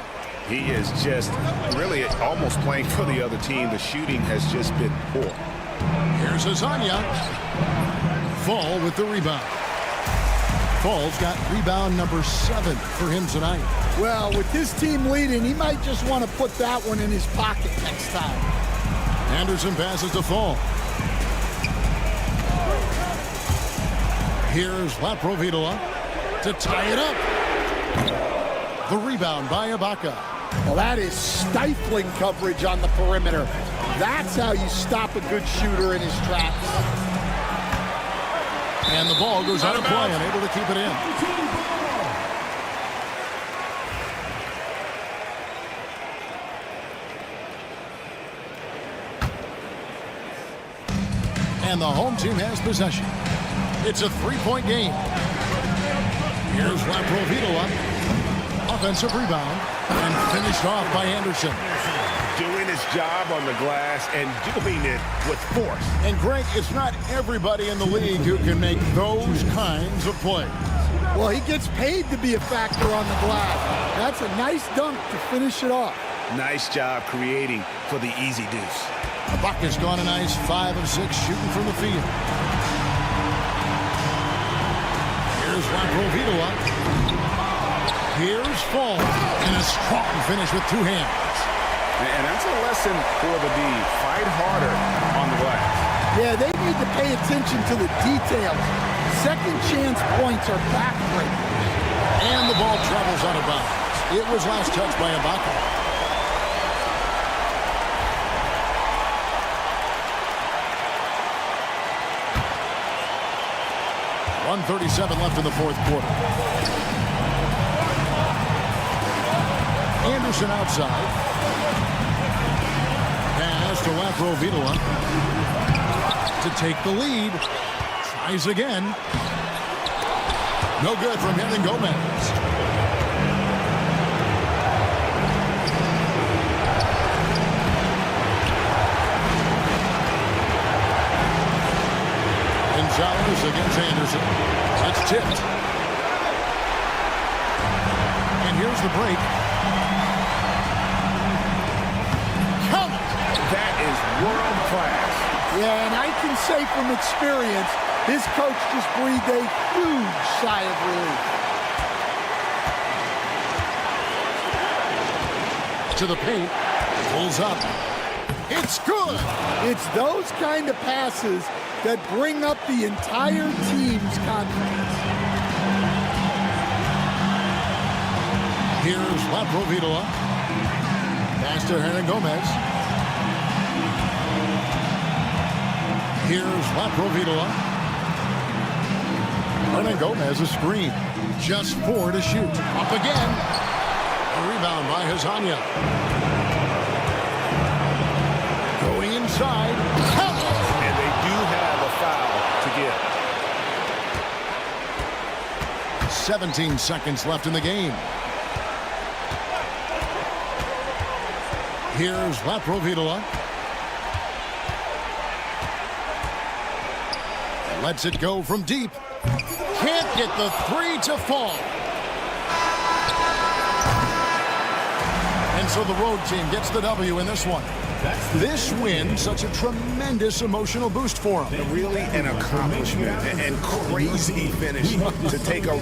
He is just really almost playing for the other team. The shooting has just been poor. Here's Hezonja. Fall with the rebound. Fall's got rebound number 7 for him tonight. Well, with this team leading, he might just want to put that one in his pocket next time. Anderson passes to Fall. Here's Laprovitola to tie it up. The rebound by Ibaka. Well, that is stifling coverage on the perimeter. That's how you stop a good shooter in his tracks. And the ball goes out of play, unable to keep it in. And the home team has possession. It's a 3-point game. Here's Laprovitola. Offensive rebound. And finished off by Anderson. Doing his job on the glass and doing it with force. And Greg, it's not everybody in the league who can make those kinds of plays. Well, he gets paid to be a factor on the glass. That's a nice dunk to finish it off. Nice job creating for the easy deuce. Ibaka's gone a nice 5 of 6 shooting from the field. Here's Laprovitola. Here's Fall. And a strong finish with 2 hands. And that's a lesson for the D. Fight harder on the glass. Yeah, they need to pay attention to the details. Second chance points are backbreaking. And the ball travels out of bounds. It was last touched by Ibaka. 1:37 left in the fourth quarter. Anderson outside. Pass to Laprovitola to take the lead. Tries again. No good from Hernan Gomez. Gonzalez against Anderson. It's tipped. And here's the break. Count it! That is world class. Yeah, and I can say from experience, his coach just breathed a huge sigh of relief. To the paint. Pulls up. It's good! It's those kind of passes that bring up the entire team's confidence. Here's Laprovitola. Pass to Hernan Gomez. Here's Laprovitola. Hernan Gomez a screen. Just 4 to shoot. Up again. A rebound by Hazania. Going inside. And they do have a foul to give. 17 seconds left in the game. Here's Laprovitola. Lets it go from deep. Can't get the 3 to fall. And so the road team gets the W in this one. This win, such a tremendous emotional boost for them. Really an accomplishment and crazy finish to take a